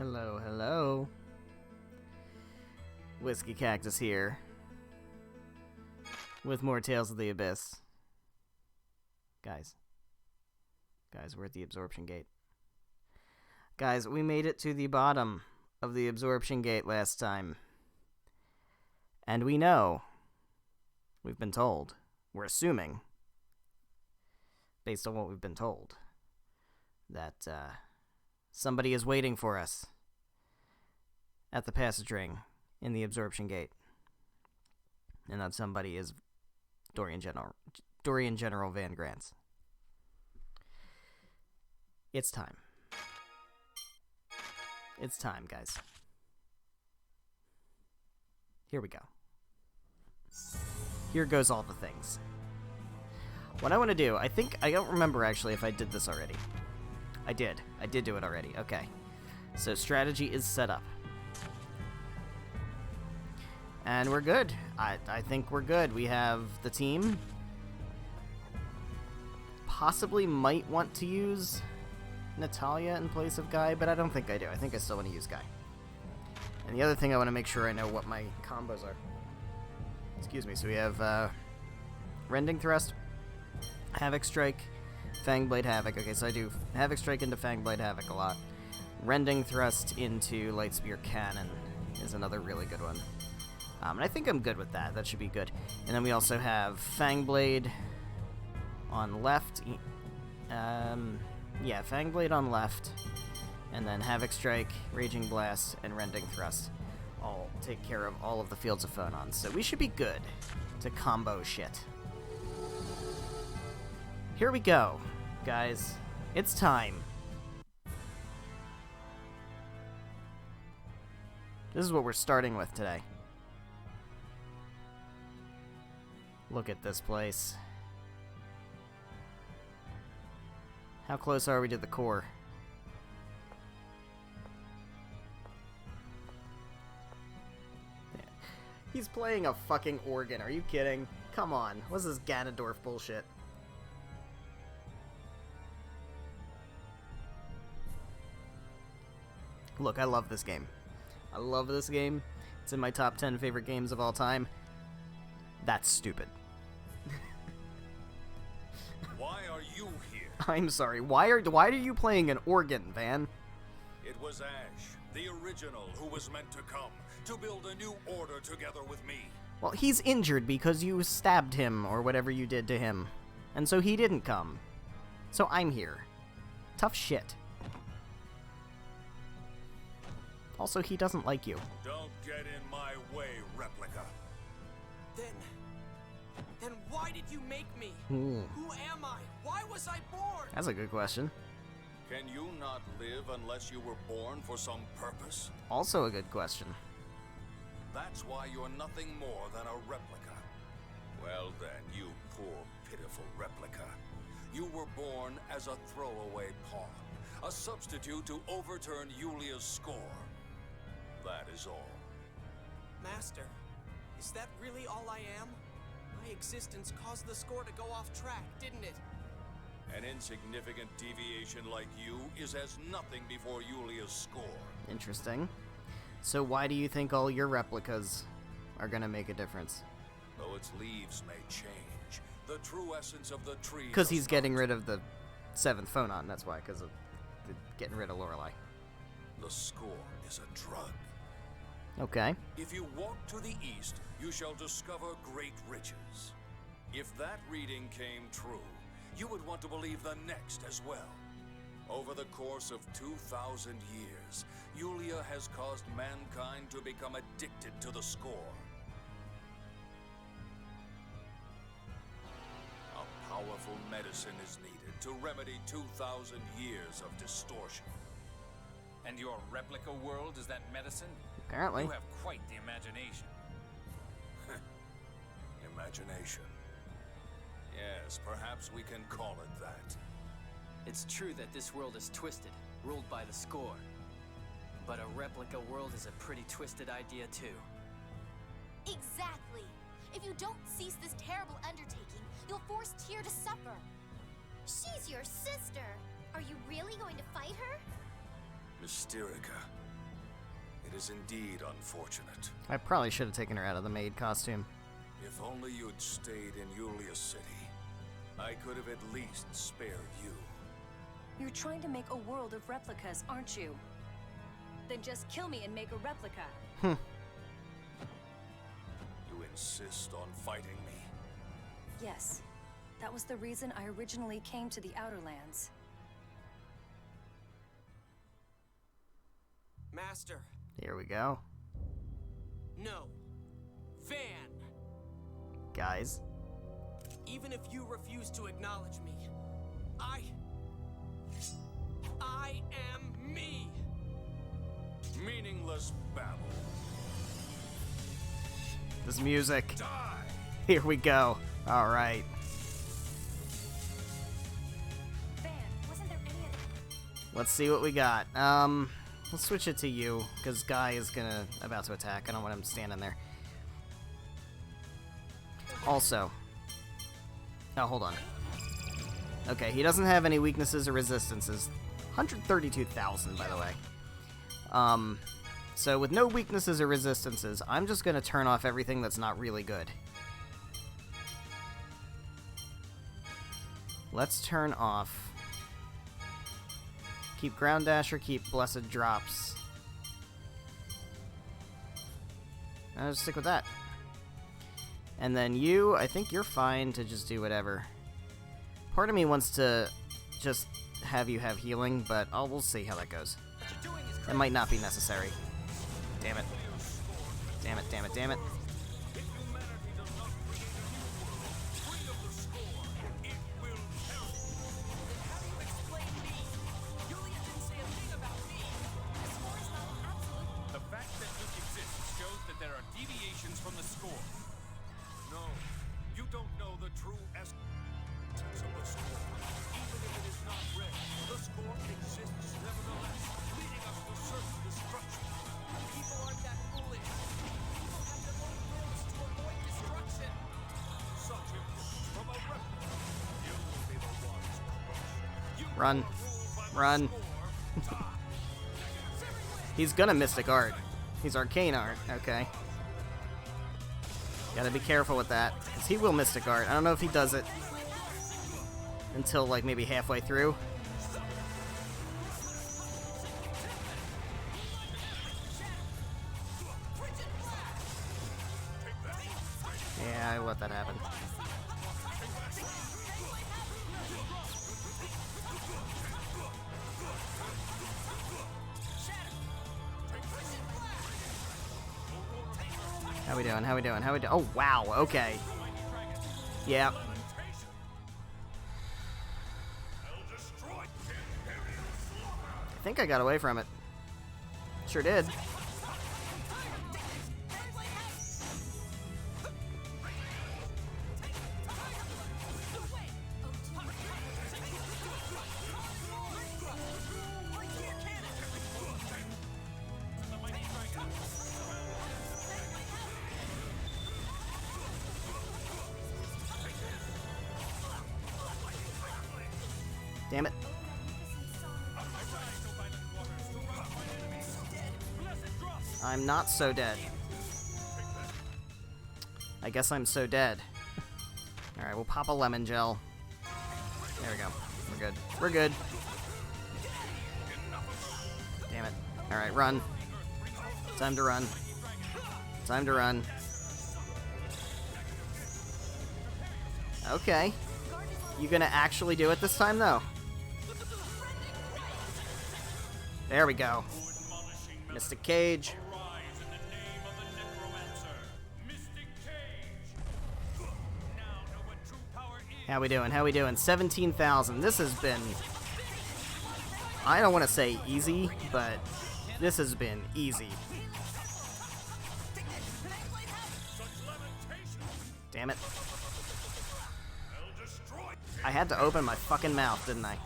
Hello, hello. Whiskey Cactus here. With more Tales of the Abyss. Guys, we're at the Absorption Gate. Guys, we made it to the bottom of the Absorption Gate last time. And we know, we've been told, we're assuming, based on what we've been told, that somebody is waiting for us at the passage ring in the Absorption Gate. And that somebody is Dorian General Van Grants. It's time. It's time, guys. Here we go. Here goes all the things. What I want to do, I don't remember actually if I did this already. I did do it already. Okay. So strategy is set up. And we're good. I think we're good. We have the team. Possibly might want to use Natalia in place of Guy, but I don't think I do. I think I still want to use Guy. And the other thing, I want to make sure I know what my combos are. Excuse me. So we have Rending Thrust, Havoc Strike, Fangblade Havoc. Okay, so I do Havoc Strike into Fangblade Havoc a lot. Rending Thrust into Light Spear Cannon is another really good one. And I think I'm good with that. That should be good. And then we also have Fangblade on left. Yeah, Fangblade on left. And then Havoc Strike, Raging Blast, and Rending Thrust all take care of all of the Fields of Phonon. So we should be good to combo shit. Here we go, guys. It's time. This is what we're starting with today. Look at this place. How close are we to the core? Yeah. He's playing a fucking organ. Are you kidding? Come on. What's this Ganondorf bullshit? Look, I love this game. I love this game. It's in my top 10 favorite games of all time. That's stupid. Why are you here? I'm sorry. Why are you playing an organ, Van? It was Ash, the original, who was meant to come, to build a new order together with me. Well, he's injured because you stabbed him or whatever you did to him. And so he didn't come. So I'm here. Tough shit. Also, he doesn't like you. Don't get in my way, Replica. Then why did you make me? Ooh. Who am I? Why was I born? That's a good question. Can you not live unless you were born for some purpose? Also a good question. That's why you're nothing more than a replica. Well then, you poor, pitiful replica. You were born as a throwaway pawn, a substitute to overturn Yulia's score. That is all. Master, is that really all I am? My existence caused the score to go off track, didn't it? An insignificant deviation like you is as nothing before Yulia's score. Interesting. So why do you think all your replicas are gonna make a difference? Though its leaves may change, the true essence of the tree... Because he's getting rid of the 7th Phonon, that's why, because of getting rid of Lorelei. The score is a drug. Okay. If you walk to the east, you shall discover great riches. If that reading came true, you would want to believe the next as well. Over the course of 2,000 years, Yulia has caused mankind to become addicted to the score. A powerful medicine is needed to remedy 2,000 years of distortion. And your replica world is that medicine? Apparently. You have quite the imagination. Imagination. Yes, perhaps we can call it that. It's true that this world is twisted, ruled by the score. But a replica world is a pretty twisted idea too. Exactly. If you don't cease this terrible undertaking, you'll force Tyr to suffer. She's your sister. Are you really going to fight her? Mysterica, It is indeed unfortunate. I probably should have taken her out of the maid costume. If only you'd stayed in Yulia City, I could have at least spared you. You're trying to make a world of replicas, aren't you? Then just kill me and make a replica. You insist on fighting me? Yes. That was the reason I originally came to the Outer Lands. Master, Here we go. no. Van! Guys. Even if you refuse to acknowledge me, I am me! Meaningless babble. This music. Die! Here we go. Alright. Van, wasn't there any other... Let's see what we got. Let's switch it to you, because Guy is about to attack. I don't want him standing there. Also. Oh, hold on. Okay, he doesn't have any weaknesses or resistances. 132,000, by the way. So with no weaknesses or resistances, I'm just gonna turn off everything that's not really good. Let's turn off... Keep Ground Dash or keep Blessed Drops. I'll just stick with that. And then you, I think you're fine to just do whatever. Part of me wants to just have you have healing, but we'll see how that goes. It might not be necessary. Damn it. Damn it, damn it, damn it. The fact that Luke exists shows that there are deviations from the score. No, you don't know the true essence of the score. Even if it is not red, the score exists nevertheless, leading us to certain destruction. People aren't that foolish. People have their own wills to avoid destruction. Such influence from a replica. You will be the ones crushed. You Run. are ruled by the Run. score. He's gonna Mystic Art. He's Arcane Art, okay. Gotta be careful with that, because he will Mystic Art. I don't know if he does it until, like, maybe halfway through. Yeah, I let that happen. How we doing? How we doing? How we doing? Oh, wow. Okay. Yep. I think I got away from it. Sure did. Damn it. I'm not so dead. I guess I'm so dead. Alright, we'll pop a lemon gel. There we go. We're good. We're good. Damn it. Alright, run. Time to run. Time to run. Okay. You gonna actually do it this time, though? There we go. Mystic Cage. How we doing? How we doing? 17,000. This has been... I don't want to say easy, but this has been easy. Damn it. I had to open my fucking mouth, didn't I?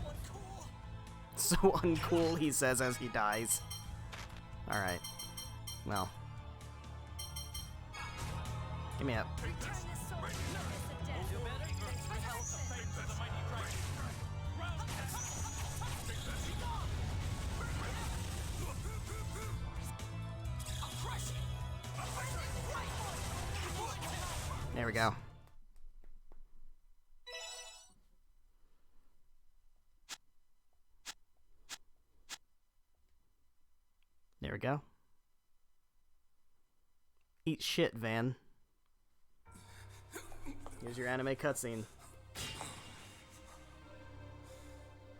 So uncool, he says as he dies. Alright. Well. Give me up. There we go. There we go. Eat shit, Van. Here's your anime cutscene.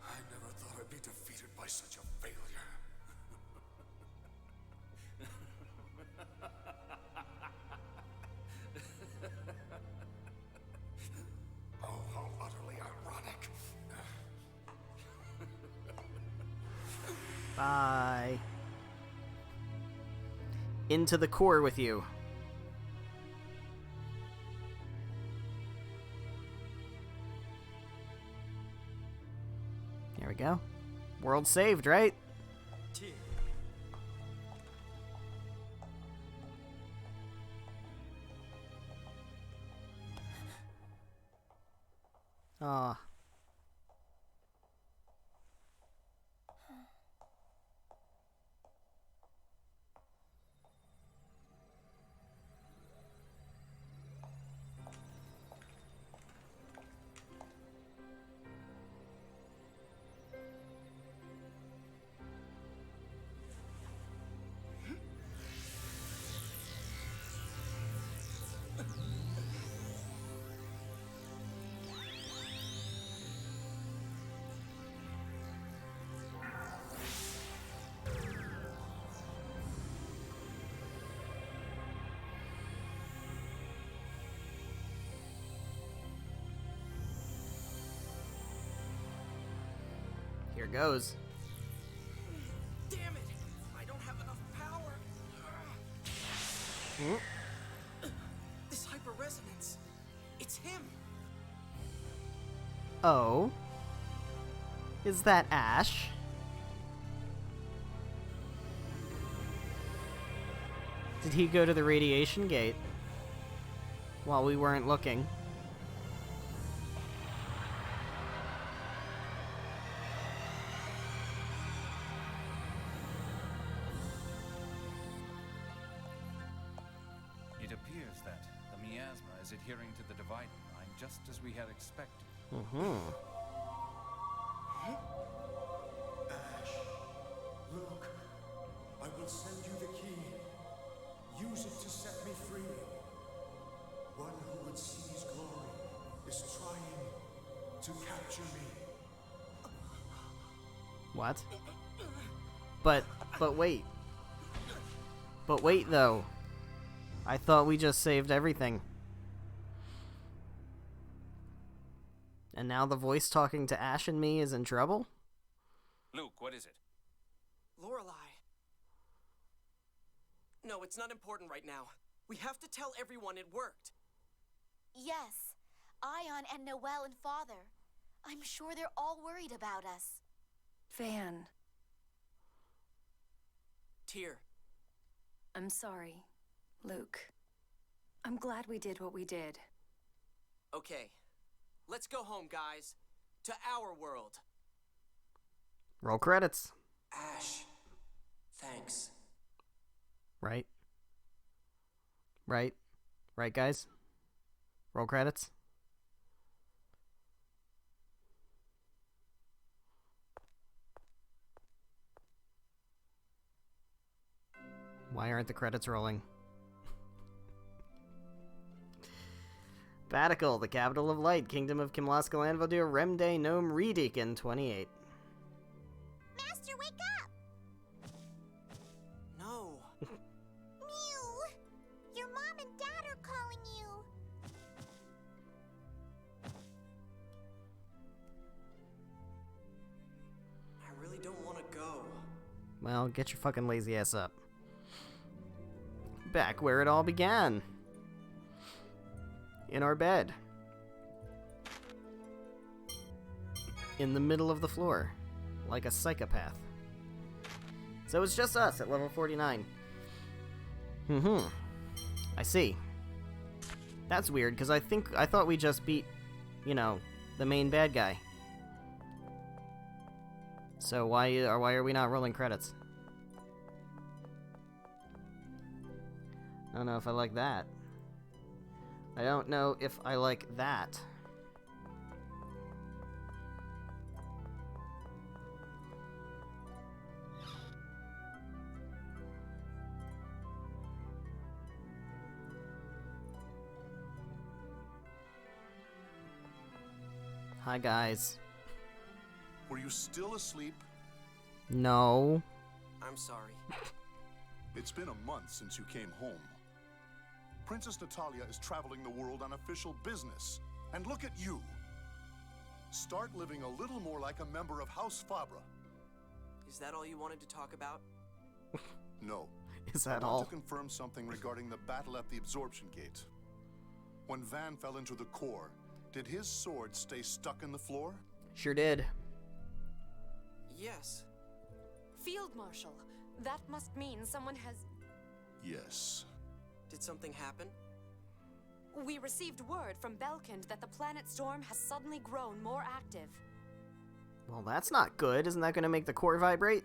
I never thought I'd be defeated by such a failure. Oh, how utterly ironic. Bye. Into the core with you. There we go. World saved, right? Tyr. Aw. Here goes. Damn it! I don't have enough power. This hyper resonance. It's him. Oh. Is that Ash? Did he go to the radiation gate while we weren't looking? It appears that the miasma is adhering to the dividing line just as we had expected. Look, I will send you the key. Use it to set me free. One who would seize glory is trying to capture me. What? But wait. But wait, though. I thought we just saved everything. And now the voice talking to Ash and me is in trouble? Luke, what is it? Lorelei. No, it's not important right now. We have to tell everyone it worked. Yes, Ion and Noelle and Father. I'm sure they're all worried about us. Van, Tyr. I'm sorry. Luke. I'm glad we did what we did. Okay, let's go home, guys. To our world. Roll credits. Ash, thanks. Right? Right? Right, guys? Roll credits. Why aren't the credits rolling? Vatical, the capital of light, kingdom of Kimlaska Lanvadur, Remde Gnome Redeacon 28. Master, wake up! No. Mew! Your mom and dad are calling you. I really don't want to go. Well, get your fucking lazy ass up. Back where it all began. In our bed. In the middle of the floor. Like a psychopath. So it's just us at level 49. I see. That's weird, because I thought we just beat, you know, the main bad guy. So why are we not rolling credits? I don't know if I like that. I don't know if I like that. Hi, guys. Were you still asleep? No. I'm sorry. It's been a month since you came home. Princess Natalia is traveling the world on official business. And look at you. Start living a little more like a member of House Fabra. Is that all you wanted to talk about? No. Is I that want all? to confirm something regarding the battle at the absorption gate. When Van fell into the core, did his sword stay stuck in the floor? Sure did. Yes. Field Marshal, that must mean someone has... Yes. Did something happen? We received word from Belkind that the planet storm has suddenly grown more active. Well, that's not good. Isn't that going to make the core vibrate?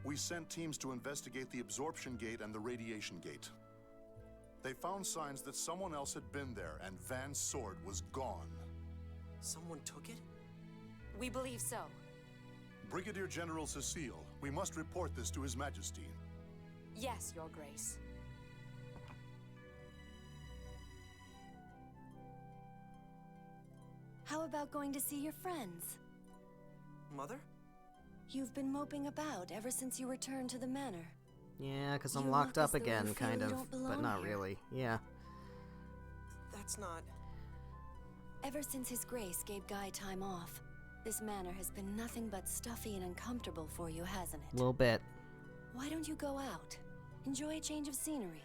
We sent teams to investigate the absorption gate and the radiation gate. They found signs that someone else had been there, and Van's sword was gone. Someone took it? We believe so. Brigadier General Cecile, we must report this to His Majesty. Yes, Your Grace. How about going to see your friends? Mother? You've been moping about ever since you returned to the manor. Yeah, because I'm You locked look up as though you again, feel kind you of. don't But belong not here. really. Yeah. That's not... Ever since His Grace gave Guy time off, this manor has been nothing but stuffy and uncomfortable for you, hasn't A it? little bit. Why don't you go out? Enjoy a change of scenery.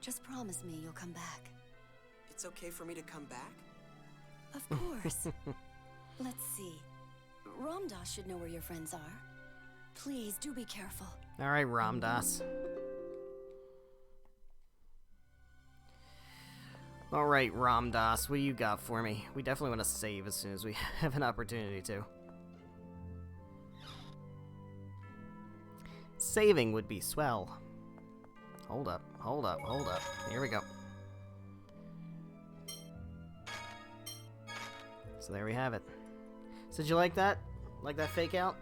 Just promise me you'll come back. It's okay for me to come back? Of course. Let's see. Ramdas should know where your friends are. Please, do be careful. Alright, Ramdas. Alright, Ramdas, what do you got for me? We definitely want to save as soon as we have an opportunity to. Saving would be swell. Hold up, hold up, hold up. Here we go. So there we have it. So did you like that? Like that fake out?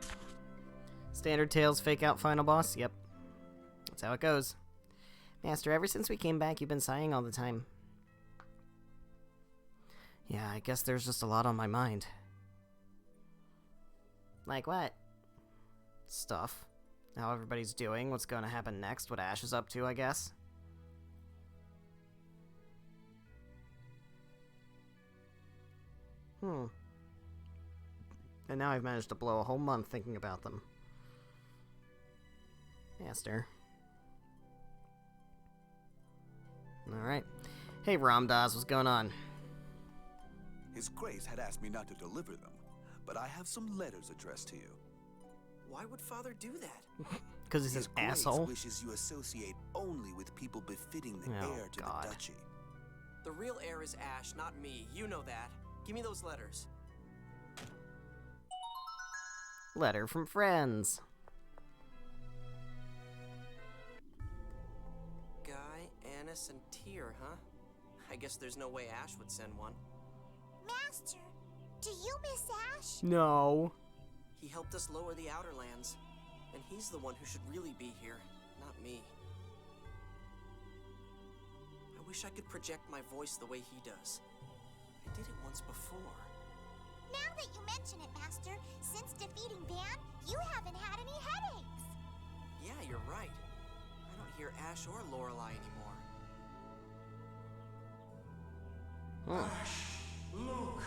Standard Tales fake out final boss? Yep. That's how it goes. Master, ever since we came back, you've been sighing all the time. Yeah, I guess there's just a lot on my mind. Like what? Stuff. How everybody's doing, what's going to happen next, what Ash is up to, I guess. And now I've managed to blow a whole month thinking about them. Master. Alright. Hey, Ramdas, what's going on? His Grace had asked me not to deliver them, but I have some letters addressed to you. Why would Father do that? Because he's an His Grace asshole? wishes you associate only with people befitting the Oh, heir to God. the duchy. The real heir is Ash, not me. You know that. Give me those letters. Letter from friends. Guy, Annis, and Tyr, huh? I guess there's no way Ash would send one. Master, do you miss Ash? No. He helped us lower the Outer Lands, and he's the one who should really be here, not me. I wish I could project my voice the way he does. I did it once before. Now that you mention it, Master, since defeating Van, you haven't had any headaches. Yeah, you're right. I don't hear Ash or Lorelei anymore. Look!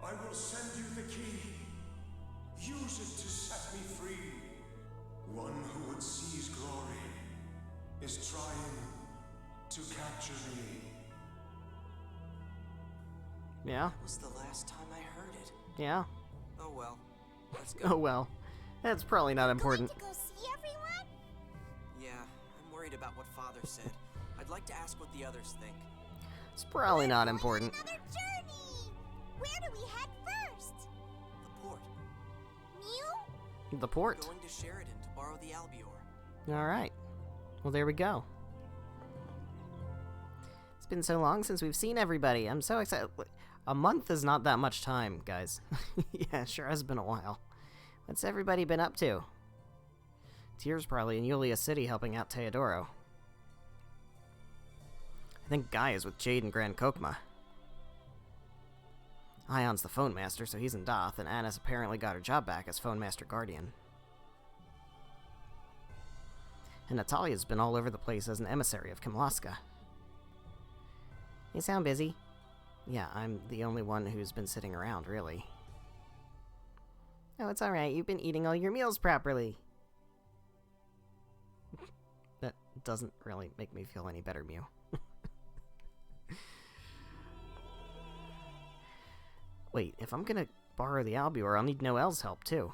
I will send you the key. Use it to set me free. One who would seize glory is trying to capture me. Yeah? That was the last time I heard it. Yeah? Oh well. Let's go. Oh well. That's probably not important. Going to go see everyone? Yeah, I'm worried about what Father said. I'd like to ask what the others think. It's probably not important. Another journey! Where do we head first? The port. Mew? The port. Going to Sheridan to borrow the Albior. Alright. Well, there we go. It's been so long since we've seen everybody. I'm so excited. A month is not that much time, guys. Yeah, sure has been a while. What's everybody been up to? Tyr's probably in Yulia City helping out Teodoro. I think Guy is with Jade and Grand Kokma. Ion's the phone master, so he's in Doth, and Annis apparently got her job back as phone master guardian. And Natalia's been all over the place as an emissary of Kimlaska. You sound busy. Yeah, I'm the only one who's been sitting around, really. Oh, it's alright. You've been eating all your meals properly. That doesn't really make me feel any better, Mew. Wait, if I'm gonna borrow the Albuor, I'll need Noelle's help, too.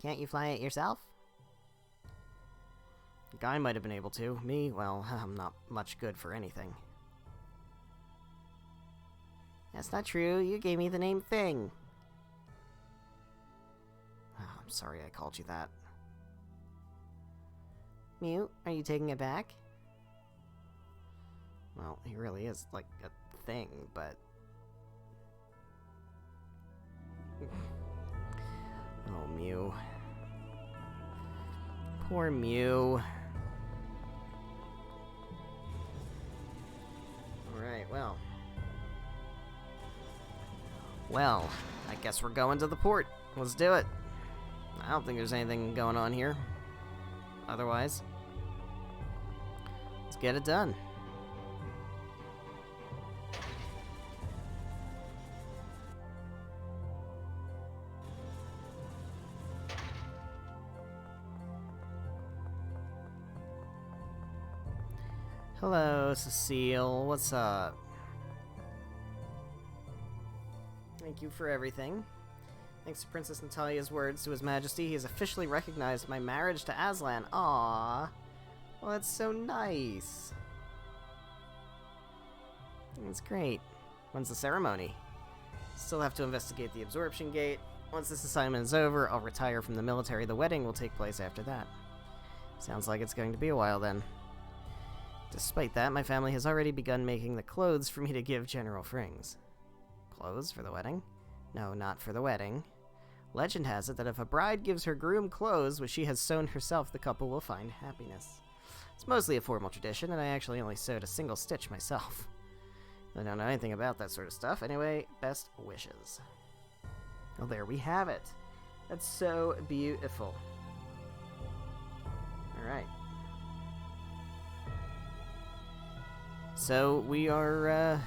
Can't you fly it yourself? Guy might have been able to. Me, well, I'm not much good for anything. That's not true. You gave me the name Thing. Oh, I'm sorry I called you that. Mew, are you taking it back? Well, he really is like a thing, but... Oh, Mew. Poor Mew. Alright, well. Well, I guess we're going to the port. Let's do it. I don't think there's anything going on here. Otherwise, let's get it done. Hello, Cecile. What's up? Thank you for everything. Thanks to Princess Natalia's words to His Majesty, he has officially recognized my marriage to Aslan. Aww. Well, that's so nice. That's great. When's the ceremony? Still have to investigate the absorption gate. Once this assignment is over, I'll retire from the military. The wedding will take place after that. Sounds like it's going to be a while then. Despite that, my family has already begun making the clothes for me to give General Frings. Clothes for the wedding? No, not for the wedding. Legend has it that if a bride gives her groom clothes which she has sewn herself, the couple will find happiness. It's mostly a formal tradition, and I actually only sewed a single stitch myself. I don't know anything about that sort of stuff. Anyway, best wishes. Well, there we have it. That's so beautiful. Alright. So, we are,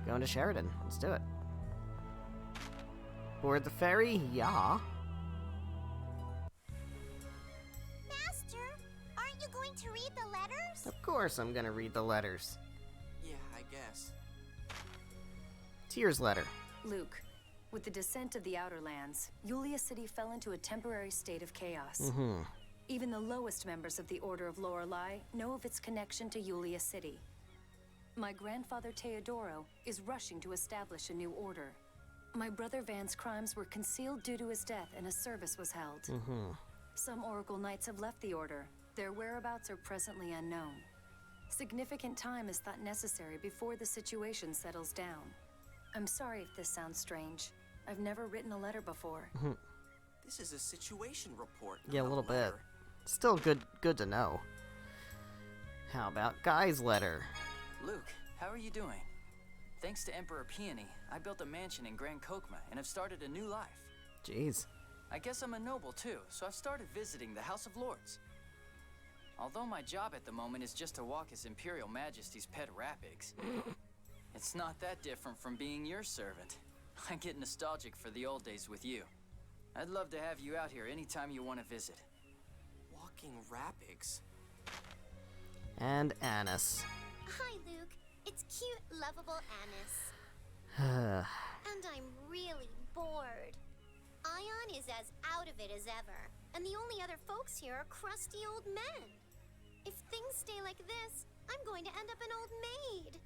going to Sheridan. Let's do it. Board the ferry? Yeah. Master, aren't you going to read the letters? Of course I'm gonna read the letters. Yeah, I guess. Tyr's letter. Luke, with the descent of the Outer Lands, Yulia City fell into a temporary state of chaos. Mm-hmm. Even the lowest members of the Order of Lorelei know of its connection to Yulia City. My grandfather Teodoro is rushing to establish a new order. My brother Van's crimes were concealed due to his death, and a service was held. Mm-hmm. Some Oracle Knights have left the Order. Their whereabouts are presently unknown. Significant time is thought necessary before the situation settles down. I'm sorry if this sounds strange. I've never written a letter before. This is a situation report. Yeah, a not little bit. letter. Still good to know. How about Guy's letter? Luke, how are you doing? Thanks to Emperor Peony, I built a mansion in Grand Kokma and have started a new life. Jeez. I guess I'm a noble too, so I've started visiting the House of Lords. Although my job at the moment is just to walk His Imperial Majesty's pet rapigs, it's not that different from being your servant. I get nostalgic for the old days with you. I'd love to have you out here anytime you want to visit. Walking rapigs. And Annis. Hi, Luke. It's cute, lovable Annis. And I'm really bored. Ion is as out of it as ever, and the only other folks here are crusty old men. If things stay like this, I'm going to end up an old maid.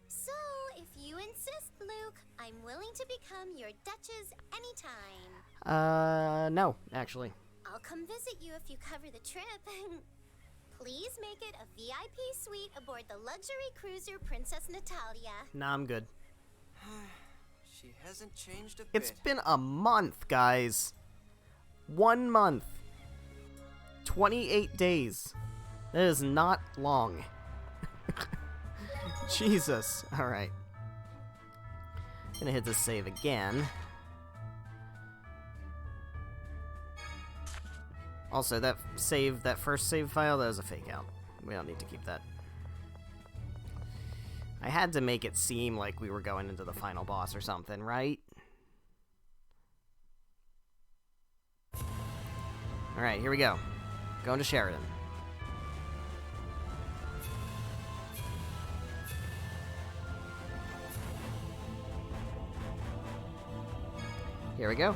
So, if you insist, Luke, I'm willing to become your Duchess anytime. No, actually. I'll come visit you if you cover the trip. Please make it a VIP suite aboard the luxury cruiser Princess Natalia. Nah, I'm good. She hasn't changed a bit. It's been a month, guys. 1 month. 28 days. That is not long. Jesus. Alright. Gonna hit this save again. Also, that first save file, that was a fake out. We don't need to keep that. I had to make it seem like we were going into the final boss or something, right? Alright, here we go. Going to Sheridan. Here we go.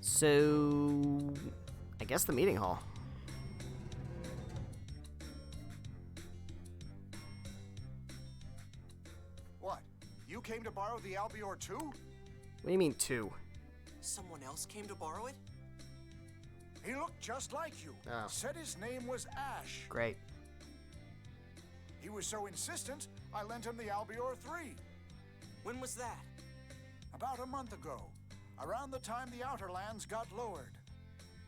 So, I guess the meeting hall. What? You came to borrow the Albior too? What do you mean, 2? Someone else came to borrow it? He looked just like you. Oh. Said his name was Ash. Great. He was so insistent, I lent him the Albior 3. When was that? About a month ago, around the time the Outer Lands got lowered.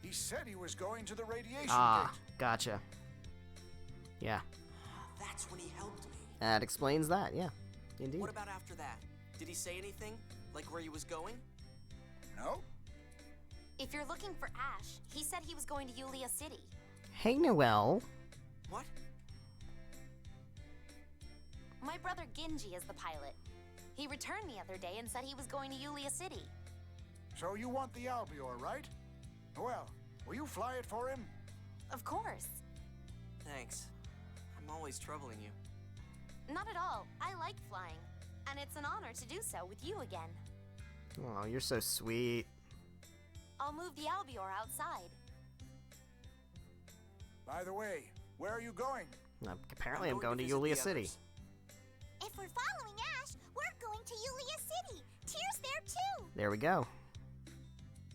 He said he was going to the radiation gate. Gotcha. Yeah. That's when he helped me. That explains that, yeah. Indeed. What about after that? Did he say anything? Like where he was going? No? If you're looking for Ash, he said he was going to Yulia City. Hey, Noelle. What? My brother Ginji is the pilot. He returned the other day and said he was going to Yulia City. So you want the Albior, right? Well, will you fly it for him? Of course. Thanks. I'm always troubling you. Not at all. I like flying. And it's an honor to do so with you again. Oh, you're so sweet. I'll move the Albior outside. By the way, where are you going? Apparently I'm going to Yulia City. If we're following Ash, we're going to Yulia City. Tyr's there too. There we go.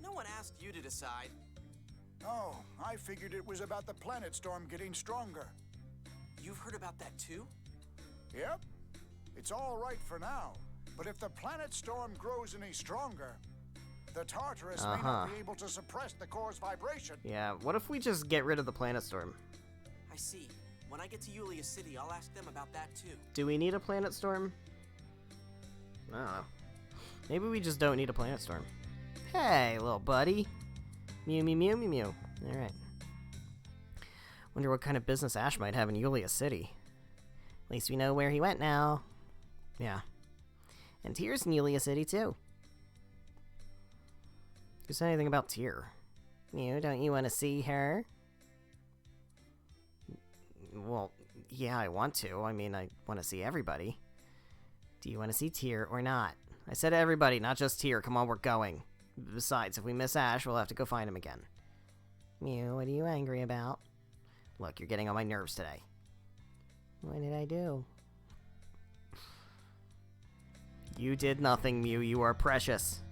No one asked you to decide. Oh, I figured it was about the planet storm getting stronger. You've heard about that too? Yep. It's all right for now. But if the planet storm grows any stronger, the Tartarus may not be able to suppress the core's vibration. Yeah, what if we just get rid of the planet storm? I see. When I get to Yulia City, I'll ask them about that too. Do we need a planet storm? I don't know. Maybe we just don't need a planet storm. Hey, little buddy. Mew, mew, mew, mew, mew. Alright. Wonder what kind of business Ash might have in Yulia City. At least we know where he went now. Yeah. And Tyr's in Yulia City, too. Who said anything about Tyr? Mew, don't you want to see her? Well, yeah, I want to. I mean, I want to see everybody. Do you want to see Tyr or not? I said everybody, not just Tyr. Come on, we're going. Besides, if we miss Ash, we'll have to go find him again. Mew, what are you angry about? Look, you're getting on my nerves today. What did I do? You did nothing, Mew. You are precious.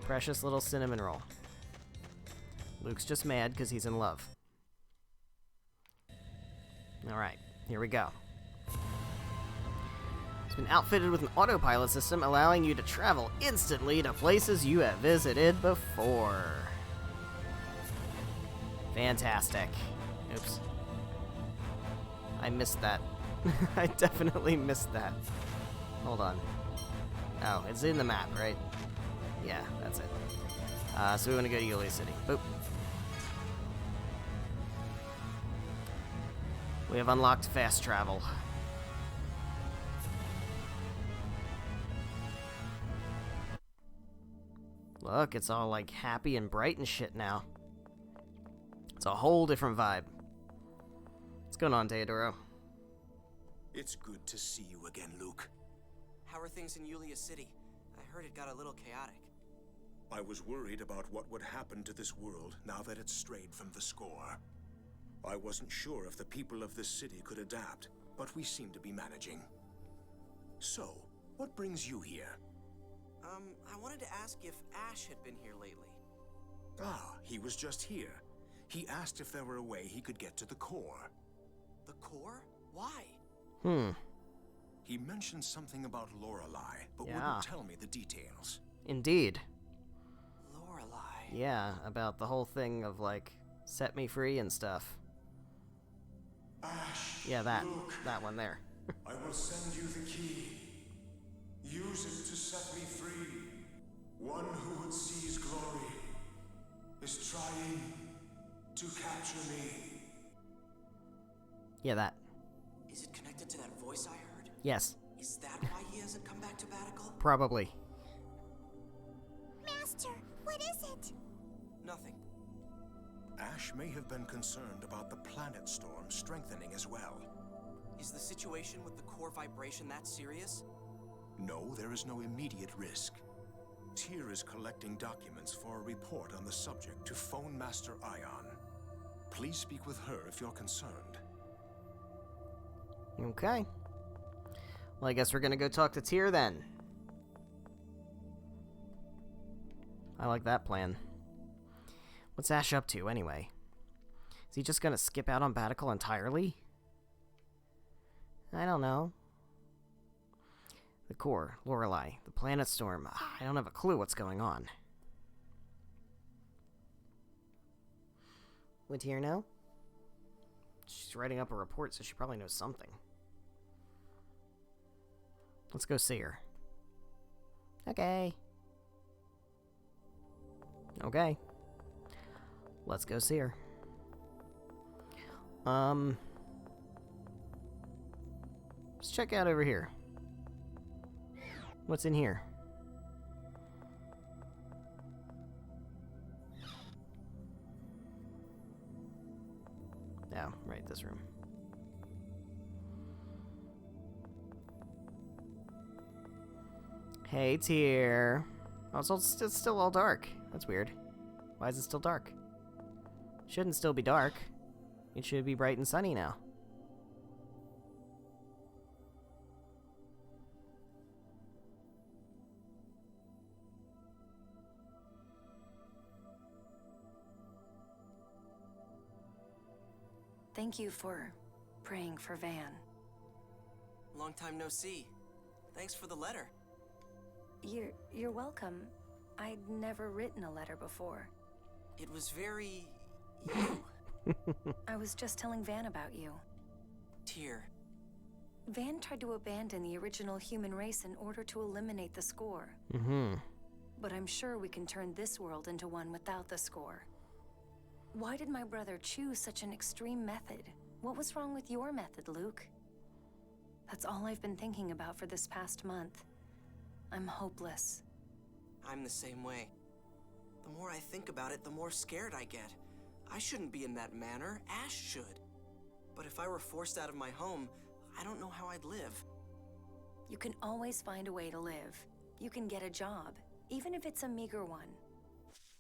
Precious little cinnamon roll. Luke's just mad because he's in love. Alright, here we go. It's been outfitted with an autopilot system allowing you to travel instantly to places you have visited before. Fantastic. Oops. I missed that. I definitely missed that. Hold on. Oh, it's in the map, right? Yeah, that's it. So we want to go to Yulia City. Boop. We have unlocked fast travel. Look, it's all like happy and bright and shit now. It's a whole different vibe. What's going on, Teodoro? It's good to see you again, Luke. How are things in Yulia City? I heard it got a little chaotic. I was worried about what would happen to this world now that it's strayed from the score. I wasn't sure if the people of this city could adapt, but we seem to be managing. So, what brings you here? I wanted to ask if Ash had been here lately. Ah, he was just here. He asked if there were a way he could get to the core. The core? Why? He mentioned something about Lorelei, but Yeah. wouldn't tell me the details. Indeed. Lorelei. Yeah, about the whole thing of, like, set me free and stuff. Ash, Yeah, that one there. I will send you the key. Use it to set me free. One who would seize glory is trying to capture me. Yeah, that. Is it connected to that voice I heard? Yes, Is that why he hasn't come back to Batical? probably. Master, what is it? Nothing. Ash may have been concerned about the planet storm strengthening as well. Is the situation with the core vibration that serious? No, there is no immediate risk. Tyr is collecting documents for a report on the subject to phone Master Ion. Please speak with her if you're concerned. Okay. Well, I guess we're gonna go talk to Tyr then. I like that plan. What's Ash up to, anyway? Is he just gonna skip out on Batical entirely? I don't know. The core, Lorelei, the planet storm. I don't have a clue what's going on. Would Tyr know? She's writing up a report, so she probably knows something. Let's go see her. Okay. Okay. Let's go see her. Let's check out over here. What's in here? Oh, right, this room. Hey, Tyr. Oh, it's still all dark. That's weird. Why is it still dark? Shouldn't still be dark. It should be bright and sunny now. Thank you for praying for Van. Long time no see. Thanks for the letter. You're welcome. I'd never written a letter before. It was very... you. I was just telling Van about you. Tyr. Van tried to abandon the original human race in order to eliminate the score. Mm-hmm. But I'm sure we can turn this world into one without the score. Why did my brother choose such an extreme method? What was wrong with your method, Luke? That's all I've been thinking about for this past month. I'm hopeless. I'm the same way. The more I think about it, the more scared I get. I shouldn't be in that manner. Ash should. But if I were forced out of my home, I don't know how I'd live. You can always find a way to live. You can get a job, even if it's a meager one.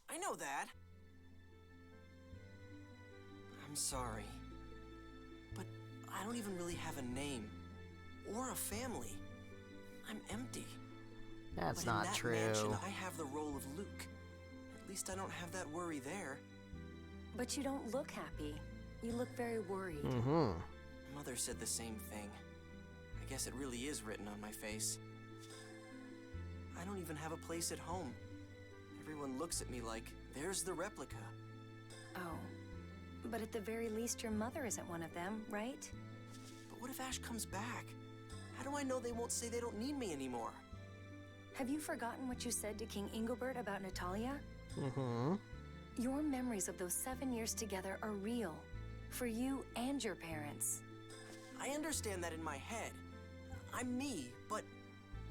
I know that. I'm sorry. But I don't even really have a name. Or a family. I'm empty. That's but in not that true. Mansion, I have the role of Luke. At least I don't have that worry there. But you don't look happy. You look very worried. Mm-hmm. Mother said the same thing. I guess it really is written on my face. I don't even have a place at home. Everyone looks at me like, there's the replica. Oh. But at the very least, your mother isn't one of them, right? But what if Ash comes back? How do I know they won't say they don't need me anymore? Have you forgotten what you said to King Ingobert about Natalia? Mm-hmm. Your memories of those 7 years together are real. For you and your parents. I understand that in my head. I'm me, but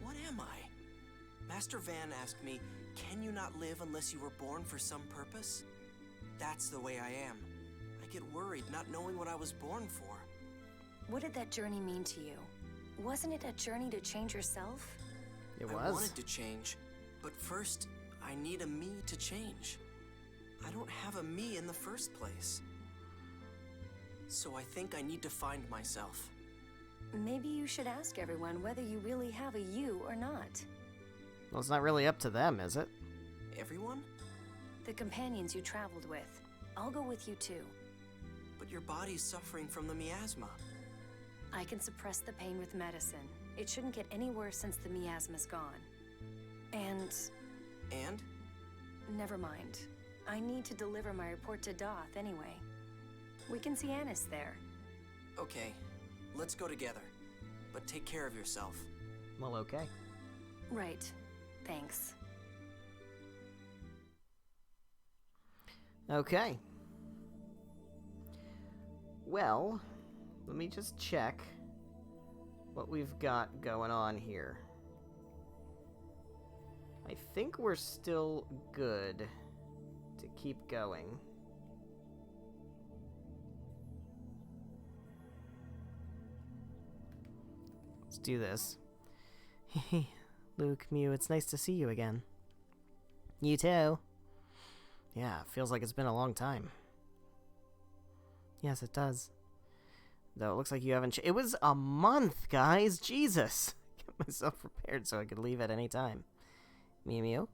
what am I? Master Van asked me, can you not live unless you were born for some purpose? That's the way I am. I get worried not knowing what I was born for. What did that journey mean to you? Wasn't it a journey to change yourself? It I was. wanted to change, but first, I need a me to change. I don't have a me in the first place. So I think I need to find myself. Maybe you should ask everyone whether you really have a you or not. Well, it's not really up to them, is it? Everyone? The companions you traveled with. I'll go with you too. But your body's suffering from the miasma. I can suppress the pain with medicine. It shouldn't get any worse since the miasma's gone. And? Never mind. I need to deliver my report to Doth anyway. We can see Annis there. Okay, let's go together. But take care of yourself. Well, okay. Right. Thanks. Okay. Well, let me just check what we've got going on here. I think we're still good to keep going. Let's do this. Luke, Mew, it's nice to see you again. You too. Yeah, feels like it's been a long time. Yes, it does. Though it looks like you haven't... It was a month, guys! Jesus! Get myself prepared so I could leave at any time. Mew Mew?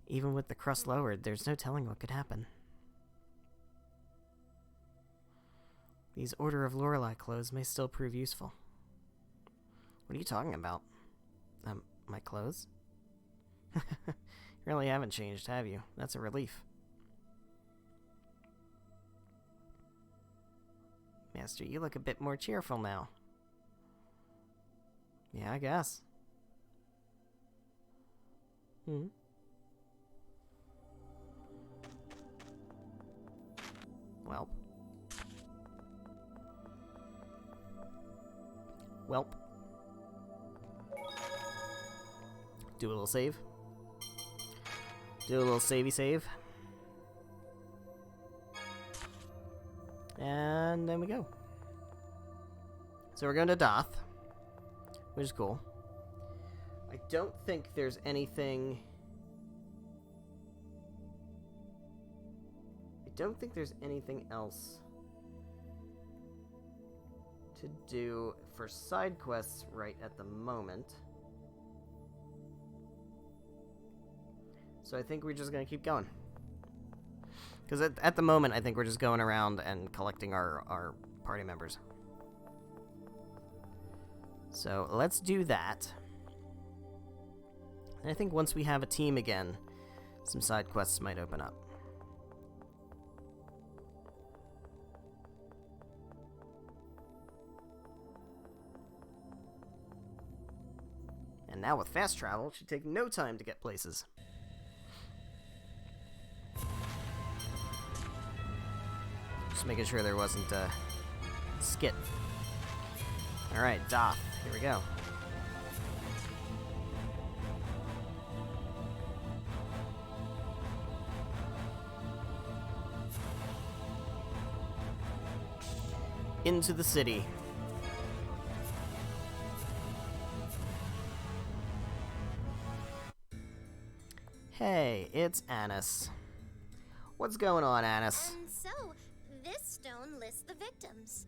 Even with the crust lowered, there's no telling what could happen. These Order of Lorelei clothes may still prove useful. What are you talking about? My clothes? You really haven't changed, have you? That's a relief. Master, you look a bit more cheerful now. Yeah, I guess. Welp. Welp. Do a little save. Do a little savey save. And then we go. So we're going to Doth, which is cool. I don't think there's anything... else to do for side quests right at the moment. So I think we're just going to keep going. Because at the moment, I think we're just going around and collecting our party members. So let's do that. And I think once we have a team again, some side quests might open up. And now with fast travel, it should take no time to get places. Just making sure there wasn't a skit. Alright, Doth. Here we go. Into the city. Hey, it's Annis. What's going on, Annis? And so, this stone lists the victims.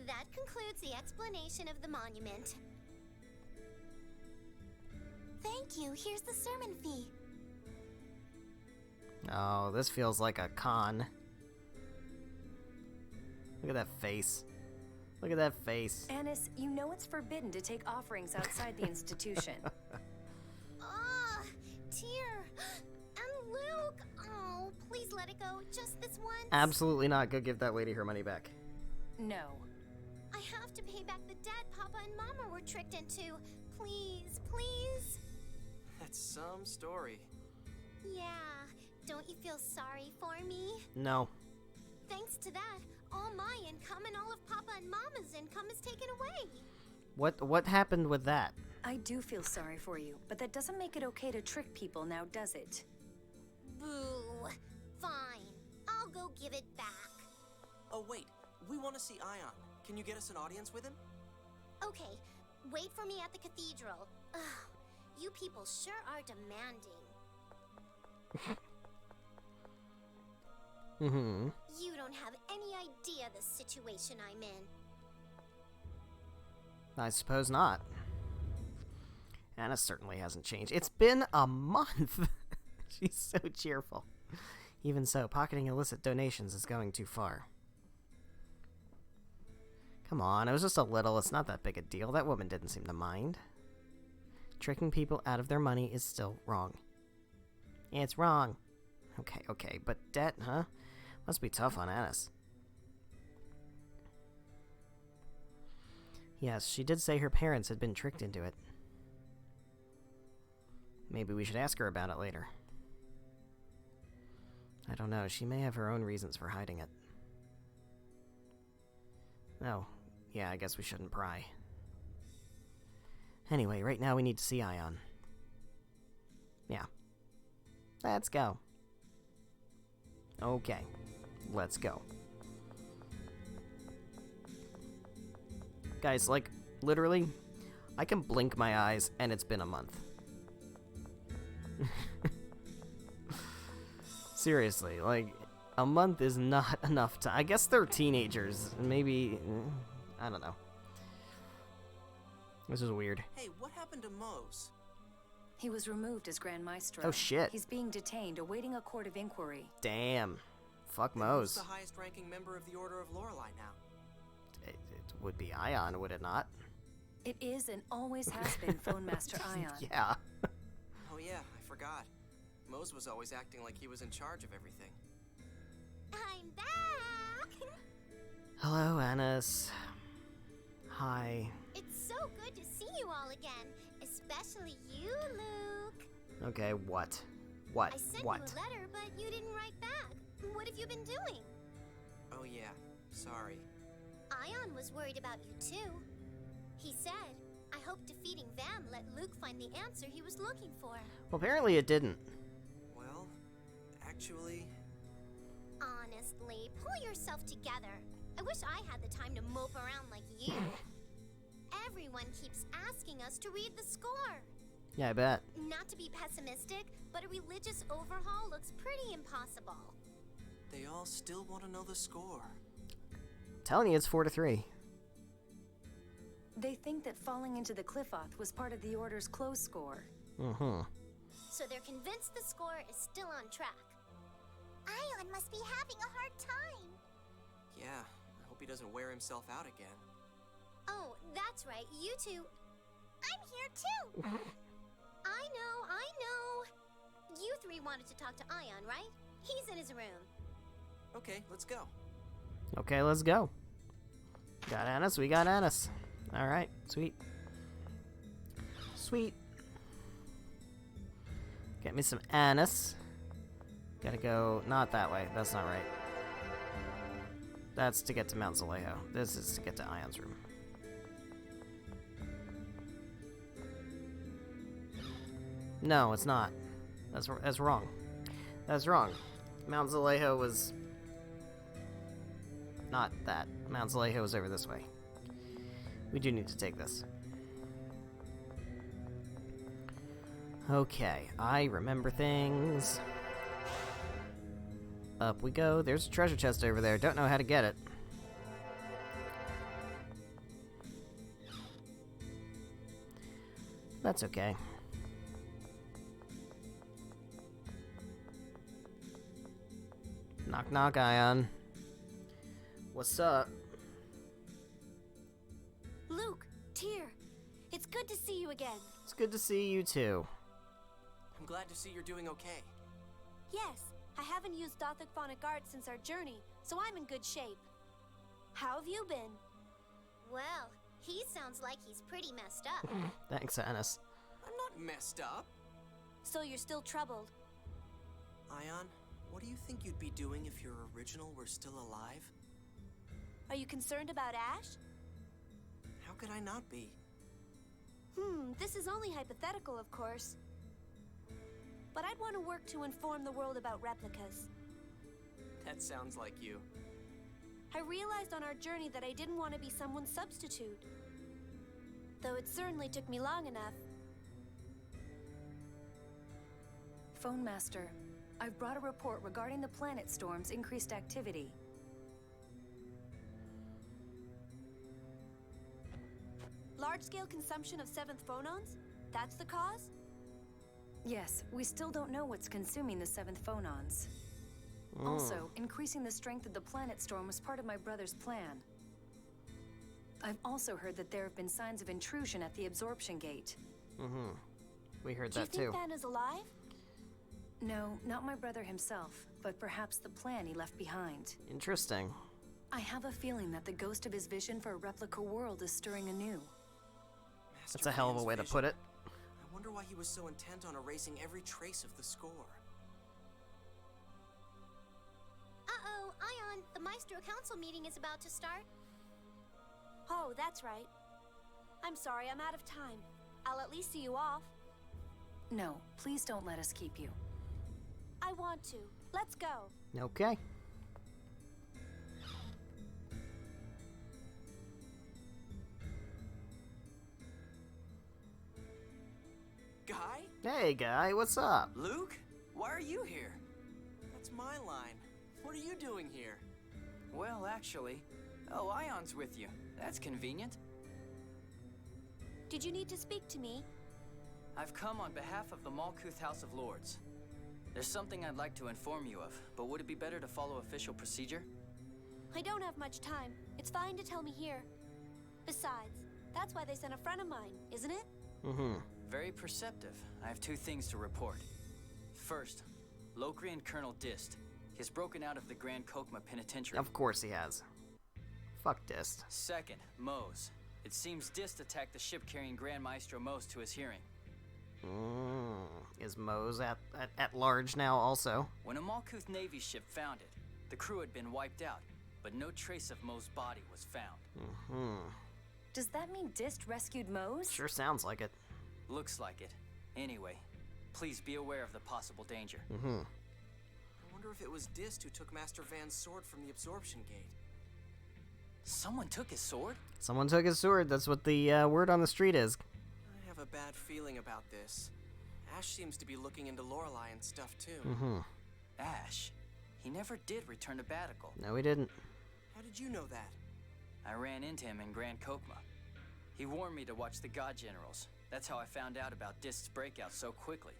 That concludes the explanation of the monument. Thank you. Here's the sermon fee. Oh, this feels like a con. Look at that face. Look at that face. Annis, you know it's forbidden to take offerings outside the institution. Tear. And Luke. Oh, please let it go. Just this once. Absolutely not. Go give that lady her money back. No. I have to pay back the debt Papa and Mama were tricked into. Please, please. That's some story. Yeah. Don't you feel sorry for me? No. Thanks to that, all my income and all of Papa and Mama's income is taken away. What happened with that? I do feel sorry for you, but that doesn't make it okay to trick people now, does it? Boo. Fine. I'll go give it back. Oh, wait. We want to see Ion. Can you get us an audience with him? Okay. Wait for me at the cathedral. Ugh. You people sure are demanding. You don't have any idea the situation I'm in. I suppose not. Anna certainly hasn't changed. It's been a month. She's so cheerful. Even so, pocketing illicit donations is going too far. Come on, it was just a little. It's not that big a deal. That woman didn't seem to mind. Tricking people out of their money is still wrong. Yeah, it's wrong. Okay, but debt, huh? Must be tough on Annis. Yes, she did say her parents had been tricked into it. Maybe we should ask her about it later. I don't know, she may have her own reasons for hiding it. Oh, yeah, I guess we shouldn't pry. Anyway, right now we need to see Ion. Yeah. Let's go. Okay, let's go. Guys, like, literally, I can blink my eyes and it's been a month. Seriously, like, a month is not enough time. I guess they're teenagers. Maybe, I don't know. This is weird. Hey, what happened to Mose? He was removed as Grand Maestro. Oh, shit. He's being detained, awaiting a court of inquiry. Damn. Fuck Who's Mose. the highest-ranking member of the Order of Lorelei now? It would be Ion, would it not? It is and always has been Phone Master Ion. Yeah. Oh yeah, I forgot. Mose was always acting like he was in charge of everything. I'm back! Hello, Annis. Hi. It's so good to see you all again, especially you, Luke. Okay, what? What? I sent What? you a letter, but you didn't write back. What have you been doing? Oh yeah, sorry. Ion was worried about you too. He said, I hope defeating Van let Luke find the answer he was looking for. Well, apparently it didn't. Well, actually... Honestly, pull yourself together. I wish I had the time to mope around like you. Everyone keeps asking us to read the score. Yeah, I bet. Not to be pessimistic, but a religious overhaul looks pretty impossible. They all still want to know the score. Telling you, it's 4-3. They think that falling into the Cliffoth was part of the Order's close score. Mm-hmm. So they're convinced the score is still on track. Ion must be having a hard time. Yeah, I hope he doesn't wear himself out again. Oh, that's right, you two. I'm here too. I know. You three wanted to talk to Ion, right? He's in his room. Okay, let's go. Okay, let's go. Got Annis, we got Annis. Alright, sweet. Sweet. Get me some Annis. Gotta go, not that way, that's not right. That's to get to Mount Zalejo. This is to get to Ion's room. No, it's not. That's wrong. That's wrong. Mount Zalejo was not that. Mount Zalejo is over this way. We do need to take this. Okay, I remember things. Up we go. There's a treasure chest over there. Don't know how to get it. That's okay. Knock knock, Ion. What's up? Luke, Tyr, it's good to see you again. It's good to see you too. I'm glad to see you're doing okay. Yes, I haven't used Dathik Phonic Art since our journey, so I'm in good shape. How have you been? Well, he sounds like he's pretty messed up. Thanks, Annis. I'm not messed up. So you're still troubled? Ion, what do you think you'd be doing if your original were still alive? Are you concerned about Ash? How could I not be? This is only hypothetical, of course. But I'd want to work to inform the world about replicas. That sounds like you. I realized on our journey that I didn't want to be someone's substitute. Though it certainly took me long enough. Phone Master, I've brought a report regarding the planet storm's increased activity. Large-scale consumption of 7th phonons? That's the cause? Yes, we still don't know what's consuming the 7th phonons. Also, increasing the strength of the planet storm was part of my brother's plan. I've also heard that there have been signs of intrusion at the absorption gate. We heard Do you that think too. Van is alive? No, not my brother himself, but perhaps the plan he left behind. Interesting. I have a feeling that the ghost of his vision for a replica world is stirring anew. That's a hell of a way to put it. I wonder why he was so intent on erasing every trace of the score. Uh-oh, Ion, the Maestro Council meeting is about to start. Oh, that's right. I'm sorry, I'm out of time. I'll at least see you off. No, please don't let us keep you. I want to. Let's go. Okay. Guy? Hey, guy, what's up? Luke? Why are you here? That's my line. What are you doing here? Well, actually... Oh, Ion's with you. That's convenient. Did you need to speak to me? I've come on behalf of the Malkuth House of Lords. There's something I'd like to inform you of, but would it be better to follow official procedure? I don't have much time. It's fine to tell me here. Besides, that's why they sent a friend of mine, isn't it? Very perceptive. I have 2 things to report. First, Lokrian Colonel Dist. He's broken out of the Grand Kokma Penitentiary. Of course he has. Fuck Dist. Second, Mose. It seems Dist attacked the ship carrying Grand Maestro Mose to his hearing. Is Mose at large now also? When a Malkuth Navy ship found it, the crew had been wiped out, but no trace of Mose's body was found. Does that mean Dist rescued Mose? Sure sounds like it. Looks like it. Anyway, please be aware of the possible danger. I wonder if it was Dist who took Master Van's sword from the absorption gate. Someone took his sword? Someone took his sword. That's what the word on the street is. I have a bad feeling about this. Ash seems to be looking into Lorelei and stuff too. Ash? He never did return to Batical. No, he didn't. How did you know that? I ran into him in Grand Kokma. He warned me to watch the God Generals. That's how I found out about Dist's breakout so quickly.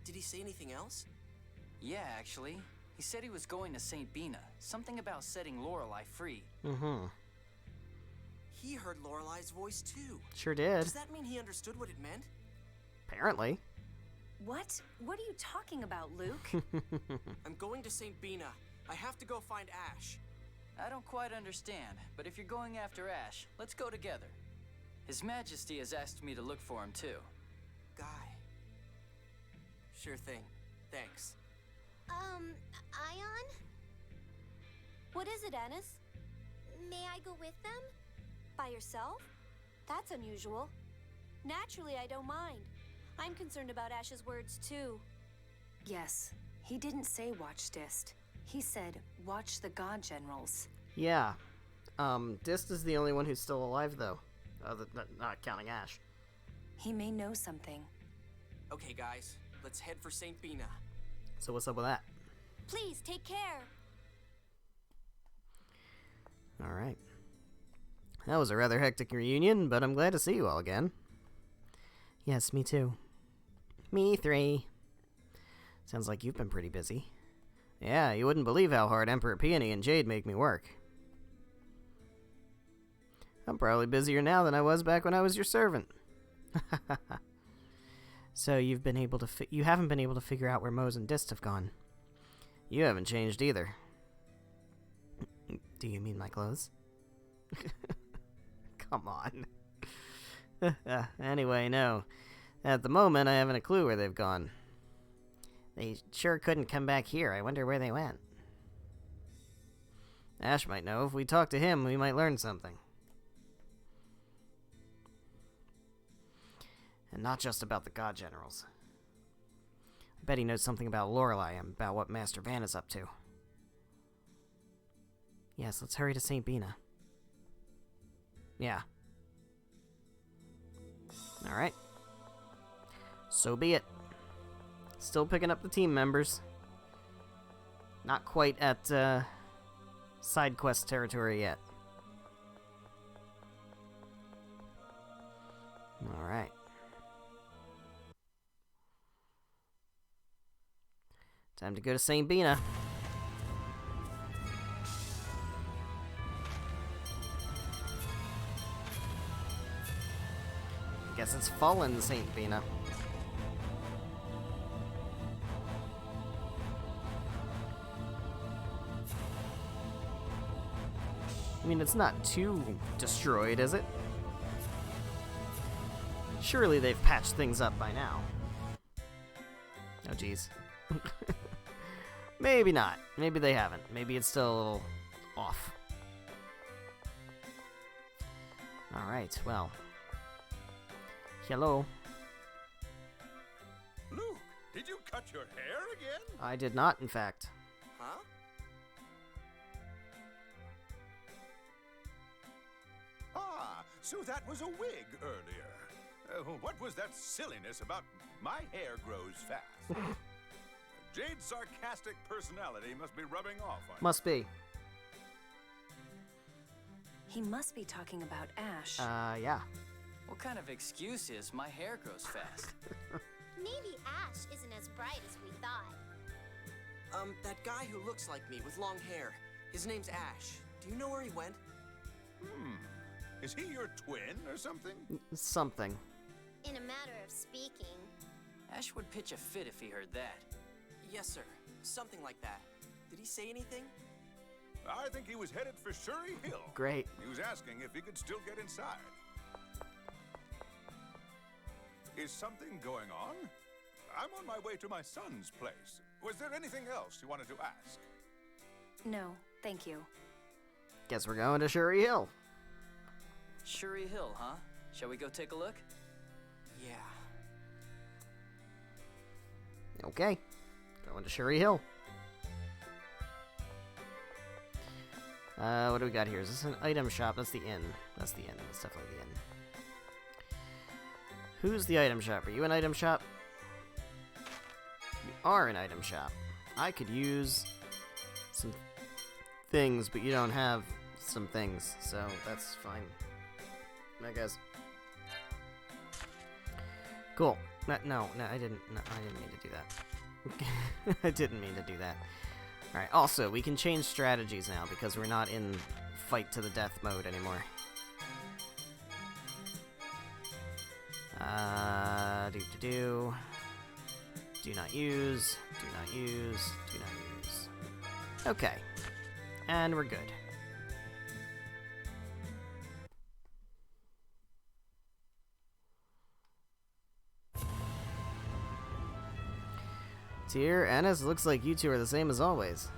Did he say anything else? Yeah, actually. He said he was going to St. Bina. Something about setting Lorelei free. He heard Lorelei's voice too. Sure did. Does that mean he understood what it meant? Apparently. What? What are you talking about, Luke? I'm going to St. Bina. I have to go find Ash. I don't quite understand, but if you're going after Ash, let's go together. His Majesty has asked me to look for him too. Guy. Sure thing. Thanks. Ion? What is it, Anis? May I go with them? By yourself? That's unusual. Naturally, I don't mind. I'm concerned about Ash's words, too. Yes, he didn't say watch Dist. He said watch the God Generals. Yeah. Dist is the only one who's still alive, though. Not counting Ash. He may know something. Okay, guys. Let's head for St. Bina. So what's up with that? Please, take care. Alright. That was a rather hectic reunion, but I'm glad to see you all again. Yes, me too. Me 3. Sounds like you've been pretty busy. Yeah, you wouldn't believe how hard Emperor Peony and Jade make me work. I'm probably busier now than I was back when I was your servant. So you haven't been able to figure out where Mose and Dist have gone. You haven't changed either. Do you mean my clothes? Come on. Anyway, no. At the moment, I haven't a clue where they've gone. They sure couldn't come back here. I wonder where they went. Ash might know. If we talk to him, we might learn something. And not just about the God Generals. I bet he knows something about Lorelei and about what Master Van is up to. Yes, let's hurry to St. Bina. Yeah. Alright. So be it. Still picking up the team members. Not quite at side quest territory yet. Alright. Time to go to St. Bina. Guess it's fallen St. Bina. I mean, it's not too destroyed, is it? Surely they've patched things up by now. Oh, jeez. Maybe not. Maybe they haven't. Maybe it's still a little off. Alright, well. Hello. Luke, did you cut your hair again? I did not, in fact. Huh? Ah, so that was a wig earlier. What was that silliness about my hair grows fast? Jade's sarcastic personality must be rubbing off on you. Must be. He must be talking about Ash. Yeah. What kind of excuse is my hair grows fast? Maybe Ash isn't as bright as we thought. That guy who looks like me with long hair. His name's Ash. Do you know where he went? Is he your twin or something? Something. In a matter of speaking. Ash would pitch a fit if he heard that. Yes, sir. Something like that. Did he say anything? I think he was headed for Shuri Hill. Great. He was asking if he could still get inside. Is something going on? I'm on my way to my son's place. Was there anything else you wanted to ask? No, thank you. Guess we're going to Shuri Hill. Shuri Hill, huh? Shall we go take a look? Yeah. Okay. Going to Shuri Hill. What do we got here? Is this an item shop? That's the inn. That's the inn. That's definitely the inn. Who's the item shop? Are you an item shop? You are an item shop. I could use some things, but you don't have some things, so that's fine. I guess. Cool. No, I didn't mean to do that. I didn't mean to do that. Alright, also, we can change strategies now because we're not in fight to the death mode anymore. Do not use, do not use, do not use. Okay. And we're good. Tyr, Ennis, looks like you two are the same as always.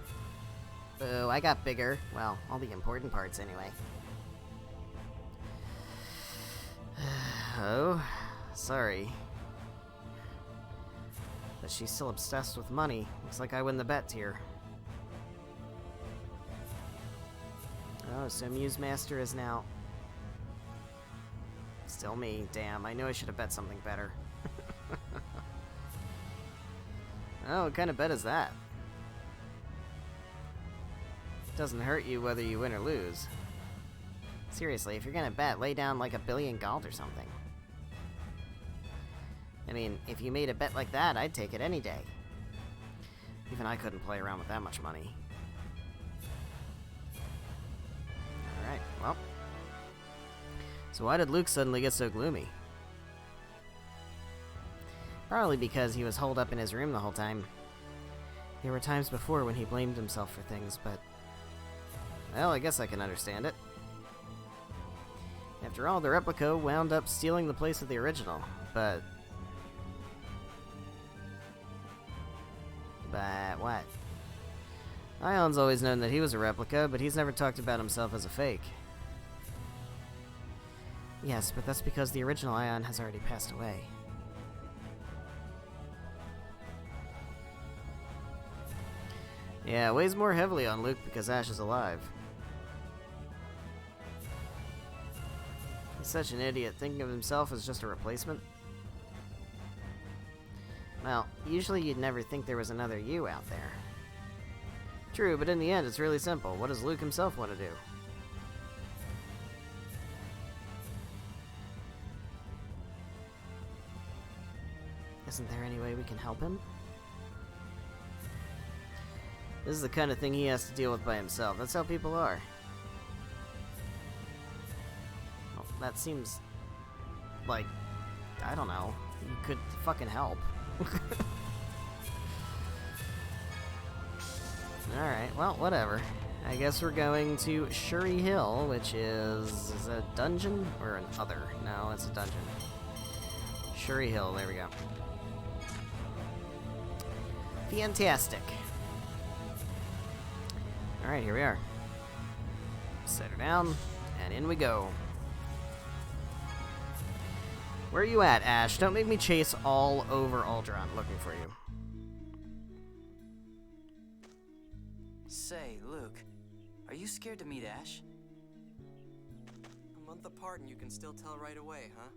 Oh, I got bigger. Well, all the important parts anyway. Oh, sorry. But she's still obsessed with money. Looks like I win the bet, Tyr. Oh, so Muse Master is now... still me. Damn, I knew I should have bet something better. Oh, what kind of bet is that? Doesn't hurt you whether you win or lose. Seriously, if you're gonna bet, lay down like $1 billion gold or something. I mean, if you made a bet like that, I'd take it any day. Even I couldn't play around with that much money. Alright, well. So why did Luke suddenly get so gloomy? Probably because he was holed up in his room the whole time. There were times before when he blamed himself for things, but... well, I guess I can understand it. After all, the replica wound up stealing the place of the original, but... but what? Ion's always known that he was a replica, but he's never talked about himself as a fake. Yes, but that's because the original Ion has already passed away. Yeah, it weighs more heavily on Luke because Ash is alive. He's such an idiot, thinking of himself as just a replacement. Well, usually you'd never think there was another you out there. True, but in the end, it's really simple. What does Luke himself want to do? Isn't there any way we can help him? This is the kind of thing he has to deal with by himself. That's how people are. Well, that seems like, I don't know, you could fucking help. Alright, well, whatever. I guess we're going to Shuri Hill, which is it a dungeon or an other? No, it's a dungeon. Shuri Hill, there we go. Fantastic. Alright, here we are. Set her down, and in we go. Where are you at, Ash? Don't make me chase all over Alderaan looking for you. Say, Luke, are you scared to meet Ash? A month apart and you can still tell right away, huh?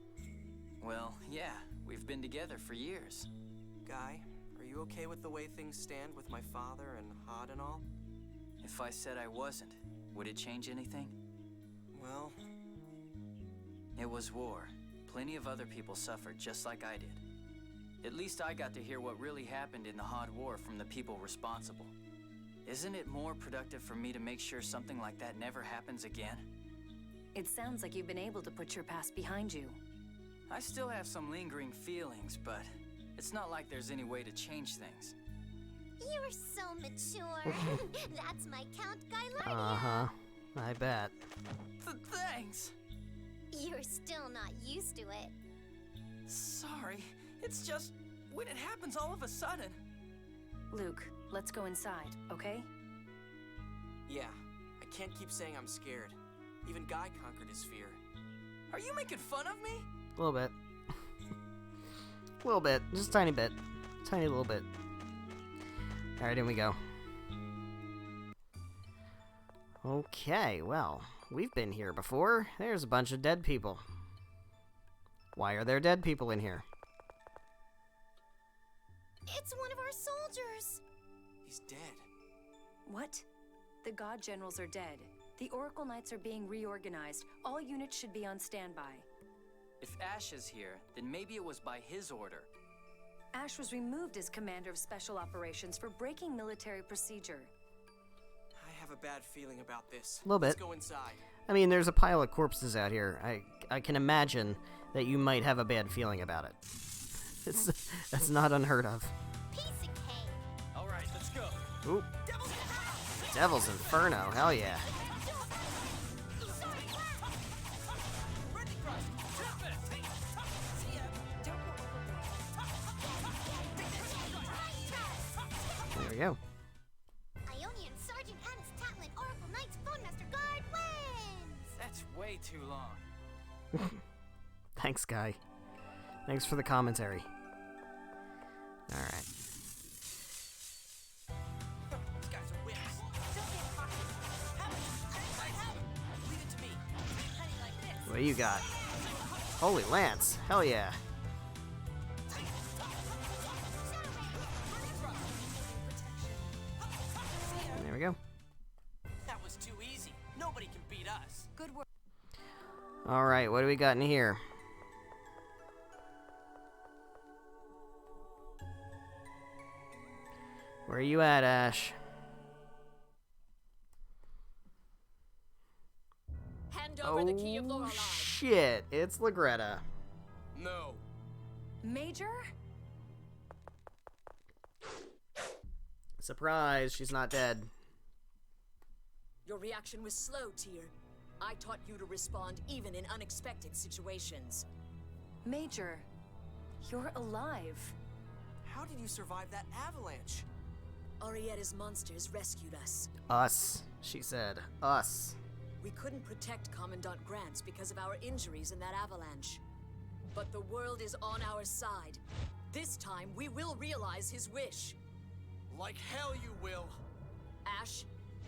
Well, yeah, we've been together for years. Guy, are you okay with the way things stand with my father and Hod and all? If I said I wasn't, would it change anything? Well... It was war. Plenty of other people suffered just like I did. At least I got to hear what really happened in the Hod War from the people responsible. Isn't it more productive for me to make sure something like that never happens again? It sounds like you've been able to put your past behind you. I still have some lingering feelings, but it's not like there's any way to change things. You're so mature. That's my Count Guilardia. Uh-huh. I bet. Thanks. You're still not used to it. Sorry. It's just when it happens all of a sudden. Luke, let's go inside, okay? Yeah, I can't keep saying I'm scared. Even Guy conquered his fear. Are you making fun of me? A little bit. A little bit. Just a tiny bit. Tiny little bit. Alright, in we go. Okay, well, we've been here before. There's a bunch of dead people. Why are there dead people in here? It's one of our soldiers. He's dead. What? The God Generals are dead. The Oracle Knights are being reorganized. All units should be on standby. If Ash is here, then maybe it was by his order. Ash was removed as Commander of Special Operations for breaking military procedure. I have a bad feeling about this. A little bit. Let's go inside. I mean, there's a pile of corpses out here. I can imagine that you might have a bad feeling about it. That's not unheard of. Piece of cake. All right, let's go. Ooh. Devil's Inferno, hell yeah. There we go. Ionian Sergeant Annis Tatlin, Oracle Knights Phone Master Guard wins! That's way too long. Thanks, Guy. Thanks for the commentary. Alright. These guys are whips. Leave it to me. What do you got? Holy Lance. Hell yeah. And there we go. That was too easy. Nobody can beat us. Good work. Alright, what do we got in here? Where are you at, Ash? Hand over the key of Lorelei. Shit, it's Legretta. No. Major? Surprise, she's not dead. Your reaction was slow, Tyr. I taught you to respond even in unexpected situations. Major, you're alive. How did you survive that avalanche? Arietta's monsters rescued us. Us, she said. Us. We couldn't protect Commandant Grants because of our injuries in that avalanche. But the world is on our side. This time, we will realize his wish. Like hell you will. Ash,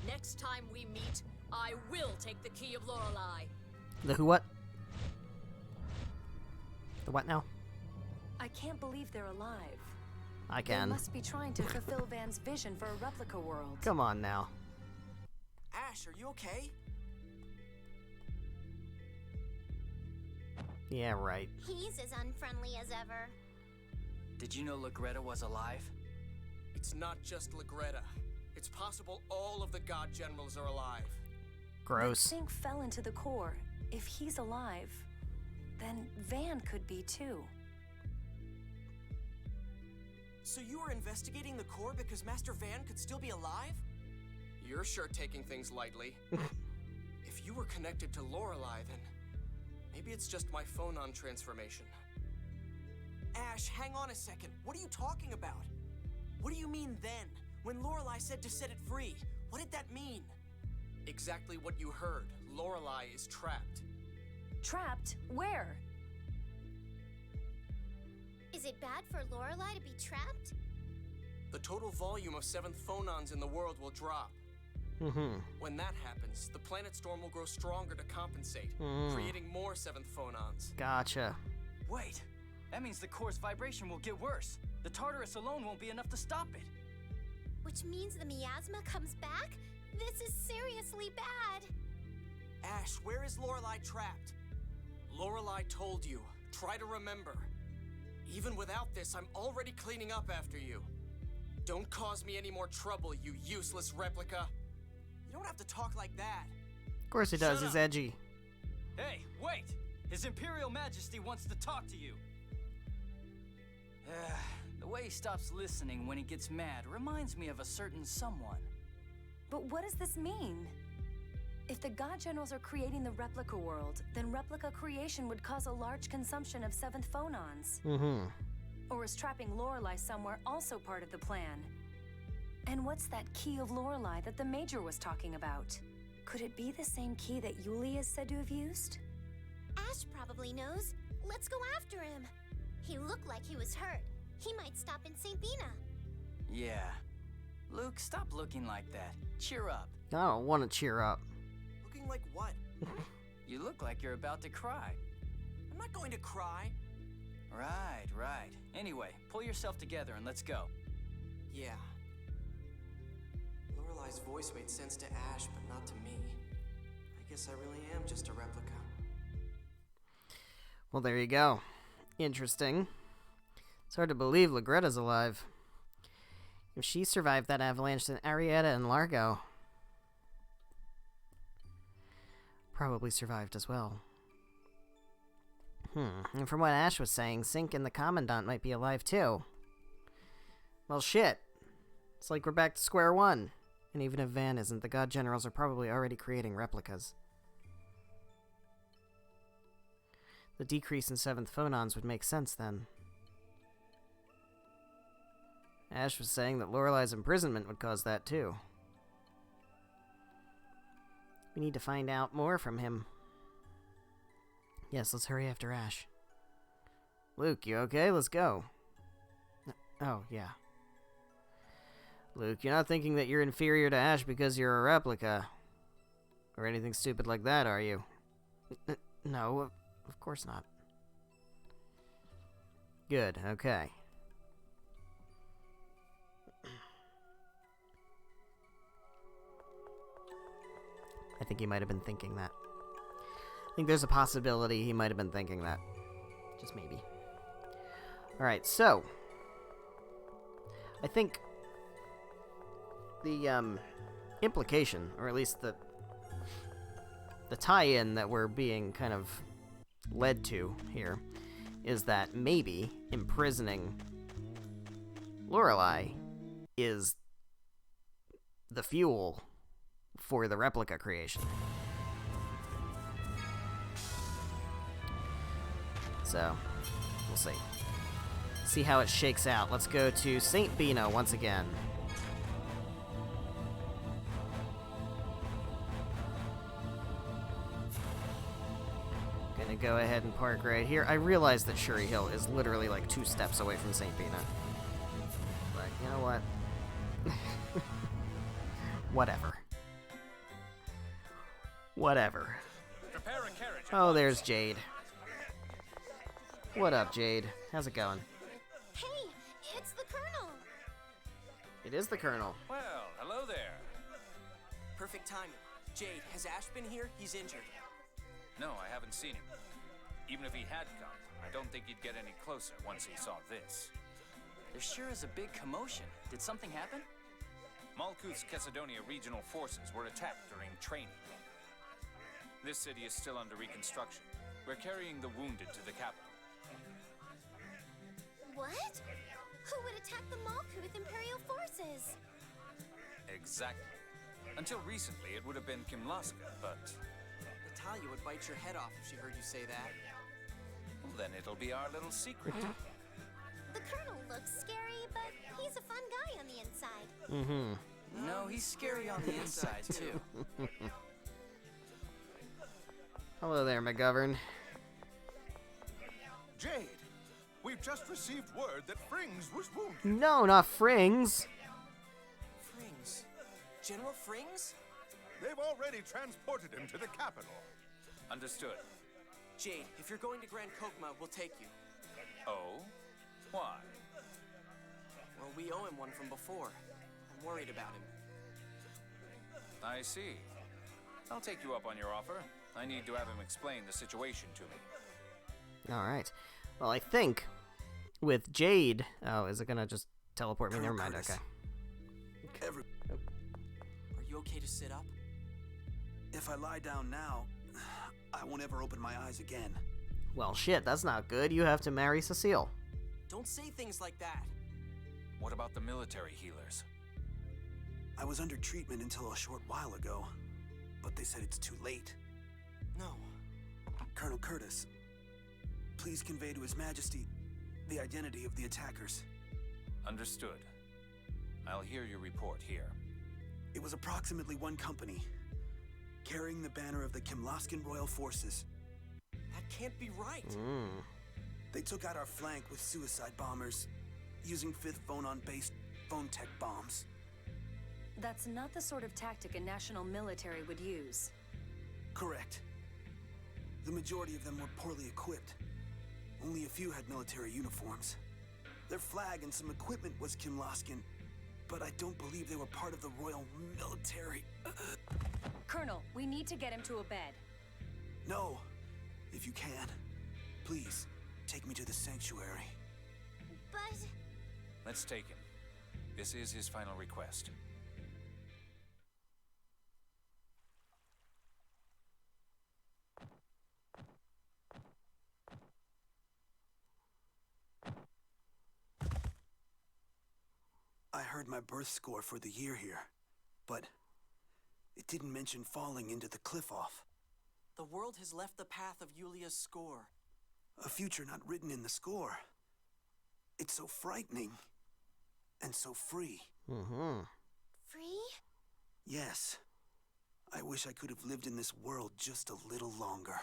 next time we meet, I will take the key of Lorelei. The who what? The what now? I can't believe they're alive. I can. They must be trying to fulfill Van's vision for a replica world. Come on now. Ash, are you okay? Yeah, right. He's as unfriendly as ever. Did you know Legretta was alive? It's not just Legretta. It's possible all of the God Generals are alive. Gross. Sync fell into the core. If he's alive, then Van could be too. So you were investigating the core because Master Van could still be alive? You're sure taking things lightly. If you were connected to Lorelei, then maybe it's just my phonon transformation. Ash, hang on a second. What are you talking about? What do you mean then? When Lorelei said to set it free, what did that mean? Exactly what you heard. Lorelei is trapped. Trapped? Where? Is it bad for Lorelei to be trapped? The total volume of 7th phonons in the world will drop. When that happens, the planet storm will grow stronger to compensate, creating more 7th phonons. Gotcha. Wait, that means the core's vibration will get worse. The Tartarus alone won't be enough to stop it. Which means the miasma comes back? This is seriously bad. Ash, where is Lorelei trapped? Lorelei told you. Try to remember. Even without this, I'm already cleaning up after you. Don't cause me any more trouble, you useless replica. You don't have to talk like that. Of course he does. Shut He's up. edgy. Hey, wait! His Imperial Majesty wants to talk to you. The way he stops listening when he gets mad reminds me of a certain someone. But what does this mean? If the God Generals are creating the replica world, then replica creation would cause a large consumption of 7th phonons. Or is trapping Lorelei somewhere also part of the plan? And what's that key of Lorelei that the Major was talking about? Could it be the same key that Yulia is said to have used? Ash probably knows. Let's go after him. He looked like he was hurt. He might stop in St. Bina. Yeah. Luke, stop looking like that. Cheer up. I don't want to cheer up. Looking like what? You look like you're about to cry. I'm not going to cry. Right. Anyway, pull yourself together and let's go. Yeah. Lorelei's voice made sense to Ash, but not to me. I guess I really am just a replica. Well, there you go. Interesting. It's hard to believe Legretta's alive. If she survived that avalanche, then Arietta and Largo probably survived as well. And from what Ash was saying, Sync and the Commandant might be alive too. Well, shit. It's like we're back to square one. And even if Van isn't, the God Generals are probably already creating replicas. The decrease in 7th phonons would make sense then. Ash was saying that Lorelei's imprisonment would cause that too. We need to find out more from him. Yes, let's hurry after Ash. Luke, you okay? Let's go. Oh, yeah. Luke, you're not thinking that you're inferior to Ash because you're a replica. Or anything stupid like that, are you? No, of course not. Good, okay. I think he might have been thinking that. I think there's a possibility he might have been thinking that. Just maybe. Alright, so. I think the implication, or at least the tie-in that we're being kind of led to here, is that maybe imprisoning Lorelei is the fuel for the replica creation. So, we'll see. See how it shakes out. Let's go to St. Bina once again. Gonna go ahead and park right here. I realize that Shuri Hill is literally like 2 steps away from St. Bina. But, you know what? Whatever. Whatever. Prepare a carriage. Oh, there's Jade. What up, Jade? How's it going? Hey, it's the Colonel. It is the Colonel. Well, hello there. Perfect timing. Jade, has Ash been here? He's injured. No, I haven't seen him. Even if he had come, I don't think he'd get any closer once he saw this. There sure is a big commotion. Did something happen? Malkuth's Cesadonia regional forces were attacked during training. This city is still under reconstruction. We're carrying the wounded to the capital. What? Who would attack the Malkuth Imperial forces? Exactly. Until recently, it would have been Kimlaska, but... Natalia would bite your head off if she heard you say that. Well, then it'll be our little secret. The Colonel looks scary, but he's a fun guy on the inside. Mm-hmm. No, he's scary on the inside, too. Hello there, McGovern. Jade, we've just received word that Frings was wounded. No, not Frings. Frings? General Frings? They've already transported him to the capital. Understood. Jade, if you're going to Grand Kokma, we'll take you. Oh? Why? Well, we owe him one from before. I'm worried about him. I see. I'll take you up on your offer. I need to have him explain the situation to me. Alright. Well, I think with Jade... Oh, is it gonna just teleport me? Never mind, Curtis. okay. Are you okay to sit up? If I lie down now, I won't ever open my eyes again. Well, shit, that's not good. You have to marry Cecile. Don't say things like that. What about the military healers? I was under treatment until a short while ago, but they said it's too late. No. Colonel Curtis, please convey to His Majesty the identity of the attackers. Understood. I'll hear your report here. It was approximately one company, carrying the banner of the Kimlaskan Royal Forces. That can't be right. They took out our flank with suicide bombers, using 5th Phonon-based phone tech bombs. That's not the sort of tactic a national military would use. Correct. The majority of them were poorly equipped. Only a few had military uniforms. Their flag and some equipment was Kimlaskan, but I don't believe they were part of the Royal Military. Colonel, we need to get him to a bed. No, if you can, please take me to the sanctuary. But... Let's take him. This is his final request. I heard my birth score for the year here, but it didn't mention falling into the cliff off. The world has left the path of Yulia's score. A future not written in the score. It's so frightening. And so free. Free? Yes. I wish I could have lived in this world just a little longer.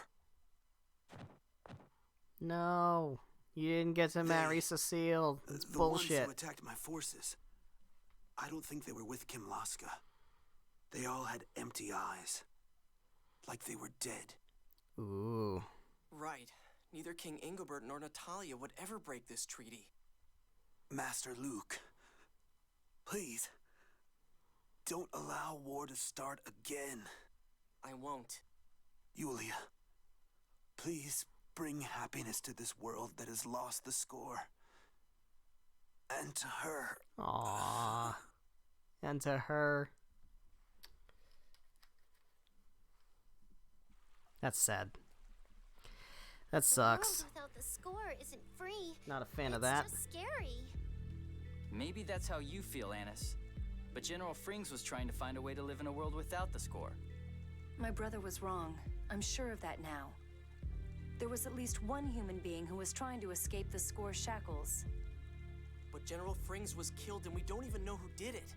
No. You didn't get to marry Cecile. It's the bullshit. ones who attacked my forces, I don't think they were with Kimlaska. They all had empty eyes. Like they were dead. Ooh. Right. Neither King Ingobert nor Natalia would ever break this treaty. Master Luke, please, don't allow war to start again. I won't. Yulia, please bring happiness to this world that has lost the score. And to her. Aww. And to her. That's sad. That sucks. The world without the score isn't free. Not a fan of that. It's just scary. Maybe that's how you feel, Annis. But General Frings was trying to find a way to live in a world without the score. My brother was wrong. I'm sure of that now. There was at least one human being who was trying to escape the score's shackles. But General Frings was killed and we don't even know who did it.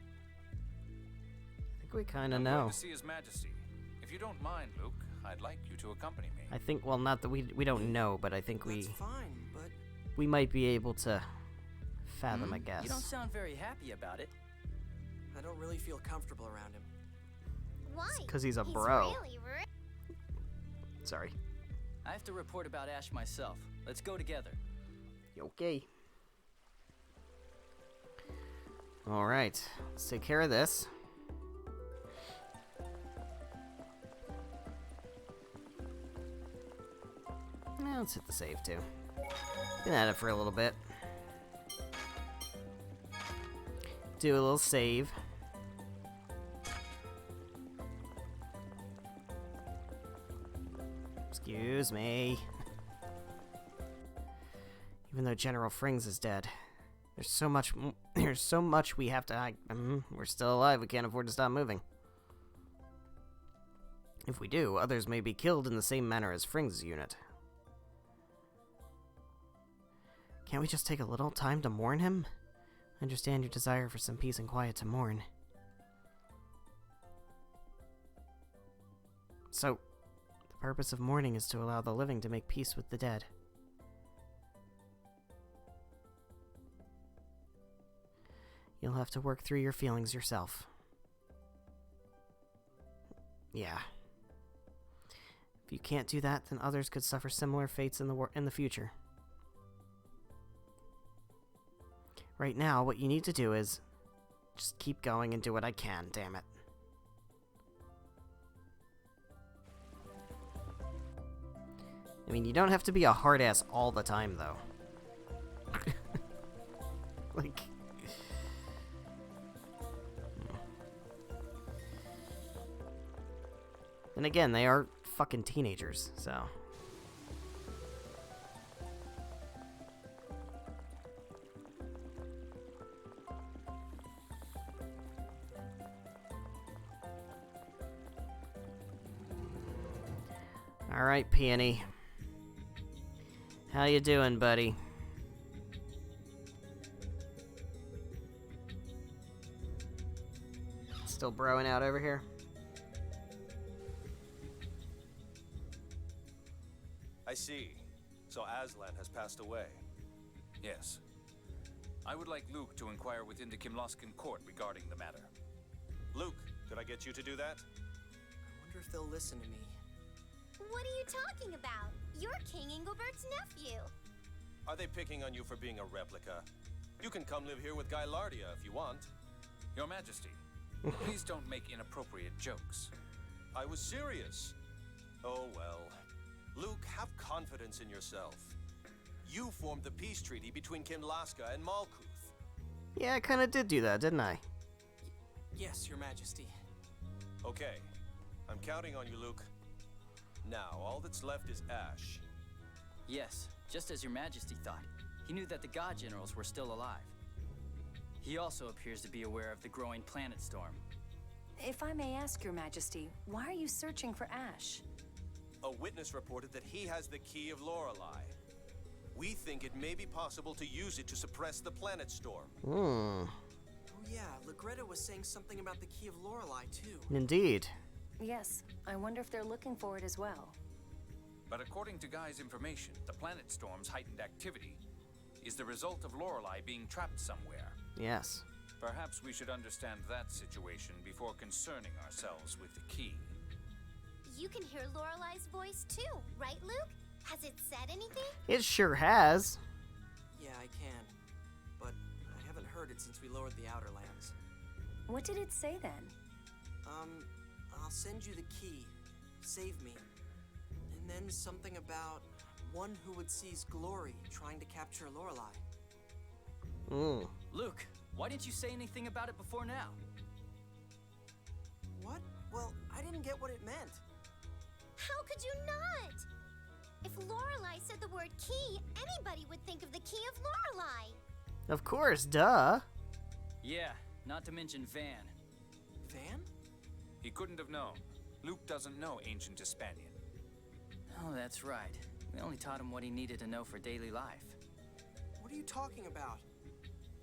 I think we kind of I'm know. going to see His Majesty. If you don't mind, Luke, I'd like you to accompany me. I think, well, not that we don't know, but I think That's fine, but... we might be able to fathom, I guess. You don't sound very happy about it. I don't really feel comfortable around him. Why? 'Cause he's a bro. Really Sorry. I have to report about Ash myself. Let's go together. Okay. Alright. Let's take care of this. Let's hit the save too. Been at it for a little bit. Do a little save. Excuse me. Even though General Frings is dead, there's so much we have to hide. We're still alive. We can't afford to stop moving. If we do, others may be killed in the same manner as Frings' unit. Can't we just take a little time to mourn him? I understand your desire for some peace and quiet to mourn. So, the purpose of mourning is to allow the living to make peace with the dead. You'll have to work through your feelings yourself. Yeah. If you can't do that, then others could suffer similar fates in the future. Right now, what you need to do is just keep going and do what I can, damn it. I mean, you don't have to be a hard ass all the time, though. Like... And again, they are fucking teenagers, so... Alright, Peony. How you doing, buddy? Still broing out over here? I see. So Aslan has passed away. Yes. I would like Luke to inquire within the Kimloskan court regarding the matter. Luke, could I get you to do that? I wonder if they'll listen to me. What are you talking about? You're King Engelbert's nephew. Are they picking on you for being a replica? You can come live here with Guy Lardia if you want. Your Majesty, please don't make inappropriate jokes. I was serious. Oh well. Luke, have confidence in yourself. You formed the peace treaty between Kinlaska and Malkuth. Yeah, I kinda did do that, didn't I? Yes, Your Majesty. Okay. I'm counting on you, Luke. Now, all that's left is Ash. Yes, just as Your Majesty thought. He knew that the God Generals were still alive. He also appears to be aware of the growing planet storm. If I may ask, Your Majesty, why are you searching for Ash? A witness reported that he has the key of Lorelei. We think it may be possible to use it to suppress the planet storm. Oh yeah, Legretta was saying something about the key of Lorelei too. Indeed. Yes, I wonder if they're looking for it as well. But according to Guy's information, the planet storm's heightened activity is the result of Lorelei being trapped somewhere. Yes. Perhaps we should understand that situation before concerning ourselves with the key. You can hear Lorelei's voice too, right, Luke? Has it said anything? It sure has. Yeah, I can. But I haven't heard it since we lowered the Outer Lands. What did it say then? I'll send you the key. Save me. And then something about one who would seize glory trying to capture Lorelei. Luke, why didn't you say anything about it before now? What? Well, I didn't get what it meant. How could you not? If Lorelei said the word key, anybody would think of the key of Lorelei. Of course, duh. Yeah, not to mention Van. Van? He couldn't have known. Luke doesn't know ancient Hispanian. Oh, that's right. We only taught him what he needed to know for daily life. What are you talking about?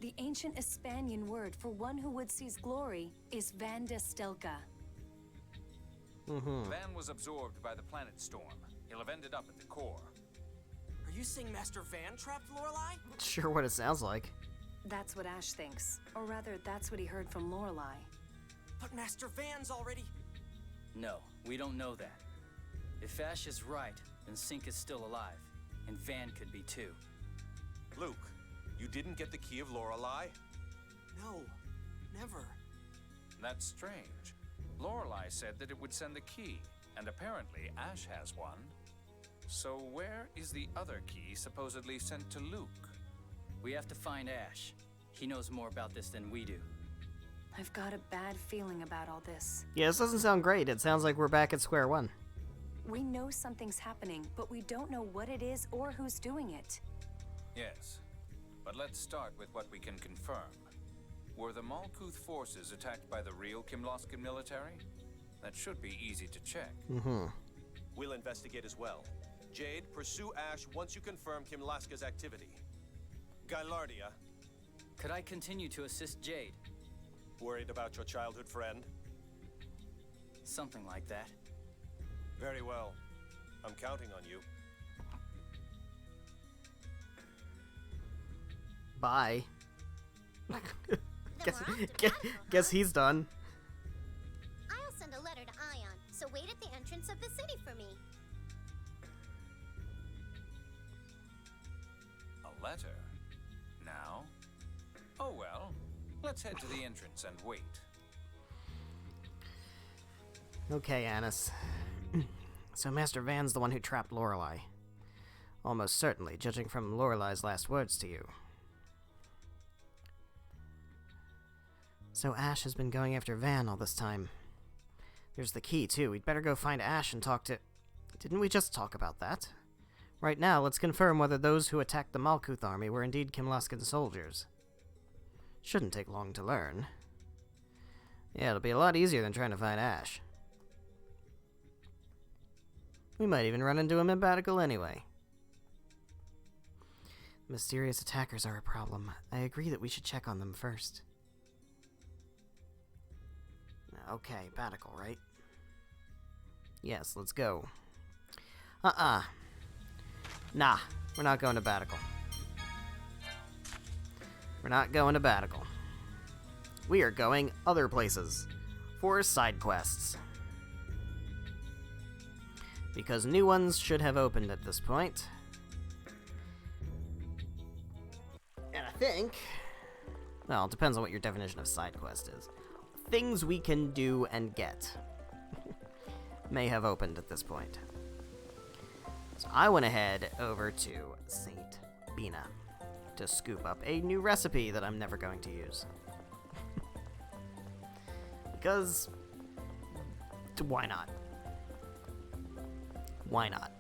The ancient Hispanian word for one who would seize glory is Van de Stelka. Van was absorbed by the planet storm. He'll have ended up at the core. Are you saying Master Van trapped Lorelei? Sure what it sounds like. That's what Ash thinks. Or rather, that's what he heard from Lorelei. But Master Van's already... No, we don't know that. If Ash is right, then Sink is still alive. And Van could be too. Luke, you didn't get the key of Lorelei? No, never. That's strange. Lorelei said that it would send the key, and apparently Ash has one. So where is the other key supposedly sent to Luke? We have to find Ash. He knows more about this than we do. I've got a bad feeling about all this. Yeah, this doesn't sound great. It sounds like we're back at square one. We know something's happening, but we don't know what it is or who's doing it. Yes, but let's start with what we can confirm. Were the Malkuth forces attacked by the real Kimlaskan military? That should be easy to check. We'll investigate as well. Jade, pursue Ash once you confirm Kimlaska's activity. Gylardia. Could I continue to assist Jade? Worried about your childhood friend? Something like that. Very well. I'm counting on you. Bye. guess he's done. I'll send a letter to Ion, so wait at the entrance of the city for me. A letter? Now? Oh well. Let's head to the entrance and wait. Okay, Annis. So Master Van's the one who trapped Lorelei. Almost certainly, judging from Lorelei's last words to you. So Ash has been going after Van all this time. There's the key, too. We'd better go find Ash and talk to... Didn't we just talk about that? Right now, let's confirm whether those who attacked the Malkuth army were indeed Kimlaskan soldiers. Shouldn't take long to learn. Yeah, it'll be a lot easier than trying to find Ash. We might even run into him in Batical anyway. Mysterious attackers are a problem. I agree that we should check on them first. Okay, Batical, right? Yes, let's go. Nah, we're not going to Batical. We're not going to Batical. We are going other places for side quests. Because new ones should have opened at this point. And I think... Well, it depends on what your definition of side quest is. Things we can do and get may have opened at this point. So I went ahead over to St. Bina to scoop up a new recipe that I'm never going to use. Because... why not? Why not?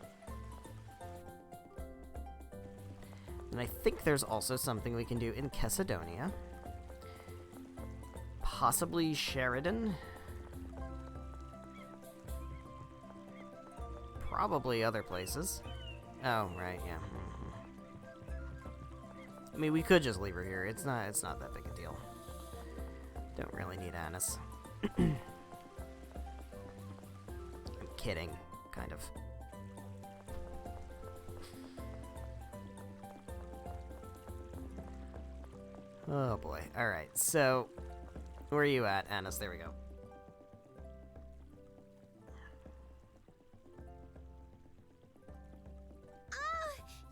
And I think there's also something we can do in Kessadonia. Possibly Sheridan. Probably other places. Oh, right, yeah. I mean, we could just leave her here. It's not that big a deal. Don't really need Annis. I'm kidding, kind of. Oh boy. Alright, so where are you at, Annis? There we go.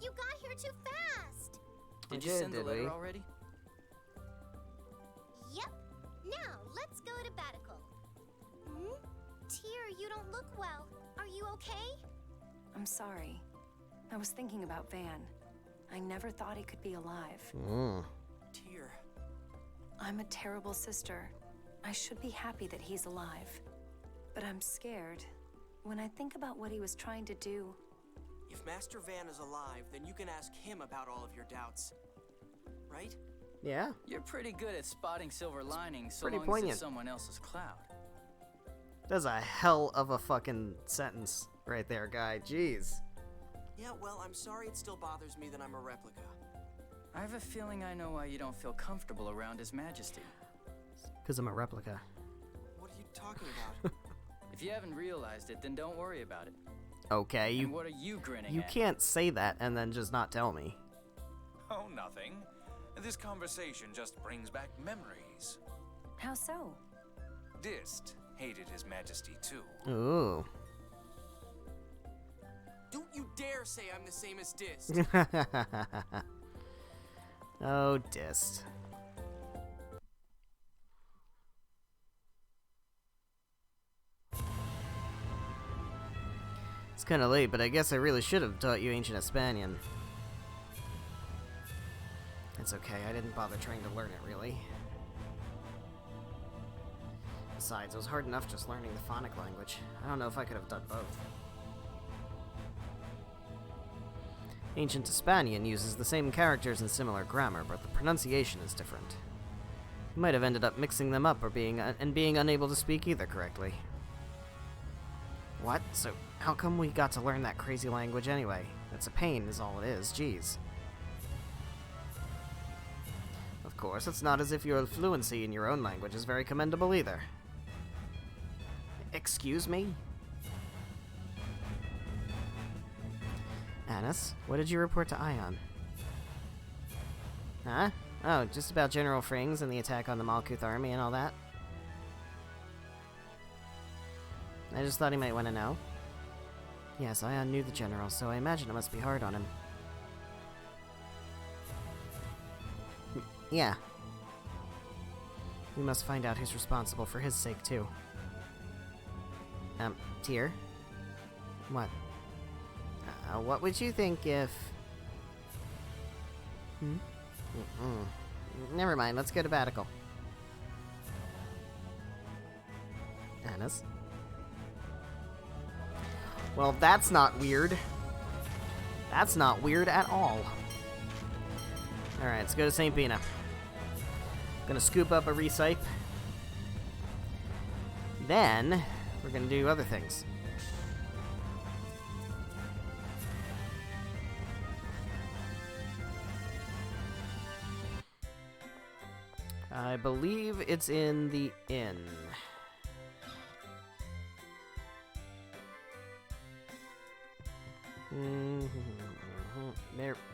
You got here too fast! Did you send the letter already? Yep. Now, let's go to Batical. Tyr, you don't look well. Are you okay? I'm sorry. I was thinking about Van. I never thought he could be alive. Tyr. I'm a terrible sister. I should be happy that he's alive. But I'm scared. When I think about what he was trying to do... If Master Van is alive, then you can ask him about all of your doubts. Right? Yeah. You're pretty good at spotting silver linings so Pretty long poignant. as it's someone else's cloud. That's a hell of a fucking sentence right there, guy. Jeez. Yeah, well, I'm sorry it still bothers me that I'm a replica. I have a feeling I know why you don't feel comfortable around His Majesty. Because I'm a replica. What are you talking about? If you haven't realized it, then don't worry about it. Okay, And what are you grinning you at? can't say that and then just not tell me. Oh, nothing. This conversation just brings back memories. How so? Dist hated His Majesty too. Ooh. Don't you dare say I'm the same as Dist. Oh, Dist. It's kind of late, but I guess I really should have taught you Ancient Hispanian. It's okay, I didn't bother trying to learn it, really. Besides, it was hard enough just learning the phonic language. I don't know if I could have done both. Ancient Hispanian uses the same characters and similar grammar, but the pronunciation is different. You might have ended up mixing them up or being unable to speak either correctly. What? So, how come we got to learn that crazy language anyway? It's a pain is all it is, jeez. Of course, it's not as if your fluency in your own language is very commendable either. Excuse me? Annis, what did you report to Ion? Huh? Oh, just about General Frings and the attack on the Malkuth army and all that? I just thought he might want to know. Yes, Ion knew the general, so I imagine it must be hard on him. Yeah. We must find out who's responsible for his sake, too. Tyr? What? What would you think if... Never mind, let's go to Batical. Annis? Well, that's not weird. That's not weird at all. Alright, let's go to St. Pina. Gonna scoop up a Recipe. Then, we're gonna do other things. I believe it's in the inn.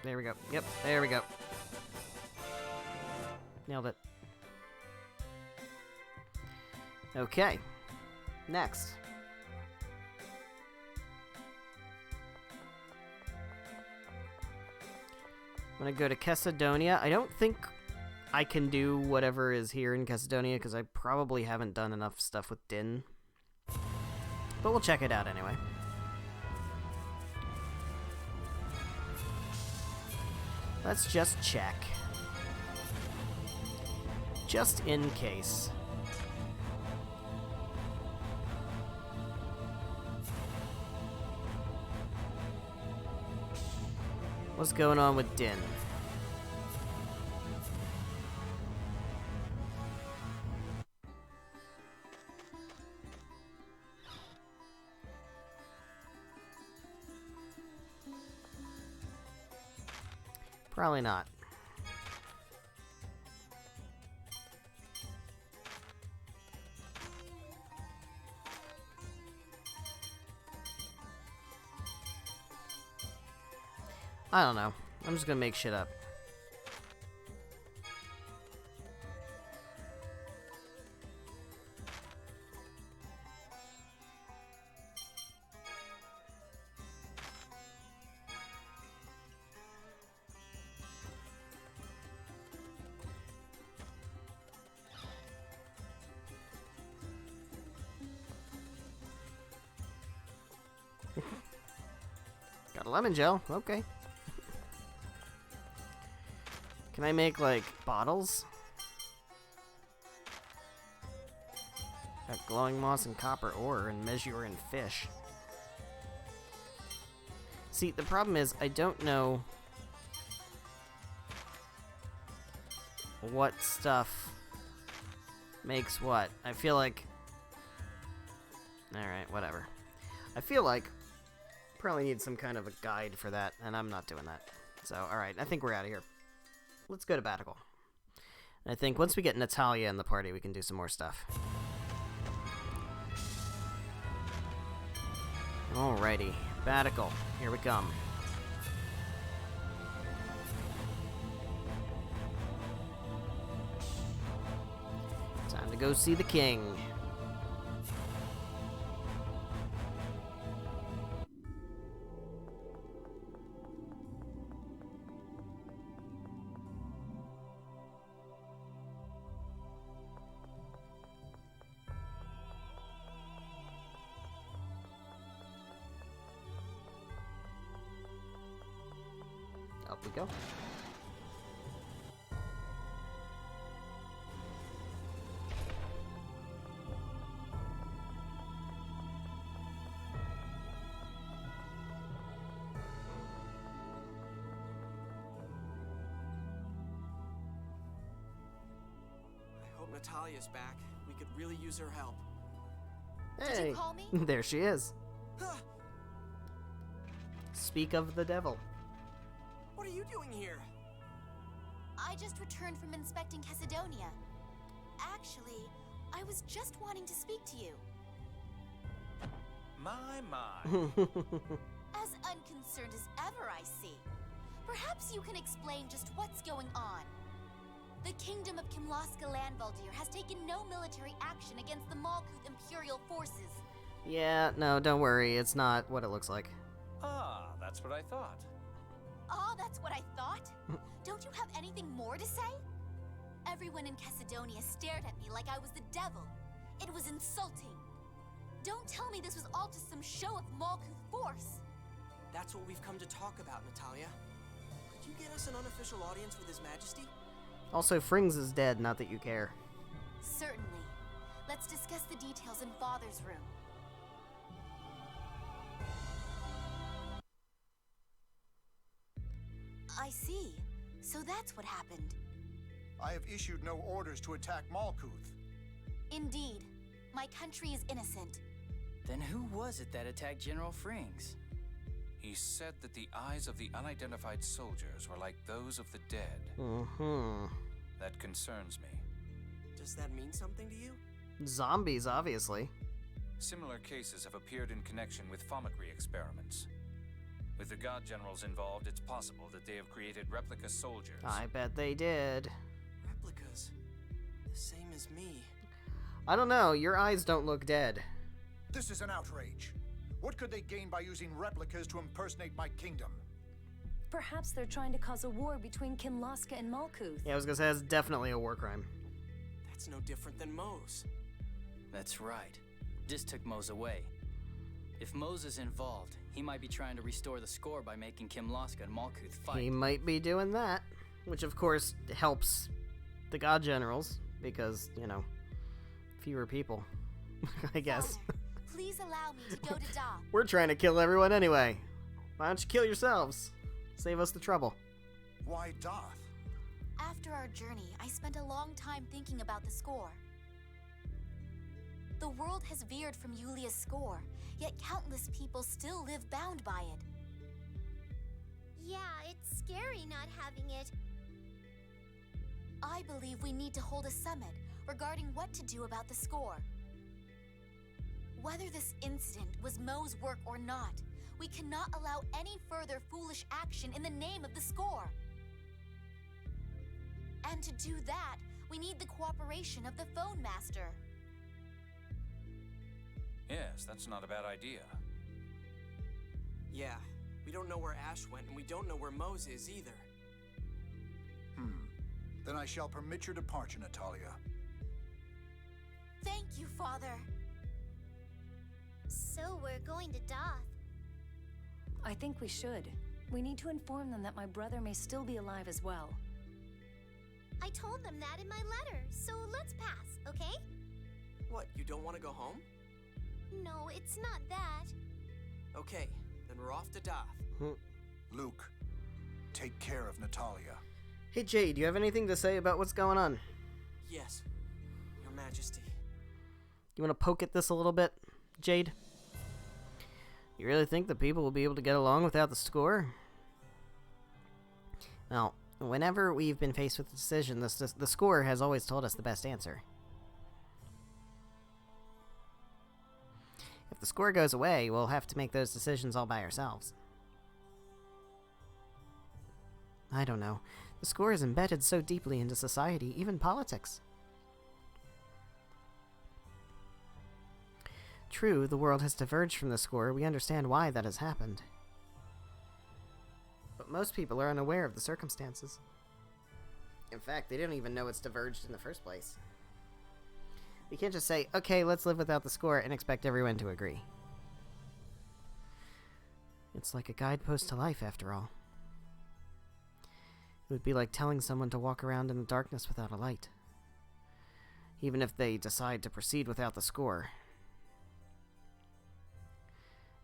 There we go. Yep, there we go. Nailed it. Okay. Next. I'm gonna go to Kessadonia. I don't think I can do whatever is here in Kessadonia because I probably haven't done enough stuff with Din. But we'll check it out anyway. Let's just check. Just in case. What's going on with Din? Probably not. I don't know. I'm just gonna make shit up. Got a lemon gel, okay. Can I make, like, bottles? Got glowing moss and copper ore and measuring fish. See, the problem is, I don't know what stuff makes what. I feel like... Alright, whatever. I feel like probably need some kind of a guide for that, and I'm not doing that. So, alright, I think we're out of here. Let's go to Batical. And I think once we get Natalia in the party, we can do some more stuff. Alrighty, Batical, here we come. Time to go see the king. Up we go. Natalia's back. We could really use her help. Did Hey, you call me? there she is. Speak of the devil. What are you doing here? I just returned from inspecting Chesidonia. Actually, I was just wanting to speak to you. My. As unconcerned as ever, I see. Perhaps you can explain just what's going on. The kingdom of Kimlaska Landvaldir has taken no military action against the Malkuth Imperial forces. Yeah, no, don't worry. It's not what it looks like. Ah, that's what I thought. Oh, that's what I thought? Don't you have anything more to say? Everyone in Chesidonia stared at me like I was the devil. It was insulting. Don't tell me this was all just some show of Malkuth force. That's what we've come to talk about, Natalia. Could you get us an unofficial audience with His Majesty? Also, Frings is dead, not that you care. Certainly. Let's discuss the details in Father's room. I see. So that's what happened. I have issued no orders to attack Malkuth. Indeed. My country is innocent. Then who was it that attacked General Frings? He said that the eyes of the unidentified soldiers were like those of the dead. Mm-hmm. That concerns me. Does that mean something to you? Zombies, obviously. Similar cases have appeared in connection with Fomicry experiments. With the God Generals involved, it's possible that they have created replica soldiers. I bet they did. Replicas. The same as me. I don't know. Your eyes don't look dead. This is an outrage. What could they gain by using replicas to impersonate my kingdom? Perhaps they're trying to cause a war between Kimlaska and Malkuth. Yeah, I was gonna say that's definitely a war crime. That's no different than Moe's. That's right. Dis took Mose away. If Mose is involved, he might be trying to restore the score by making Kimlaska and Malkuth fight. He might be doing that, which of course helps the God Generals because, you know, fewer people, I guess. Father, please allow me to go to Dom. We're trying to kill everyone anyway. Why don't you kill yourselves? Save us the trouble. Why Doth? After our journey, I spent a long time thinking about the score. The world has veered from Yulia's score, yet countless people still live bound by it. Yeah, it's scary not having it. I believe we need to hold a summit regarding what to do about the score. Whether this incident was Moe's work or not, we cannot allow any further foolish action in the name of the score. And to do that, we need the cooperation of the Phone Master. Yes, that's not a bad idea. Yeah, we don't know where Ash went, and we don't know where Moe's is either. Then I shall permit your departure, Natalia. Thank you, Father. So we're going to Doth. I think we should. We need to inform them that my brother may still be alive as well. I told them that in my letter, so let's pass, okay? What, you don't want to go home? No, it's not that. Okay, then we're off to Doth. Luke, take care of Natalia. Hey Jade, do you have anything to say about what's going on? Yes, Your Majesty. You want to poke at this a little bit, Jade? You really think the people will be able to get along without the score? Well, whenever we've been faced with a decision, the score has always told us the best answer. If the score goes away, we'll have to make those decisions all by ourselves. I don't know. The score is embedded so deeply into society, even politics. True, the world has diverged from the score. We understand why that has happened. But most people are unaware of the circumstances. In fact, they don't even know it's diverged in the first place. We can't just say, okay, let's live without the score and expect everyone to agree. It's like a guidepost to life, after all. It would be like telling someone to walk around in the darkness without a light. Even if they decide to proceed without the score.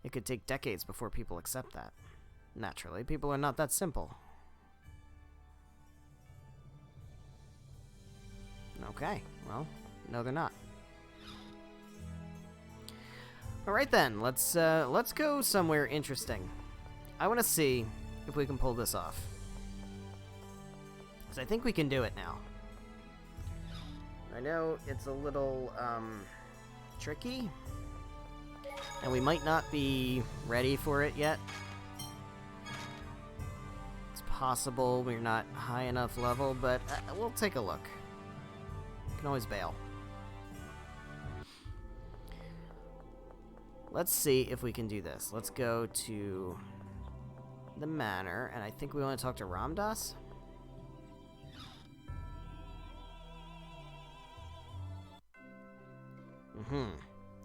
It could take decades before people accept that. Naturally, people are not that simple. Okay, well, No, they're not. Alright then, let's go somewhere interesting. I want to see if we can pull this off. Because I think we can do it now. I know it's a little, tricky. And we might not be ready for it yet. It's possible we're not high enough level, but we'll take a look. We can always bail. Let's see if we can do this. Let's go to the manor, and I think we want to talk to Ramdas.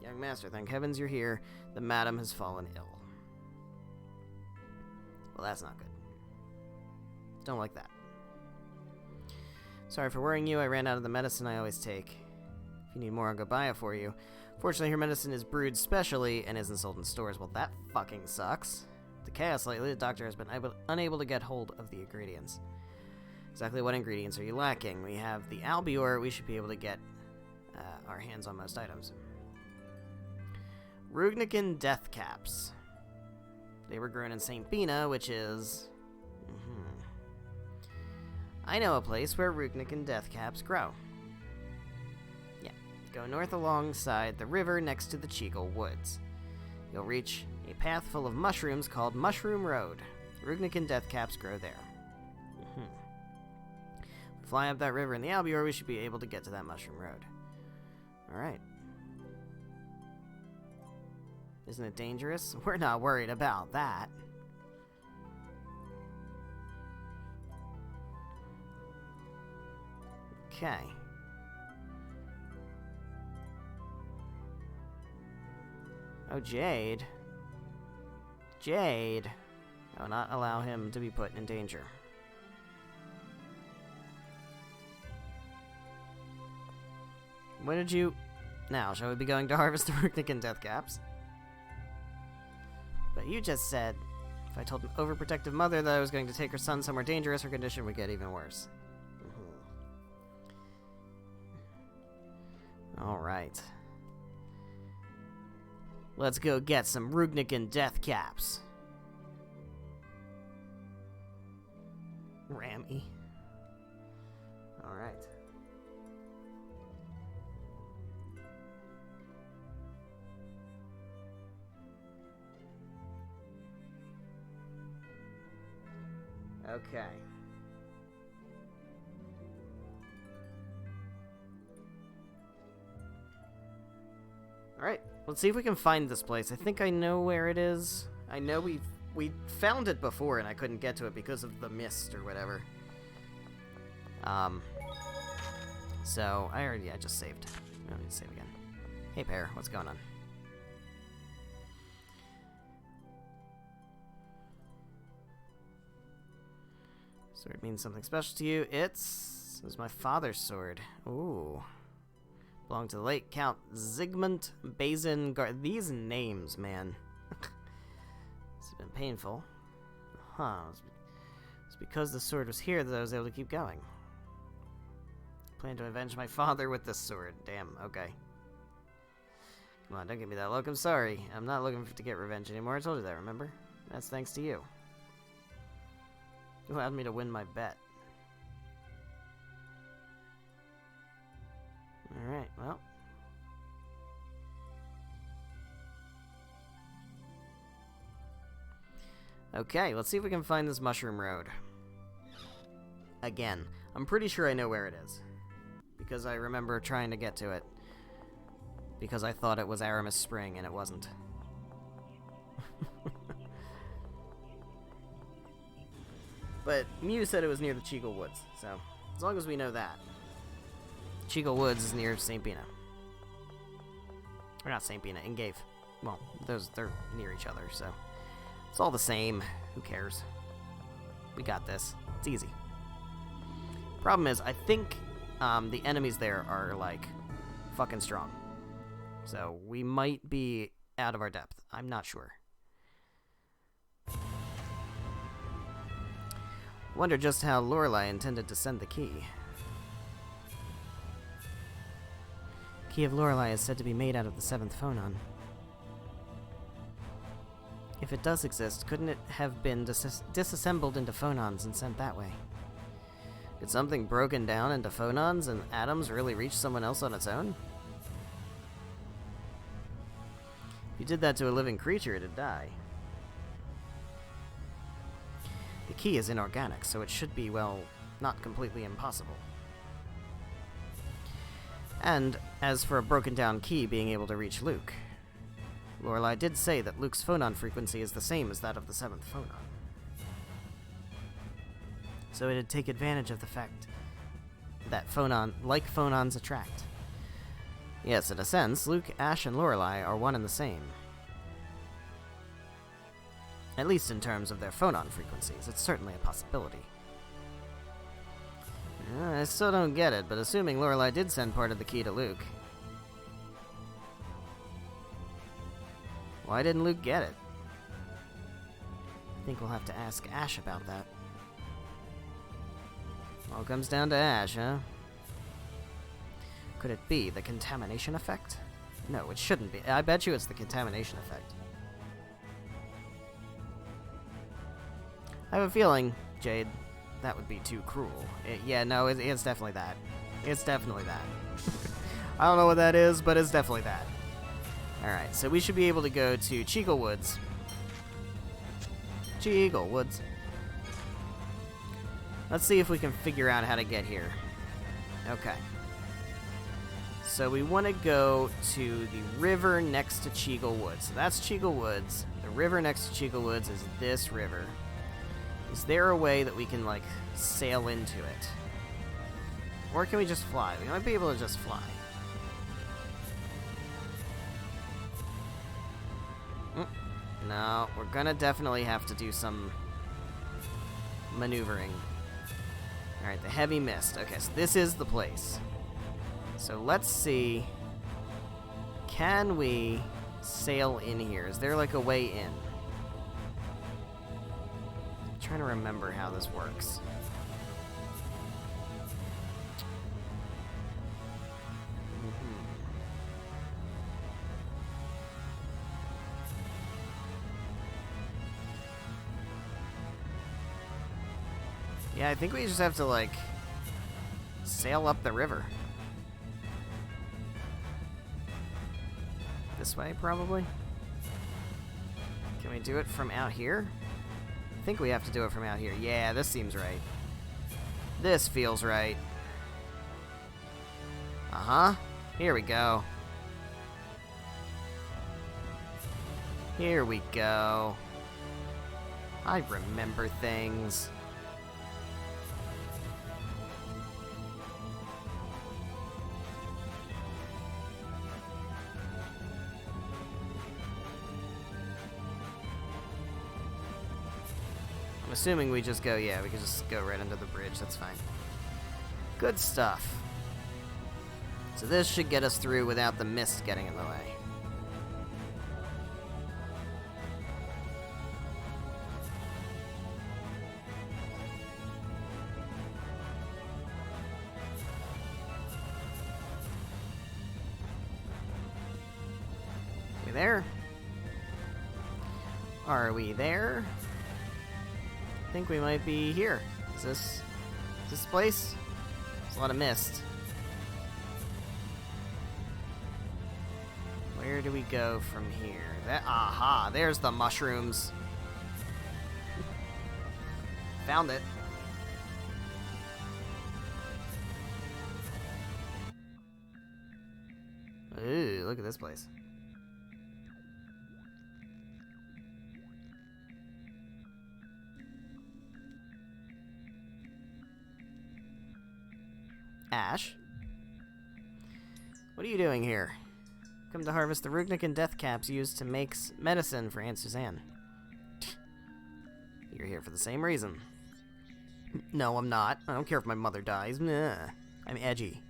Young master, thank heavens you're here. The madam has fallen ill. Well, that's not good. Don't like that. Sorry for worrying you. I ran out of the medicine I always take. If you need more, I'll go buy it for you. Fortunately, her medicine is brewed specially and isn't sold in stores. Well, that fucking sucks. The chaos lately, the doctor has been unable to get hold of the ingredients. Exactly what ingredients are you lacking? We have the Albior. We should be able to get our hands on most items. Rugnican Death Caps. They were grown in St. Bina, which is... I know a place where Rugnican Death Caps grow. Go north alongside the river next to the Cheagle Woods. You'll reach a path full of mushrooms called Mushroom Road. Rugnican death caps grow there. Fly up that river in the Albior, we should be able to get to that Mushroom Road. Alright. Isn't it dangerous? We're not worried about that. Okay. Oh, Jade. Jade. I will not allow him to be put in danger. When did you... Now, shall we be going to harvest the Rugnican death caps? But you just said, if I told an overprotective mother that I was going to take her son somewhere dangerous, her condition would get even worse. Alright. Let's go get some Rugnican death caps. Rammy. Alright. Okay. Alright, let's see if we can find this place. I think I know where it is. I know we found it before and I couldn't get to it because of the mist or whatever. So, I just saved. We don't need to save again. Hey, Pear, what's going on? Sword means something special to you. It was my father's sword. Ooh. Belonged to the late Count Zygmunt Bazengard. These names, man. It's been painful. Huh. It's because the sword was here that I was able to keep going. Plan to avenge my father with this sword. Damn, okay. Come on, don't give me that look. I'm sorry. I'm not looking to get revenge anymore. I told you that, remember? That's thanks to you. You allowed me to win my bet. Alright, well. Okay, let's see if we can find this Mushroom Road. Again, I'm pretty sure I know where it is. Because I remember trying to get to it. Because I thought it was Aramis Spring, and it wasn't. But Mew said it was near the Cheagle Woods, so as long as we know that. Cheagle Woods is near St. Bina. Or not St. Bina, Ingave. Well, they're near each other, so it's all the same. Who cares? We got this. It's easy. Problem is, I think the enemies there are, like, fucking strong. So we might be out of our depth. I'm not sure. Wonder just how Lorelei intended to send the key. Key of Lorelei is said to be made out of the 7th phonon. If it does exist, couldn't it have been disassembled into phonons and sent that way? Did something broken down into phonons and atoms really reach someone else on its own? If you did that to a living creature, it'd die. The key is inorganic, so it should be, well, not completely impossible. And as for a broken down key being able to reach Luke, Lorelei did say that Luke's phonon frequency is the same as that of the 7th phonon. So it'd take advantage of the fact that phonons attract. Yes, in a sense, Luke, Ash, and Lorelei are one and the same. At least in terms of their phonon frequencies, it's certainly a possibility. I still don't get it, but assuming Lorelei did send part of the key to Luke, why didn't Luke get it? I think we'll have to ask Ash about that. All comes down to Ash, huh? Could it be the contamination effect? No, it shouldn't be. I bet you it's the contamination effect. I have a feeling, Jade, that would be too cruel. Yeah, no, it's definitely that. It's definitely that. I don't know what that is, but it's definitely that. Alright, so we should be able to go to Cheagle Woods. Cheagle Woods. Let's see if we can figure out how to get here. Okay. So we want to go to the river next to Cheagle Woods. So that's Cheagle Woods. The river next to Cheagle Woods is this river. Is there a way that we can, like, sail into it? Or can we just fly? We might be able to just fly. No, we're gonna definitely have to do some maneuvering. Alright, the heavy mist. Okay, so this is the place. So let's see. Can we sail in here? Is there like a way in? I'm trying to remember how this works. Yeah, I think we just have to, like, sail up the river. This way, probably? Can we do it from out here? I think we have to do it from out here. Yeah, this seems right. This feels right. Uh-huh. Here we go. Here we go. I remember things. I'm assuming we just go, yeah, we can just go right under the bridge, that's fine. Good stuff. So this should get us through without the mist getting in the way. We there? Are we there? I think we might be here. Is this place? There's a lot of mist. Where do we go from here? Aha, there's the mushrooms. Found it. Ooh, look at this place. Ash? What are you doing here? Come to harvest the Rugnican death caps used to make medicine for Aunt Suzanne. You're here for the same reason. No, I'm not. I don't care if my mother dies. Nah. I'm edgy.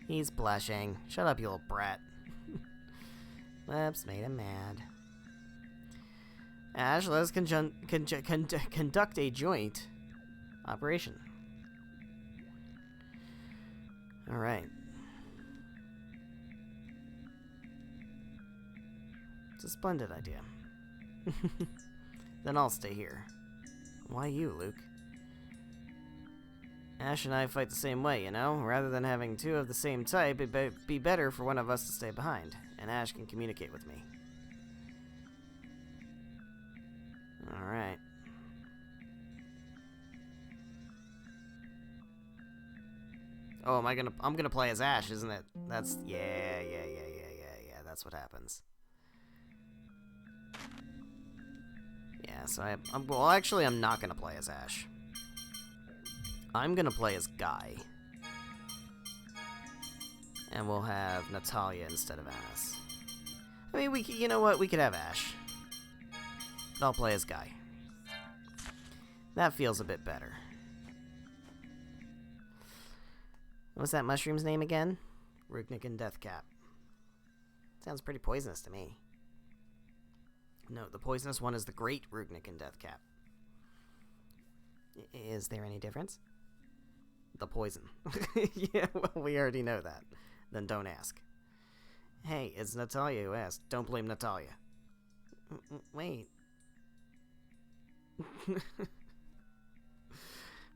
He's blushing. Shut up, you little brat. Whoops, made him mad. Ash, let us conduct a joint operation. Alright. It's a splendid idea. Then I'll stay here. Why you, Luke? Ash and I fight the same way, you know? Rather than having two of the same type, it'd be better for one of us to stay behind, and Ash can communicate with me. Alright. Oh, I'm gonna play as Ash, isn't it? That's, yeah, that's what happens. Yeah, so well, actually, I'm not gonna play as Ash. I'm gonna play as Guy. And we'll have Natalia instead of Annis. I mean, you know what? We could have Ash. But I'll play as Guy. That feels a bit better. What's that mushroom's name again? Rugnican Deathcap. Sounds pretty poisonous to me. No, the poisonous one is the Great Rugnican Deathcap. Is there any difference? The poison. Yeah, well, we already know that. Then don't ask. Hey, it's Natalia who asked. Don't blame Natalia. Wait.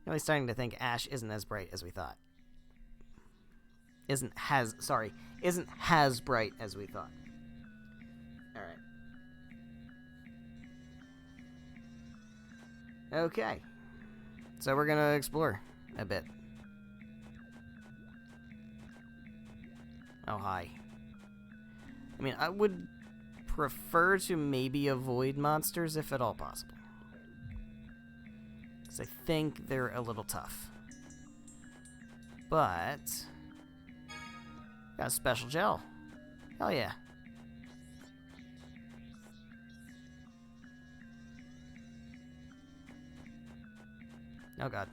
Really starting to think Ash isn't as bright as we thought. Isn't as bright as we thought. Alright. Okay. So we're gonna explore a bit. Oh, hi. I mean, I would prefer to maybe avoid monsters if at all possible. Because I think they're a little tough. But got a special gel. Hell yeah. Oh god.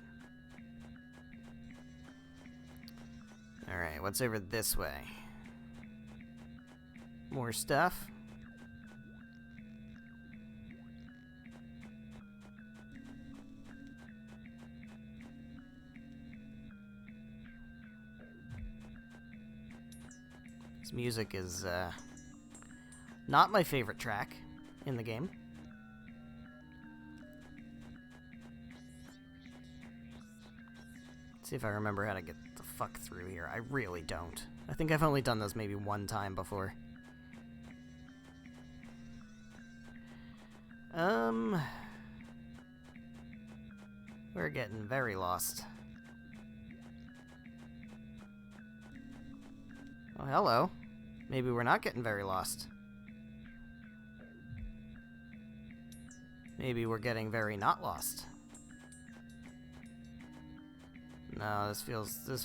Alright, what's over this way? More stuff. This music is not my favorite track in the game. Let's see if I remember how to get the fuck through here. I really don't. I think I've only done this maybe one time before. We're getting very lost. Oh, hello. Maybe we're not getting very lost. Maybe we're getting very not lost. No, this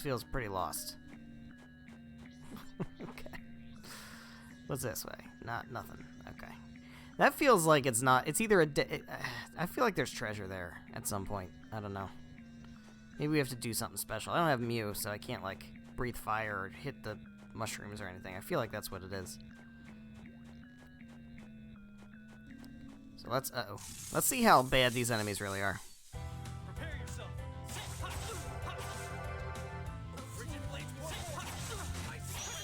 feels pretty lost. Okay. What's this way? Nothing. Okay. That feels like it's not. It's either I feel like there's treasure there at some point. I don't know. Maybe we have to do something special. I don't have Mew, so I can't like breathe fire or hit the mushrooms or anything. I feel like that's what it is. So let's see how bad these enemies really are.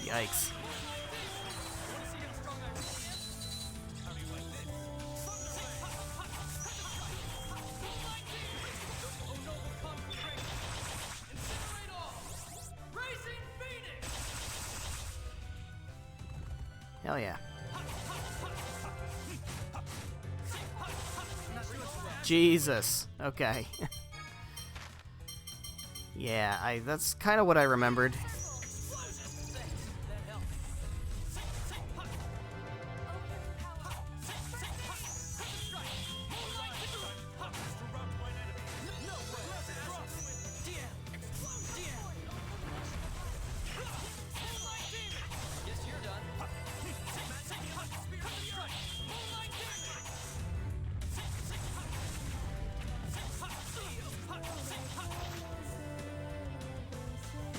Yikes. Hell yeah. Jesus. Okay. Yeah, that's kind of what I remembered.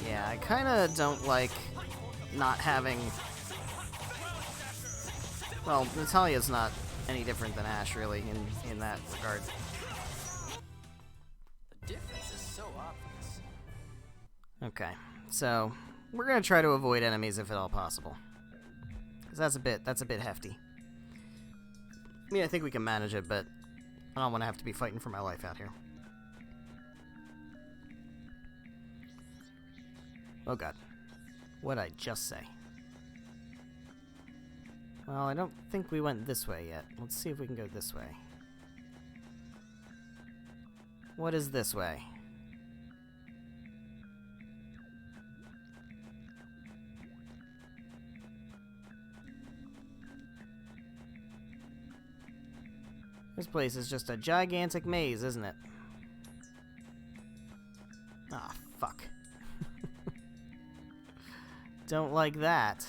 Yeah, I kind of don't like not having... Well, Natalia's not any different than Ash, really, in that regard. The difference is so obvious. Okay, so we're gonna try to avoid enemies if at all possible, because that's a bit hefty. I mean, I think we can manage it, but I don't want to have to be fighting for my life out here. Oh god. What'd I just say? Well, I don't think we went this way yet. Let's see if we can go this way. What is this way? This place is just a gigantic maze, isn't it? Ah, fuck. Don't like that.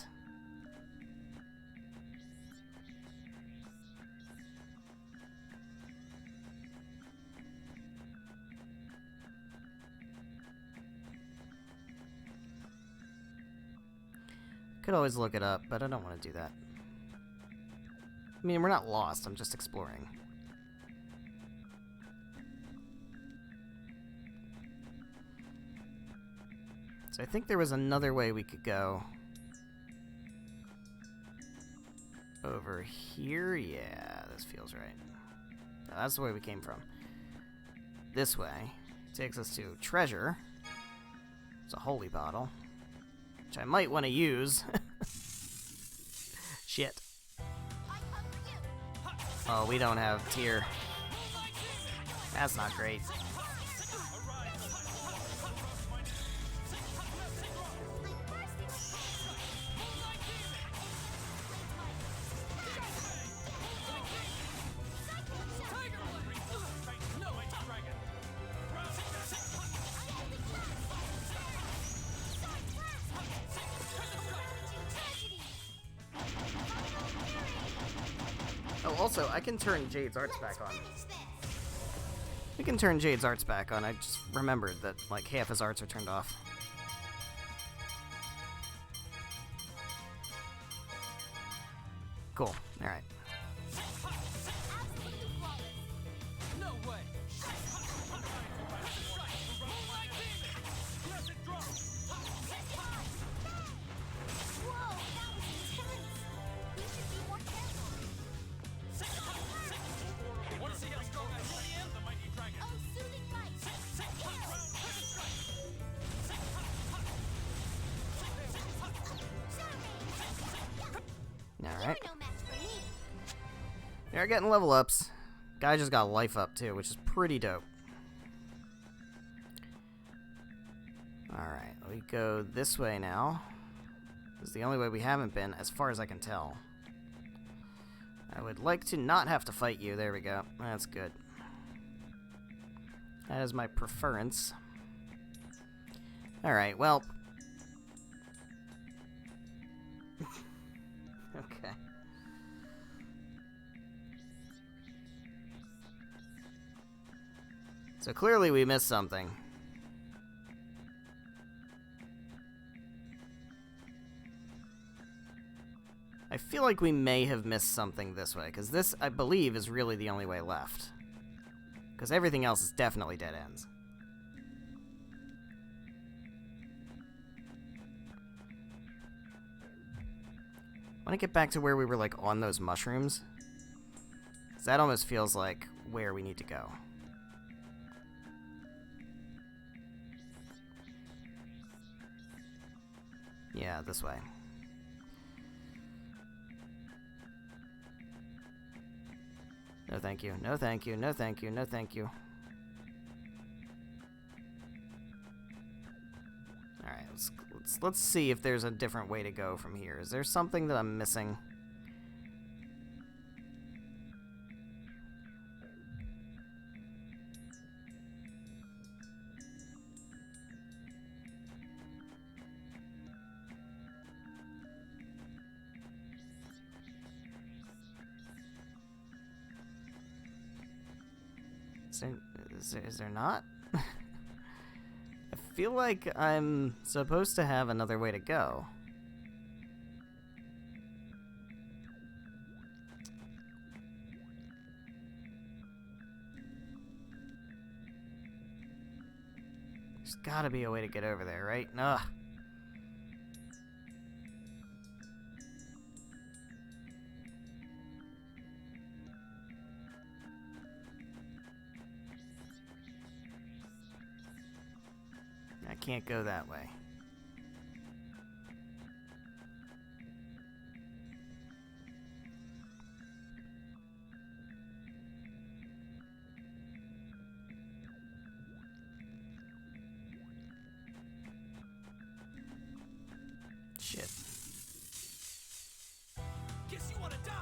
Could always look it up, but I don't want to do that. I mean, we're not lost, I'm just exploring. So I think there was another way we could go. Over here? Yeah, this feels right. No, that's the way we came from. This way takes us to treasure. It's a holy bottle, which I might want to use. Shit. Oh, we don't have tier. That's not great. Oh, also, I can turn Jade's arts back on. We can turn Jade's arts back on. I just remembered that, like, half his arts are turned off. Cool. Alright. Alright. They're getting level ups. Guy just got life up too, which is pretty dope. Alright, we go this way now. This is the only way we haven't been, as far as I can tell. I would like to not have to fight you. There we go. That's good. That is my preference. Alright, well. Okay. So clearly we missed something. I feel like we may have missed something this way, because this, I believe, is really the only way left. Because everything else is definitely dead ends. I want to get back to where we were, like, on those mushrooms. 'Cause that almost feels like where we need to go. Yeah, this way. No thank you, no thank you, no thank you, no thank you. Alright, let's see if there's a different way to go from here. Is there something that I'm missing? Is there not? I feel like I'm supposed to have another way to go. There's gotta be a way to get over there, right? Ugh. can't go that way. Shit. Guess you wanna die.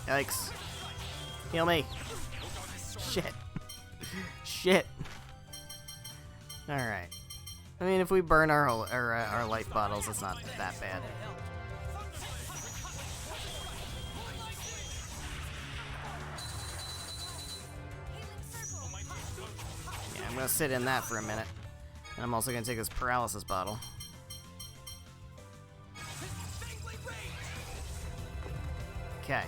Yikes. Heal me. Shit. Shit. Alright. I mean, if we burn our life bottles, it's not that bad. Yeah, I'm gonna sit in that for a minute. And I'm also gonna take this paralysis bottle. Okay.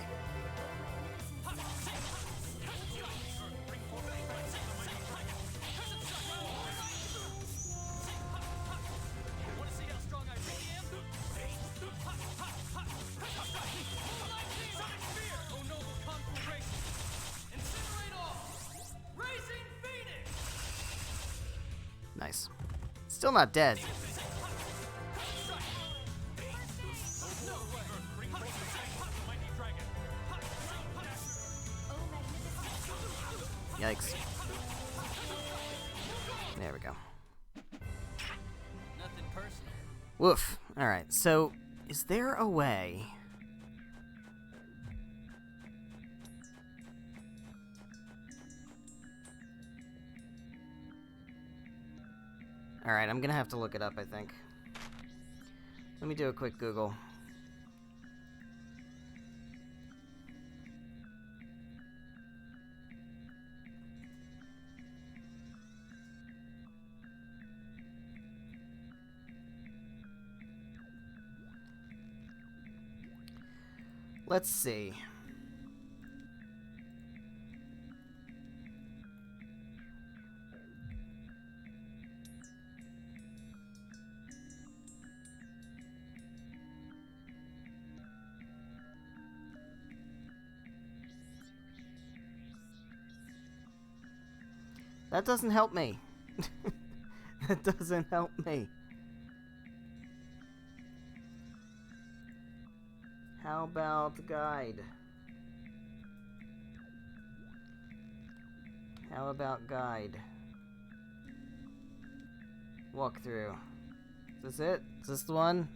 Nice. Still not dead. Yikes. There we go. Nothing personal. Woof. Alright, so is there a way? Alright, I'm gonna have to look it up, I think. Let me do a quick Google. Let's see. That doesn't help me. That doesn't help me. How about guide? How about guide? Walkthrough. Is this it? Is this the one?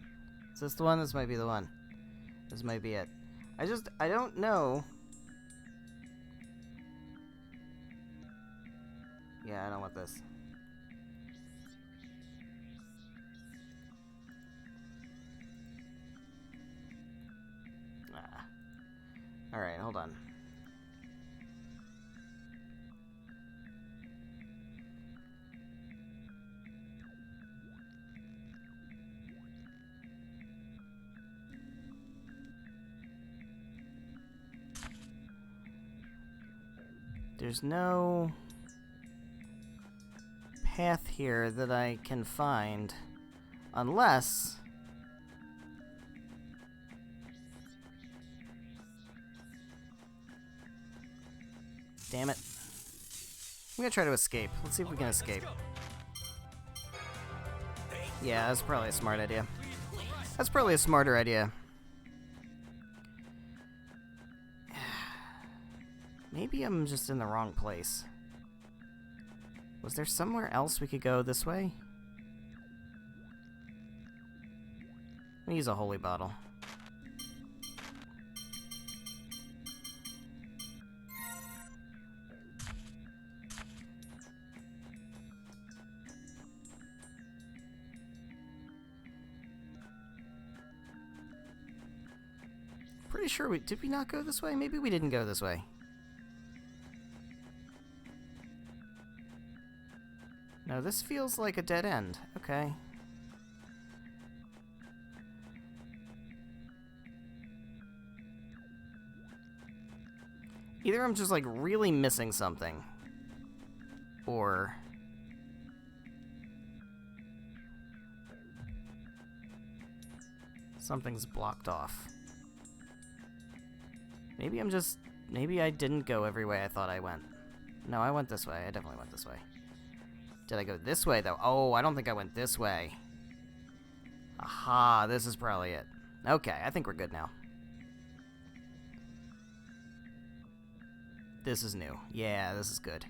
Is this the one? This might be the one. This might be it. I don't know. Yeah, I don't want this. Alright, hold on. There's no path here that I can find unless damn it. I'm gonna try to escape. Let's see if we can escape. Yeah, that's probably a smart idea. That's probably a smarter idea. Maybe I'm just in the wrong place. Was there somewhere else we could go this way? Let me use a holy bottle. Pretty sure did we not go this way? Maybe we didn't go this way. No, this feels like a dead end. Okay. Either I'm just like really missing something, or Something's blocked off. Maybe I'm just... Maybe I didn't go every way I thought I went. No, I went this way. I definitely went this way. Did I go this way, though? Oh, I don't think I went this way. Aha, this is probably it. Okay, I think we're good now. This is new. Yeah, this is good.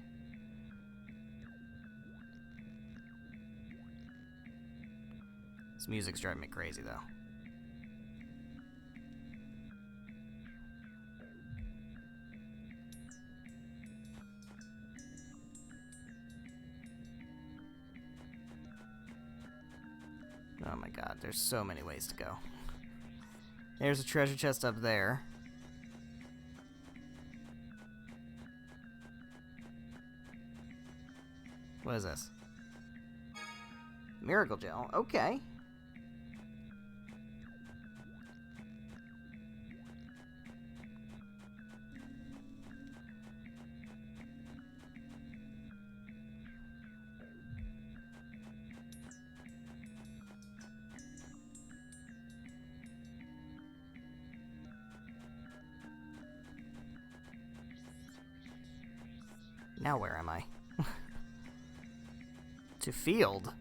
This music's driving me crazy, though. Oh my god, there's so many ways to go. There's a treasure chest up there. What is this? Miracle gel. Okay. Now where am I? To field?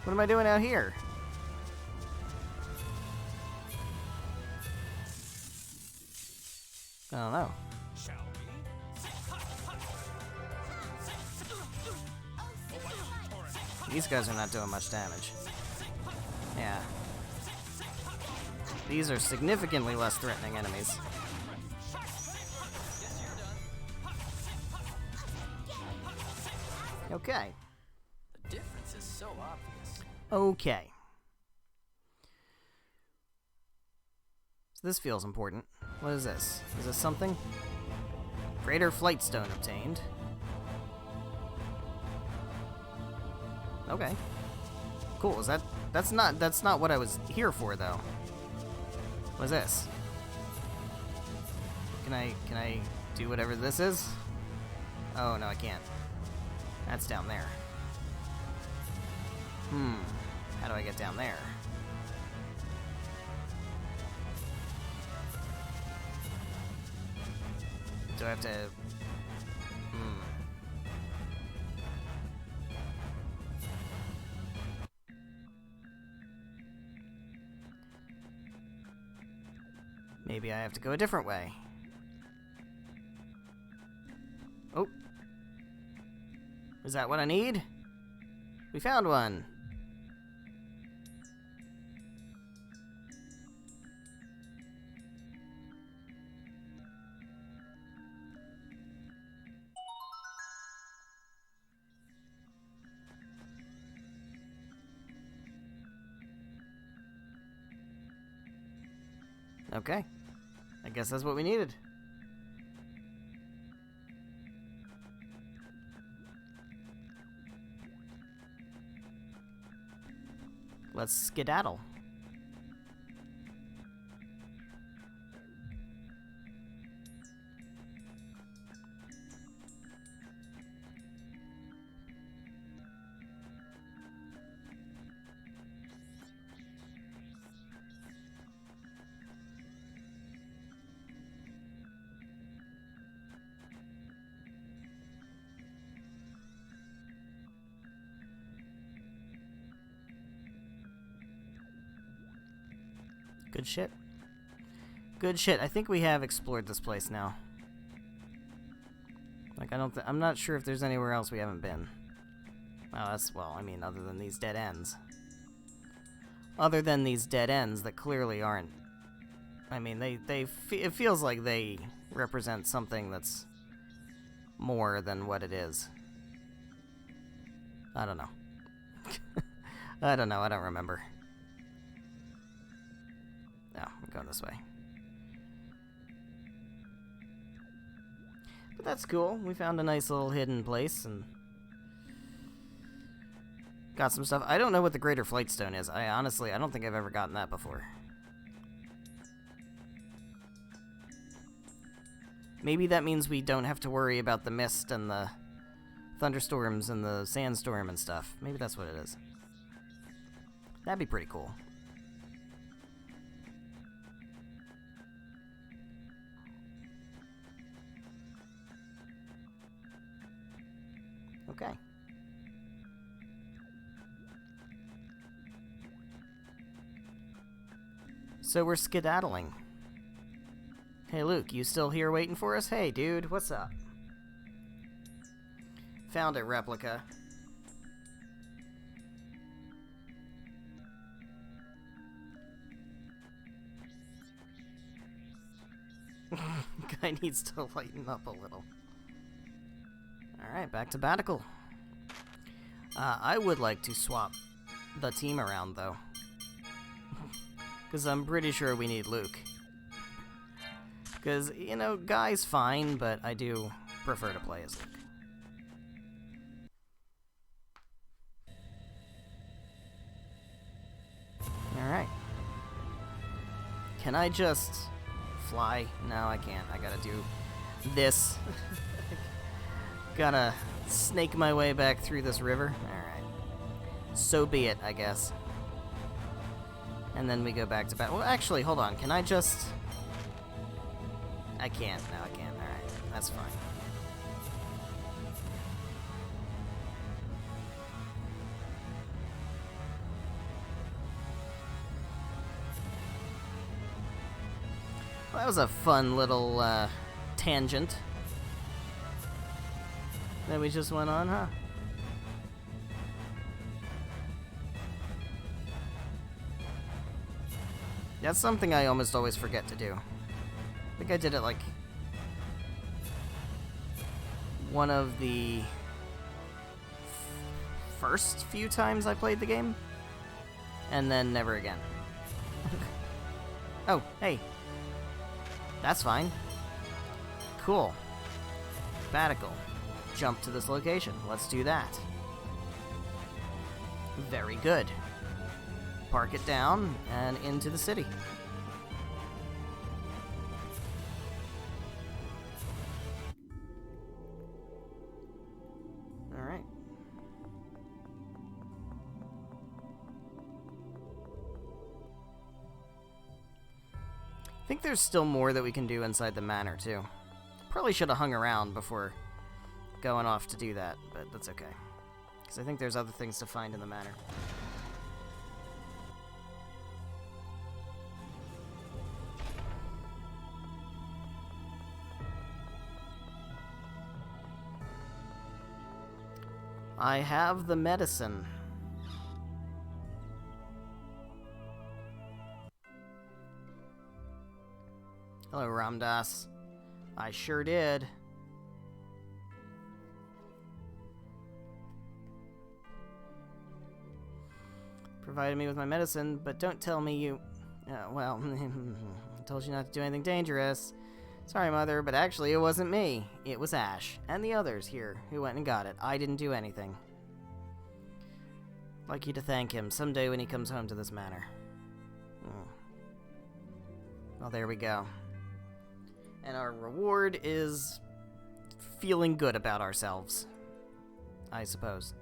What am I doing out here? I don't know. These guys are not doing much damage. Yeah. These are significantly less threatening enemies. Okay. The difference is so obvious. Okay. So this feels important. What is this? Is this something? Greater Flight Stone obtained. Okay. Cool. Is that's not what I was here for, though. What is this? Can I do whatever this is? Oh no, I can't. That's down there. How do I get down there? Do I have to... Maybe I have to go a different way. Oh. Is that what I need? We found one. Okay. I guess that's what we needed. Let's skedaddle. Good shit. Good shit. I think we have explored this place now. Like, I'm not sure if there's anywhere else we haven't been. Oh, that's, well, I mean, other than these dead ends. Other than these dead ends that clearly aren't... I mean, it feels like they represent something that's more than what it is. I don't know. I don't know. I don't remember. No, I'm going this way. But that's cool. We found a nice little hidden place and got some stuff. I don't know what the Greater Flight Stone is. I don't think I've ever gotten that before. Maybe that means we don't have to worry about the mist and the thunderstorms and the sandstorm and stuff. Maybe that's what it is. That'd be pretty cool. Okay. So we're skedaddling. Hey Luke, you still here waiting for us? Hey dude, what's up? Found it, replica. Guy needs to lighten up a little. Alright, back to Batical. I would like to swap the team around, though. Because I'm pretty sure we need Luke. Because, you know, Guy's fine, but I do prefer to play as Luke. Alright. Can I just fly? No, I can't. I gotta do this. Gotta snake my way back through this river. Alright. So be it, I guess. And then we go back to battle. Well, actually, hold on. Can I just... I can't. No, I can't. Alright. That's fine. Well, that was a fun little tangent that we just went on, huh? That's something I almost always forget to do. I think I did it like one of the first few times I played the game, and then never again. Oh, hey. That's fine. Cool. Batical. Jump to this location. Let's do that. Very good. Park it down and into the city. Alright. I think there's still more that we can do inside the manor, too. Probably should have hung around before going off to do that, but that's okay. Because I think there's other things to find in the manor. I have the medicine. Hello, Ramdas. I sure did. Provided me with my medicine, but don't tell me you... well, I told you not to do anything dangerous. Sorry, Mother, but actually it wasn't me. It was Ash, and the others here who went and got it. I didn't do anything. I'd like you to thank him someday when he comes home to this manor. Well, there we go. And our reward is feeling good about ourselves, I suppose.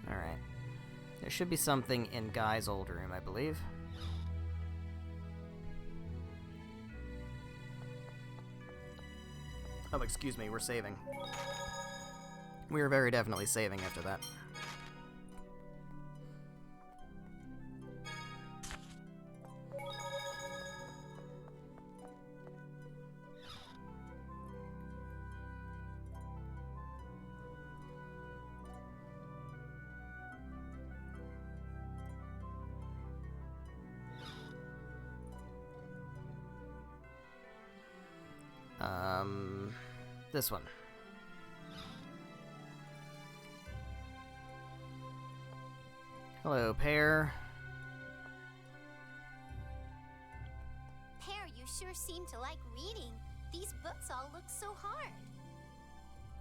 Alright. There should be something in Guy's old room, I believe. Oh, excuse me, we're saving. We are very definitely saving after that. This one. Hello, Pear. Pear, you sure seem to like reading. These books all look so hard.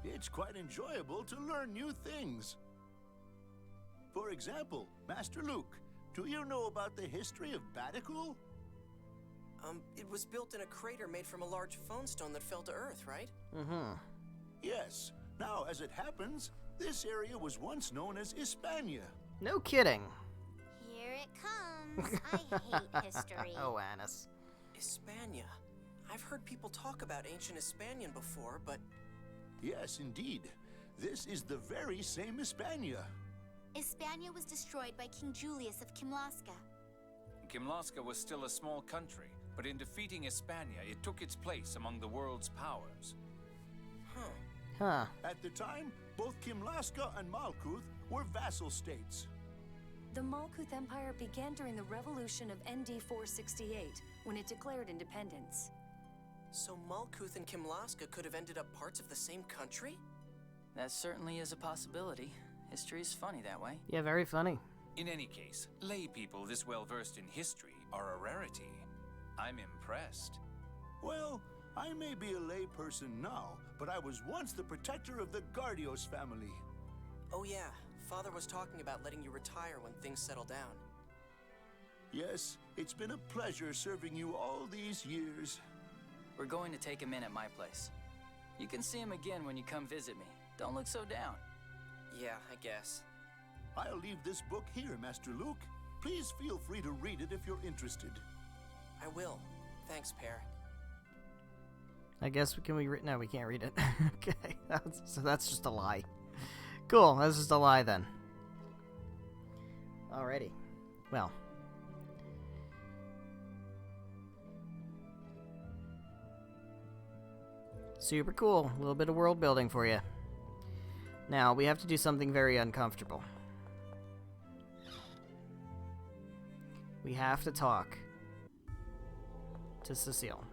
It's quite enjoyable to learn new things. For example, Master Luke, do you know about the history of Batical? It was built in a crater made from a large phone stone that fell to Earth, right? Mm-hmm. Yes. Now, as it happens, this area was once known as Hispania. No kidding. Here it comes. I hate history. Oh, Annis. Hispania. I've heard people talk about ancient Hispanian before, but... Yes, indeed. This is the very same Hispania. Hispania was destroyed by King Julius of Kimlasca. Kimlasca was still a small country, but in defeating Hispania, it took its place among the world's powers. Huh. At the time, both Kimlasca and Malkuth were vassal states. The Malkuth Empire began during the revolution of ND 468, when it declared independence. So Malkuth and Kimlasca could have ended up parts of the same country? That certainly is a possibility. History's funny that way. Yeah, very funny. In any case, lay people this well versed in history are a rarity. I'm impressed. Well, I may be a lay person now, but I was once the protector of the Gardios family. Oh yeah, Father was talking about letting you retire when things settle down. Yes, it's been a pleasure serving you all these years. We're going to take him in at my place. You can see him again when you come visit me. Don't look so down. Yeah, I guess. I'll leave this book here, Master Luke. Please feel free to read it if you're interested. I will. Thanks, Pear. I guess we read? No, we can't read it. Okay, so that's just a lie. Cool, that's just a lie then. Alrighty. Well. Super cool. A little bit of world building for you. Now, we have to do something very uncomfortable. We have to talk to Cecile.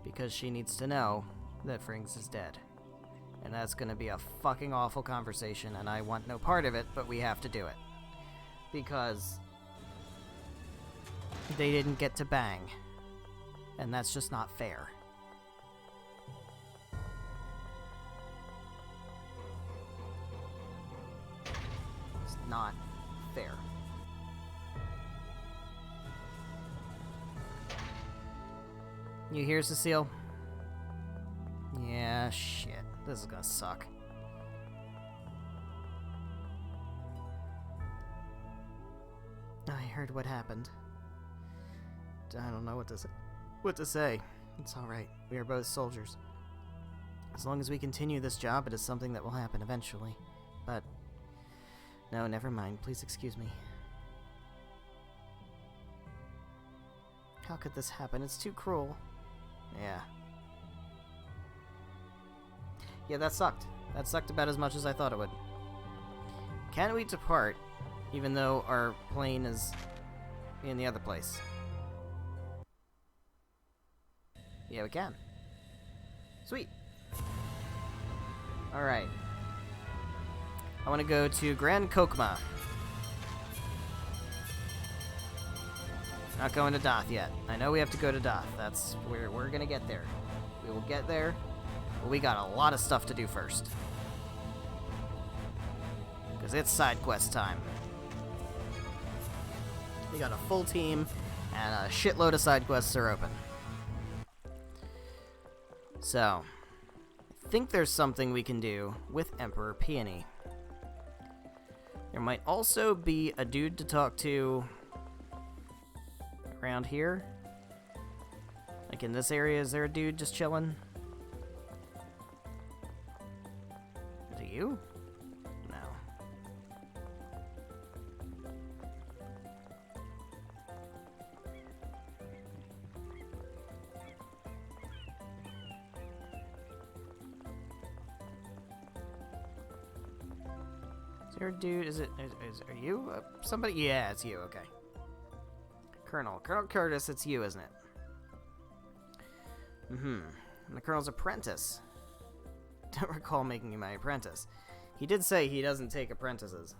Because she needs to know that Frings is dead. And that's gonna be a fucking awful conversation, and I want no part of it, but we have to do it. Because they didn't get to bang. And that's just not fair. It's not fair. You hear, Cecile? Yeah, shit. This is gonna suck. I heard what happened. I don't know what to say. It's alright. We are both soldiers. As long as we continue this job, it is something that will happen eventually. But... no, never mind. Please excuse me. How could this happen? It's too cruel. Yeah. Yeah, that sucked. That sucked about as much as I thought it would. Can we depart, even though our plane is in the other place? Yeah, we can. Sweet. Alright. I want to go to Grand Kokma. Not going to Doth yet. I know we have to go to Doth. That's where we're gonna get there. We will get there. But we got a lot of stuff to do first. Because it's side quest time. We got a full team, and a shitload of side quests are open. So, I think there's something we can do with Emperor Peony. There might also be a dude to talk to around here. Like in this area, is there a dude just chilling? Is it you? No. Is there a dude? Are you somebody? Yeah, it's you. Okay. Colonel Curtis, it's you, isn't it? And the Colonel's apprentice. Don't recall making you my apprentice. He did say he doesn't take apprentices.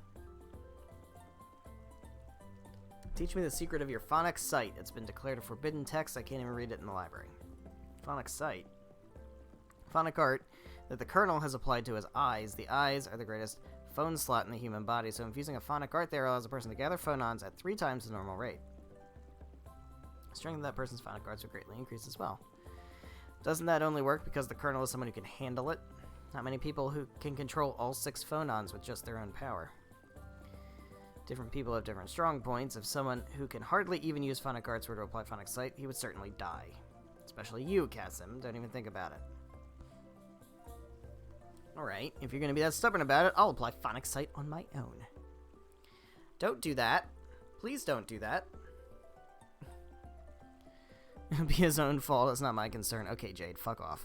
Teach me the secret of your phonic sight. It's been declared a forbidden text. I can't even read it in the library. Phonic sight. Phonic art that the Colonel has applied to his eyes. The eyes are the greatest phone slot in the human body, so infusing a phonic art there allows a person to gather phonons at 3 times the normal rate. strength of that person's final cards will greatly increase as well. Doesn't that only work because the Colonel is someone who can handle it? Not many people who can control all 6 phonons with just their own power. Different people have different strong points. If someone who can hardly even use phonic cards were to apply phonic sight, he would certainly die. Especially you, Kasim. Don't even think about it. Alright, if you're going to be that stubborn about it, I'll apply phonic sight on my own. Don't do that. Please don't do that. It'll be his own fault. It's not my concern. Okay, Jade, fuck off.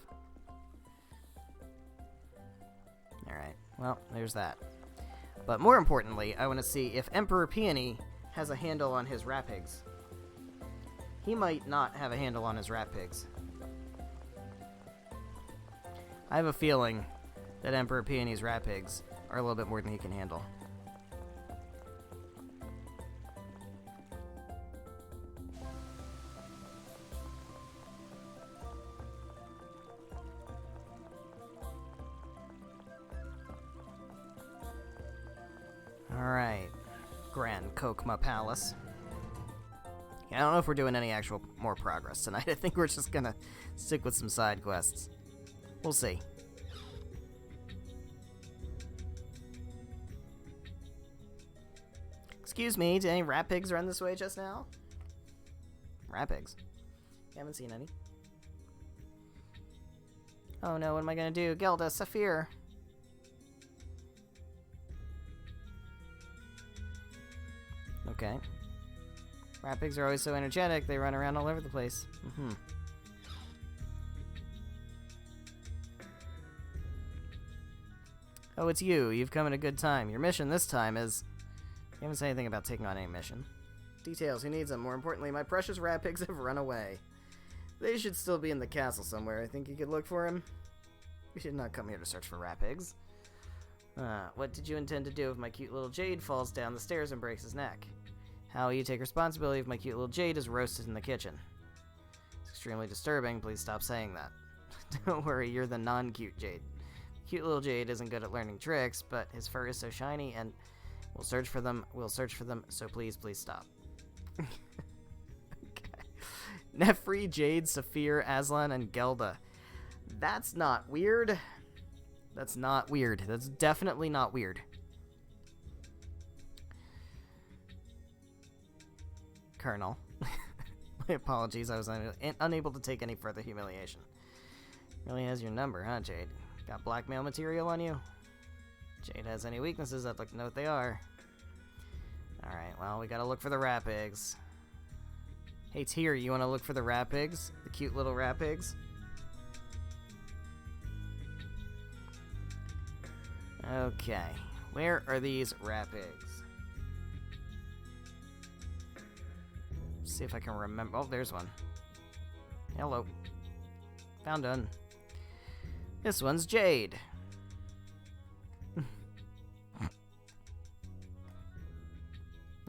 Alright, well, there's that. But more importantly, I want to see if Emperor Peony has a handle on his rat pigs. He might not have a handle on his rat pigs. I have a feeling that Emperor Peony's rat pigs are a little bit more than he can handle. Alright, Grand Kokma Palace. Yeah, I don't know if we're doing any actual more progress tonight. I think we're just gonna stick with some side quests. We'll see. Excuse me, did any rat pigs run this way just now? Rat pigs? You haven't seen any. Oh no, what am I gonna do? Gelda, Saphir! Okay. Rat pigs are always so energetic, they run around all over the place. Oh, it's you. You've come at a good time. Your mission this time is... You haven't said anything about taking on any mission. Details, who needs them? More importantly, my precious rat pigs have run away. They should still be in the castle somewhere. I think you could look for him. We did not come here to search for rat pigs. What did you intend to do if my cute little Jade falls down the stairs and breaks his neck? How will you take responsibility if my cute little Jade is roasted in the kitchen? It's extremely disturbing. Please stop saying that. Don't worry, you're the non-cute Jade. Cute little Jade isn't good at learning tricks, but his fur is so shiny, and we'll search for them, so please stop. Okay. Nefri, Jade, Saphir, Aslan, and Gelda. That's not weird. That's not weird. That's definitely not weird. Colonel. My apologies, I was unable to take any further humiliation. Really has your number, huh, Jade? Got blackmail material on you? Jade has any weaknesses, I'd like to know what they are. Alright, well, we gotta look for the rat pigs. Hey, Tyr, you wanna look for the rat pigs? The cute little rat pigs? Okay, where are these rat pigs? See if I can remember. Oh, there's one. Hello. Found one. This one's Jade.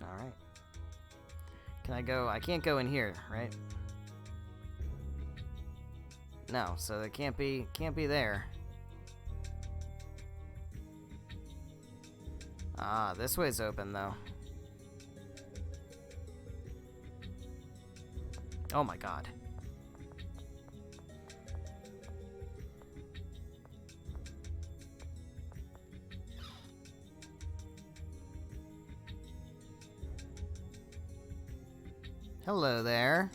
Alright. Can I go? I can't go in here, right? No, so they can't be there. Ah, this way's open though. Oh my god. Hello there.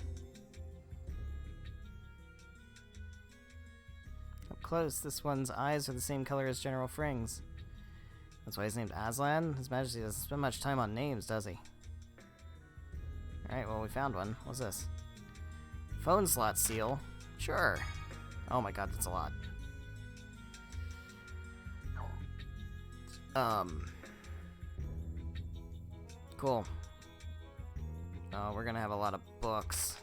Up close, this one's eyes are the same color as General Fring's. That's why he's named Aslan. His Majesty doesn't spend much time on names, does he? Alright, well, we found one. What's this? Phone slot seal? Sure. Oh my god, that's a lot. Cool. Oh, we're gonna have a lot of books.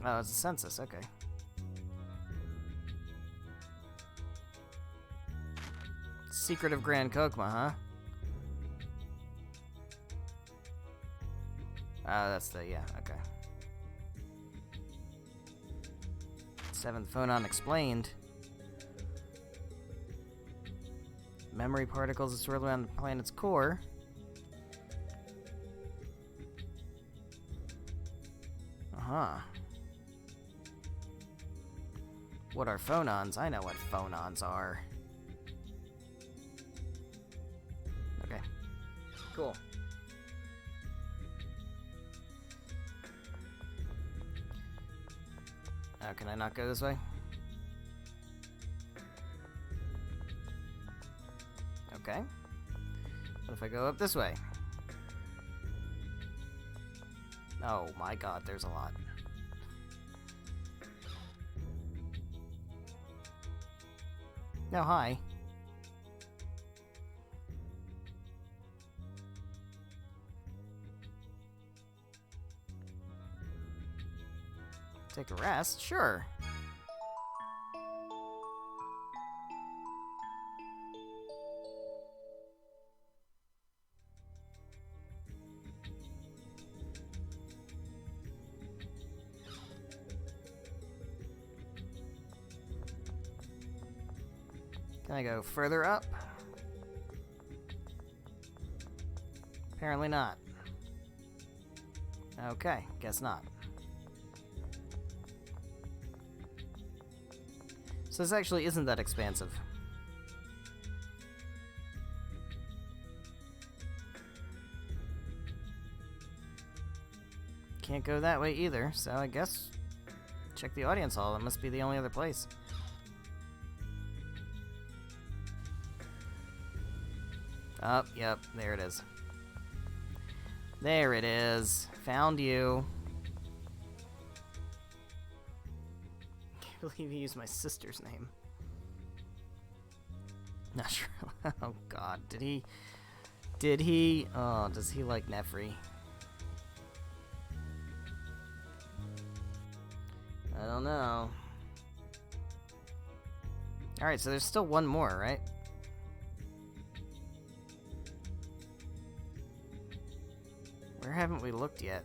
Oh, it's a census, okay. Secret of Grand Kokma, huh? Oh, that's the, yeah, okay. 7th phonon explained. Memory particles that swirl around the planet's core. huh. What are phonons? I know what phonons are. Okay. Cool. Oh, can I not go this way? Okay. What if I go up this way? Oh my god, there's a lot. No, hi. Take a rest? Sure. Can I go further up? Apparently not. Okay, guess not. So this actually isn't that expansive. Can't go that way either, so I guess check the audience hall. It must be the only other place. Oh, yep, there it is. There it is. Found you. Can't believe he used my sister's name. Not sure. Oh god, did he? Oh, does he like Nefri? I don't know. Alright, so there's still one more, right? Where haven't we looked yet?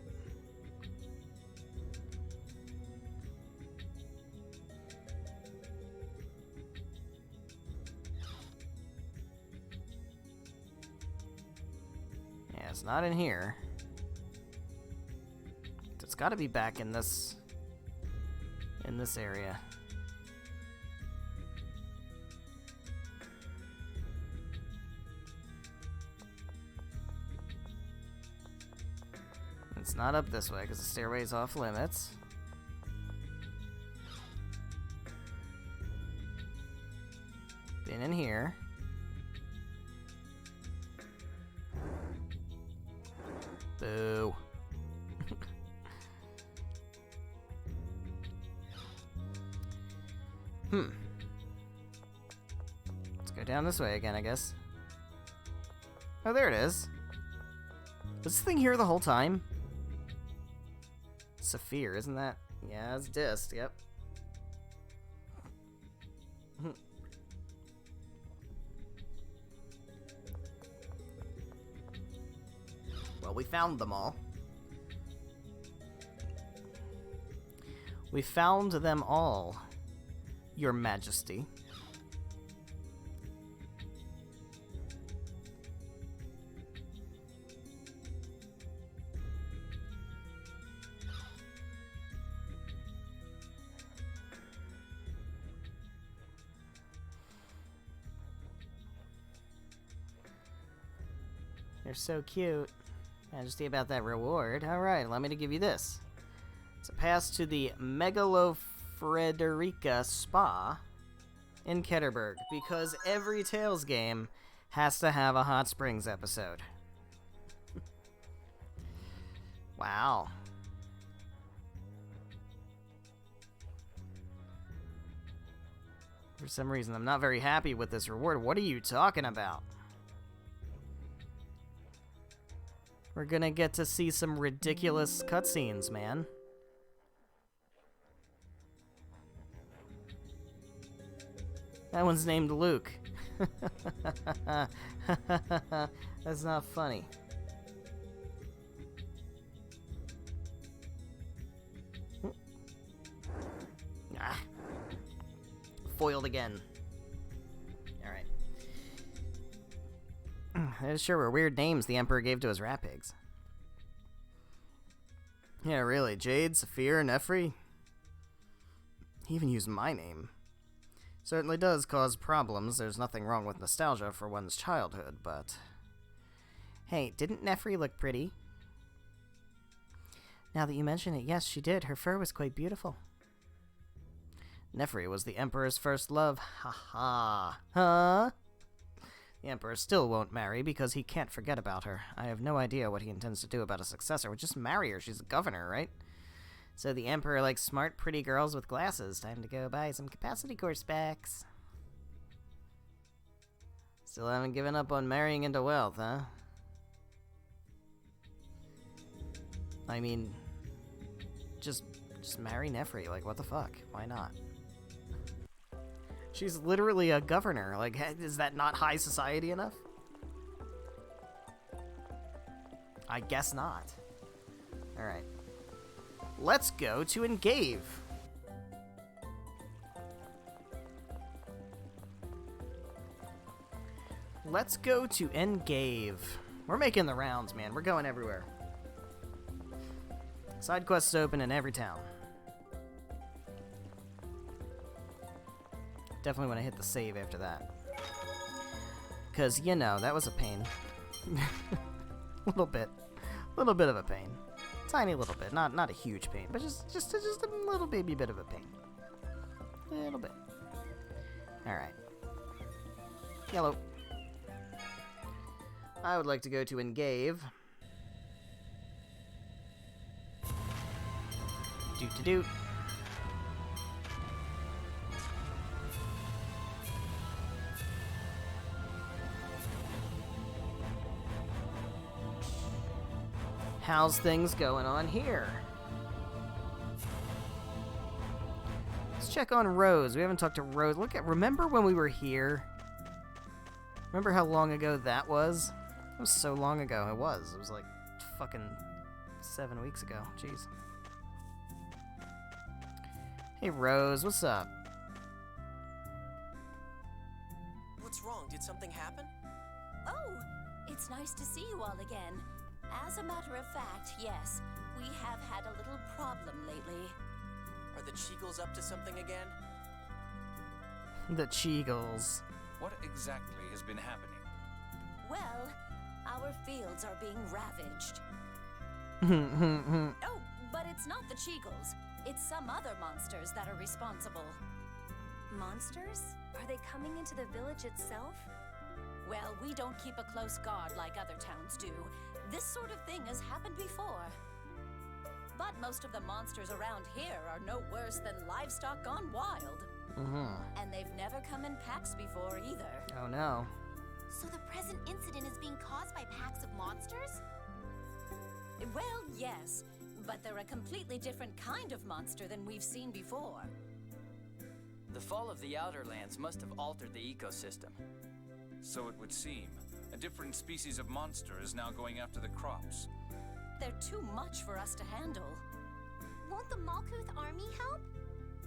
Yeah, it's not in here. It's got to be back in this area. It's not up this way because the stairway is off limits. Been in here. Boo. Let's go down this way again, I guess. Oh, there it is. Was this thing here the whole time? Saphir, isn't that? Yeah, it's Dist, yep. Well, we found them all. We found them all, Your Majesty. They're so cute. Majesty, about that reward. Alright, allow me to give you this. It's a pass to the Megalofrederica Spa in Ketterberg, because every Tales game has to have a Hot Springs episode. Wow. For some reason, I'm not very happy with this reward. What are you talking about? We're gonna get to see some ridiculous cutscenes, man. That one's named Luke. That's not funny. Ah. Foiled again. Alright. Those sure were weird names the Emperor gave to his rat pigs. Yeah, really. Jade, Saphir, Nefri. He even used my name. Certainly does cause problems. There's nothing wrong with nostalgia for one's childhood, but... Hey, didn't Nefri look pretty? Now that you mention it, yes, she did. Her fur was quite beautiful. Nefri was the Emperor's first love. Ha ha. Huh? The Emperor still won't marry because he can't forget about her. I have no idea what he intends to do about a successor. We'll just marry her. She's a governor, right? So the Emperor likes smart, pretty girls with glasses. Time to go buy some capacity core specs. Still haven't given up on marrying into wealth, huh? I mean, just marry Nefri. Like, what the fuck? Why not? She's literally a governor. Like, is that not high society enough? I guess not. Alright. Let's go to Engave. Let's go to Engave. We're making the rounds, man. We're going everywhere. Side quests open in every town. Definitely want to hit the save after that. Because, you know, that was a pain. Little bit of a pain. Tiny little bit. Not a huge pain, but just a little baby bit of a pain. Little bit. Alright. Yellow. I would like to go to Engave. Doot-to-doot. How's things going on here? Let's check on Rose. We haven't talked to Rose. Remember when we were here? Remember how long ago that was? It was so long ago. It was like fucking 7 weeks ago. Jeez. Hey Rose, what's up? What's wrong? Did something happen? Oh, it's nice to see you all again. As a matter of fact, yes, we have had a little problem lately. Are the Cheagles up to something again? The Cheagles. What exactly has been happening? Well, our fields are being ravaged. Oh, but it's not the Cheagles. It's some other monsters that are responsible. Monsters? Are they coming into the village itself? Well, we don't keep a close guard like other towns do. This sort of thing has happened before. But most of the monsters around here are no worse than livestock gone wild. And they've never come in packs before either. Oh no. So the present incident is being caused by packs of monsters? Well, yes, but they're a completely different kind of monster than we've seen before. The fall of the Outer Lands must have altered the ecosystem. So it would seem. A different species of monster is now going after the crops. They're too much for us to handle. Won't the Malkuth army help?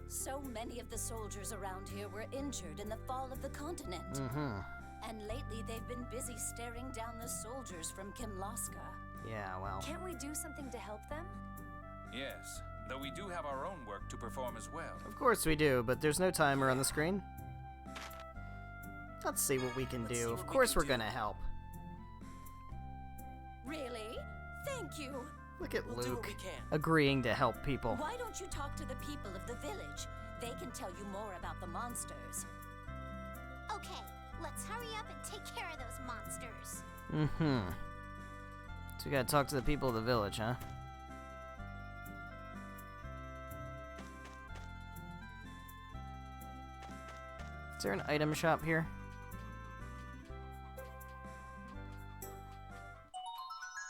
So many of the soldiers around here were injured in the fall of the continent. And lately they've been busy staring down the soldiers from Kimlaska. Yeah, well. Can't we do something to help them? Yes, though we do have our own work to perform as well. Of course we do, but there's no timer on the screen. Let's see what we can do. Of course we're gonna help. Really? Thank you. Look at We'll do what Luke we can. agreeing to help people. Why don't you talk to the people of the village? They can tell you more about the monsters. Okay, let's hurry up and take care of those monsters. So we gotta talk to the people of the village, huh? Is there an item shop here?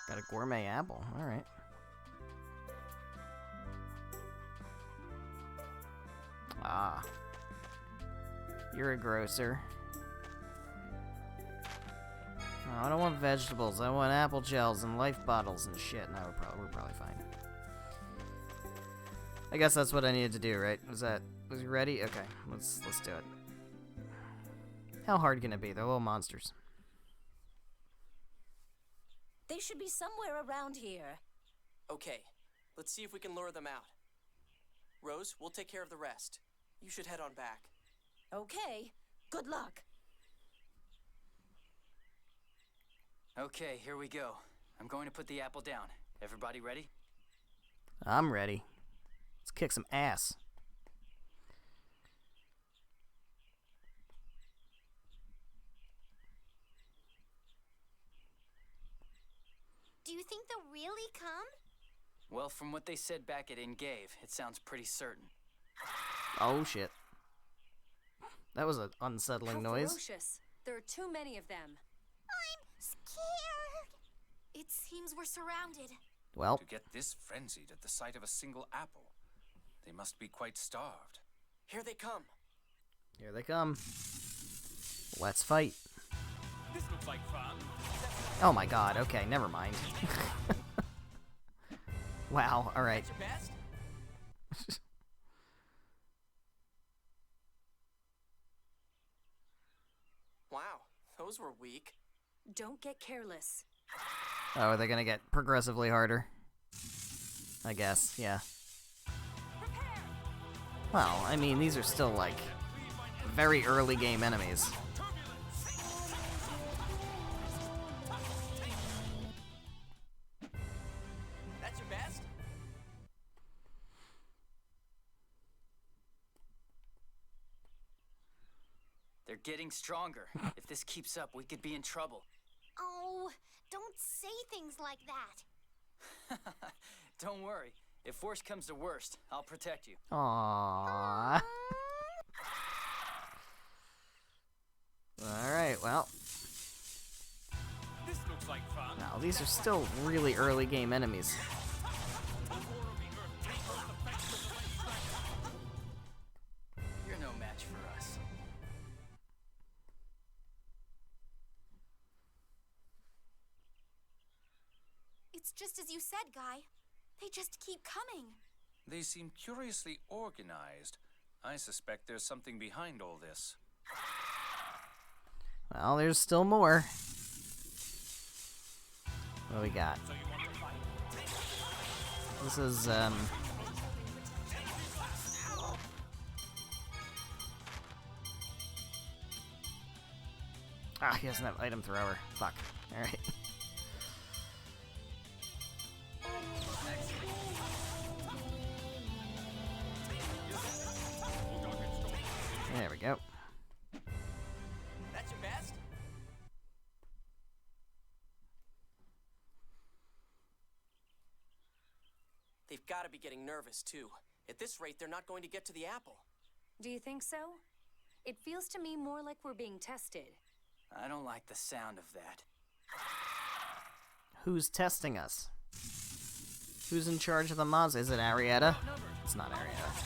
Got a gourmet apple. Alright. Ah. You're a grocer. No, I don't want vegetables. I want apple gels and life bottles and shit. No, we're probably fine. I guess that's what I needed to do, right? Was you ready? Okay, let's do it. How hard can it be? They're little monsters. They should be somewhere around here. Okay, Let's see if we can lure them out. Rose, we'll take care of the rest. You should head on back. Okay. Good luck. Okay, here we go. I'm going to put the apple down. Everybody ready? I'm ready. Let's kick some ass. Do you think they'll really come? Well, from what they said back at Ingave, it sounds pretty certain. Oh shit. That was an unsettling noise. Ferocious. There are too many of them. I'm scared. It seems we're surrounded. Well, To get this frenzied at the sight of a single apple, they must be quite starved. Here they come. here they come. Let's fight. This looks like fun. Oh my god, okay, never mind. Wow, alright. Your best? Wow, those were weak. Don't get careless. Oh, are they gonna get progressively harder? I guess, yeah. Well, I mean, these are still, like, very early game enemies. That's your best? They're getting stronger. If this keeps up, we could be in trouble. Oh, don't say things like that. Don't worry. If worst comes to worst, I'll protect you. Aww. Alright, well. This looks like fun. Now, these are still really early game enemies. You're no match for us. It's just as you said, Guy. They just keep coming. They seem curiously organized. I suspect there's something behind all this. Well, there's still more. What do we got? This is, Ah, he doesn't have item thrower. Fuck. Alright. There we go. That's your best? They've got to be getting nervous, too. At this rate, they're not going to get to the apple. Do you think so? It feels to me more like we're being tested. I don't like the sound of that. Who's testing us? Who's in charge of the mods? Is it Arietta? It's not Arietta.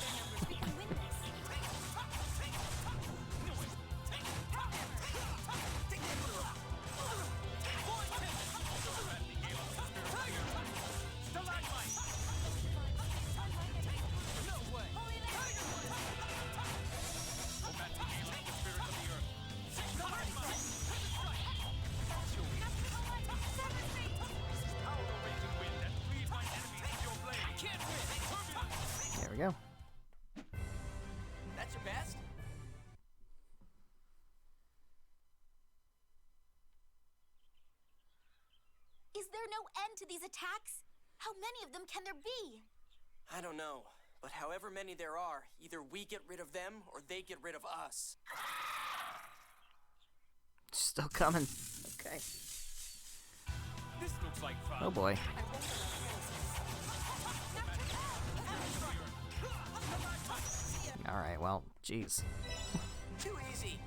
There we go. That's your best? Is there no end to these attacks? How many of them can there be? I don't know. But however many there are, either we get rid of them or they get rid of us. Still coming. Okay. This looks like fun. Oh boy. Alright, well, jeez. Too easy.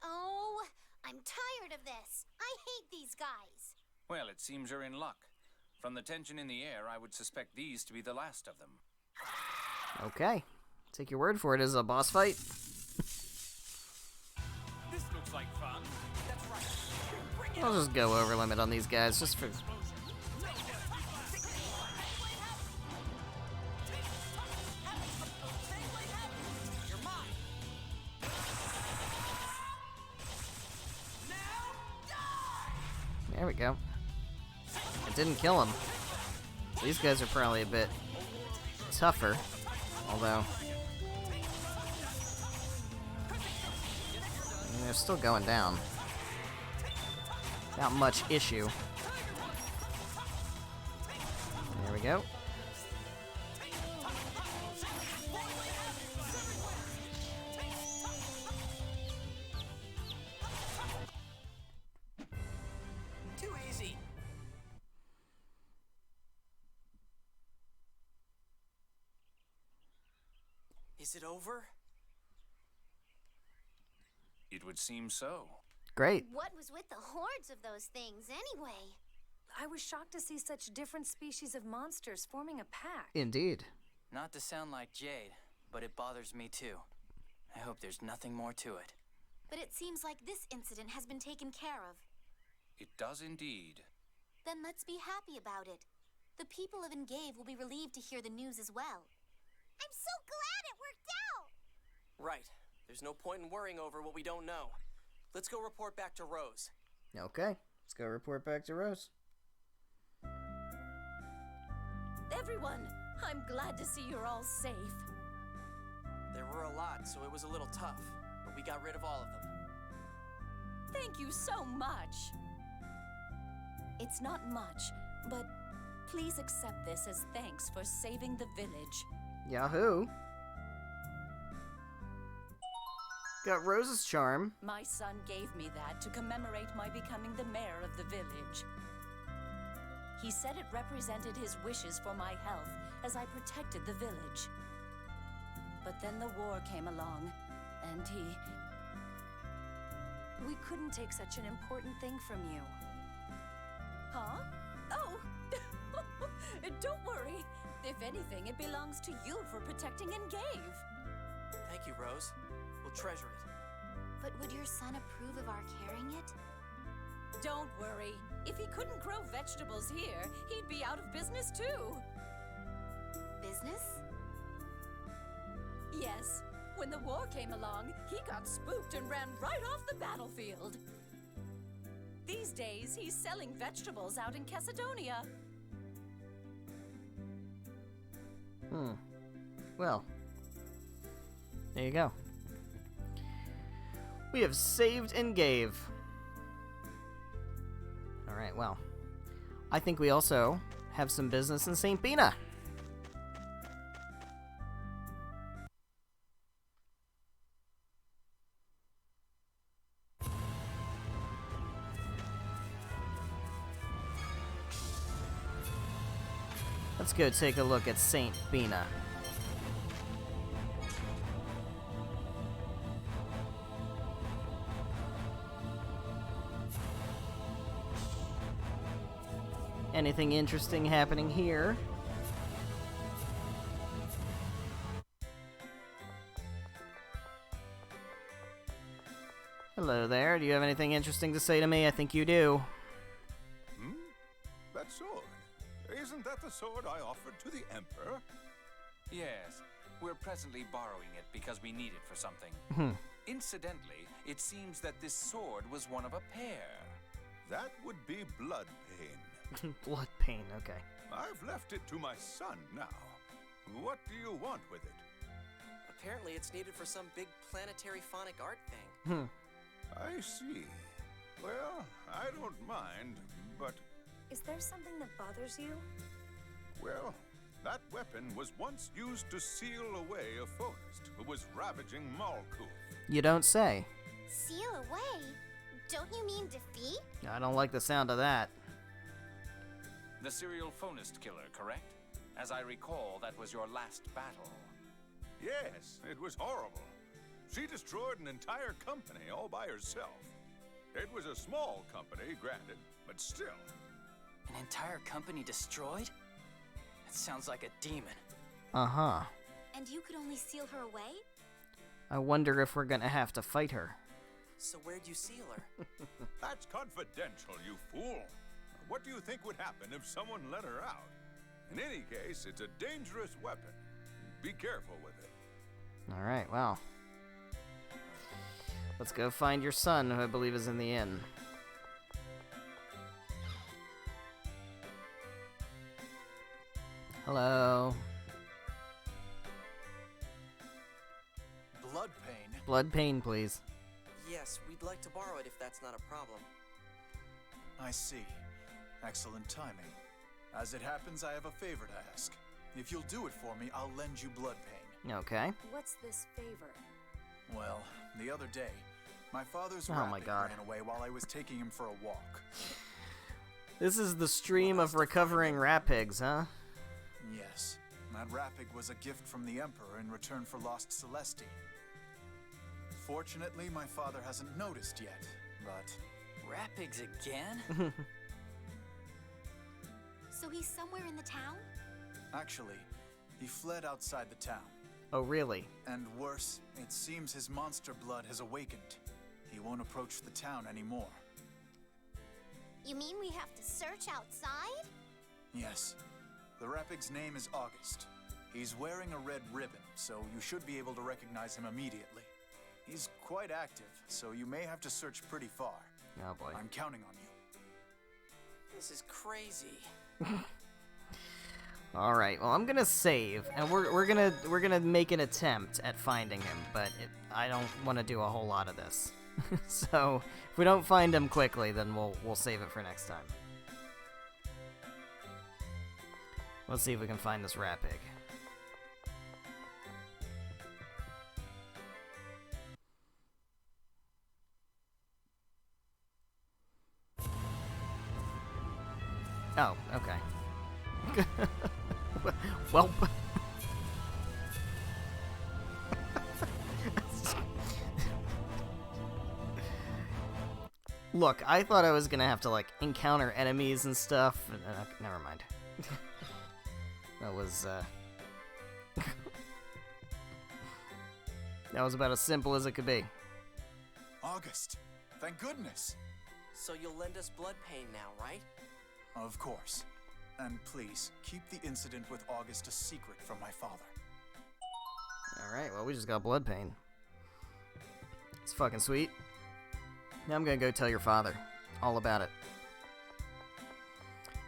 Oh, I'm tired of this. I hate these guys. Well, it seems you're in luck. From the tension in the air, I would suspect these to be the last of them. Okay. Take your word for it as a boss fight. This looks like fun. That's right. I'll just go over limit on these guys just for... You're mine. Now There we go. It didn't kill him. These guys are probably a bit tougher, although they're still going down. Not much issue. There we go. Too easy. Is it over? It would seem so. Great. What was with the hordes of those things, anyway? I was shocked to see such different species of monsters forming a pack. Indeed. Not to sound like Jade, but it bothers me too. I hope there's nothing more to it. But it seems like this incident has been taken care of. It does indeed. Then let's be happy about it. The people of Engave will be relieved to hear the news as well. I'm so glad it worked out! Right. There's no point in worrying over what we don't know. Let's go report back to Rose. Okay, let's go report back to Rose. Everyone, I'm glad to see you're all safe. There were a lot, so it was a little tough, but we got rid of all of them. Thank you so much. It's not much, but please accept this as thanks for saving the village. Yahoo! Got Rose's charm. My son gave me that to commemorate my becoming the mayor of the village. He said it represented his wishes for my health as I protected the village. But then the war came along, and we couldn't take such an important thing from you. Huh? Oh! Don't worry. If anything, it belongs to you for protecting Engave. Thank you, Rose. We'll treasure it. But would your son approve of our carrying it? Don't worry. If he couldn't grow vegetables here, he'd be out of business too. Business? Yes. When the war came along, he got spooked and ran right off the battlefield. These days, he's selling vegetables out in Chesidonia. Well, there you go. We have saved Engave. Alright, well. I think we also have some business in St. Bina. Let's go take a look at St. Bina. Anything interesting happening here? Hello there. Do you have anything interesting to say to me? I think you do. That sword. Isn't that the sword I offered to the Emperor? Yes, we're presently borrowing it because we need it for something. Incidentally, it seems that this sword was one of a pair. That would be blood pain. Blood pain, okay. I've left it to my son now. What do you want with it? Apparently it's needed for some big planetary phonic art thing. I see. Well, I don't mind, but... Is there something that bothers you? Well, that weapon was once used to seal away a Phonist who was ravaging Malkuth. You don't say. Seal away? Don't you mean defeat? I don't like the sound of that. The serial Phonist killer, correct? As I recall, that was your last battle. Yes, it was horrible. She destroyed an entire company all by herself. It was a small company, granted, but still. An entire company destroyed? That sounds like a demon. Uh-huh. And you could only seal her away? I wonder if we're gonna have to fight her. So where'd you seal her? That's confidential, you fool. What do you think would happen if someone let her out? In any case, it's a dangerous weapon. Be careful with it. Alright, well. Let's go find your son, who I believe is in the inn. Hello. Blood pain? Blood pain, please. Yes, we'd like to borrow it if that's not a problem. I see. Excellent timing. As it happens, I have a favor to ask. If you'll do it for me, I'll lend you blood pain. Okay. What's this favor? Well, the other day, my father's Oh my rapid God. ran away while I was taking him for a walk. This is the stream of recovering rat pigs, huh? Yes, that rapig was a gift from the Emperor in return for lost Celestine. Fortunately, my father hasn't noticed yet, but... Rapigs again? So he's somewhere in the town? Actually, he fled outside the town. Oh, really? And worse, it seems his monster blood has awakened. He won't approach the town anymore. You mean we have to search outside? Yes. The rapig's name is August. He's wearing a red ribbon, so you should be able to recognize him immediately. He's quite active, so you may have to search pretty far. Oh boy. I'm counting on you. This is crazy. All right. Well, I'm gonna save, and we're gonna make an attempt at finding him, but I don't want to do a whole lot of this. So if we don't find him quickly, then we'll save it for next time. Let's see if we can find this rat pig. Oh, okay. Welp. Look, I thought I was gonna have to, like, encounter enemies and stuff. Never mind. That was, that was about as simple as it could be. August! Thank goodness! So you'll lend us blood pain now, right? Of course. And please, keep the incident with August a secret from my father. Alright, well, we just got blood pain. It's fucking sweet. Now I'm gonna go tell your father all about it.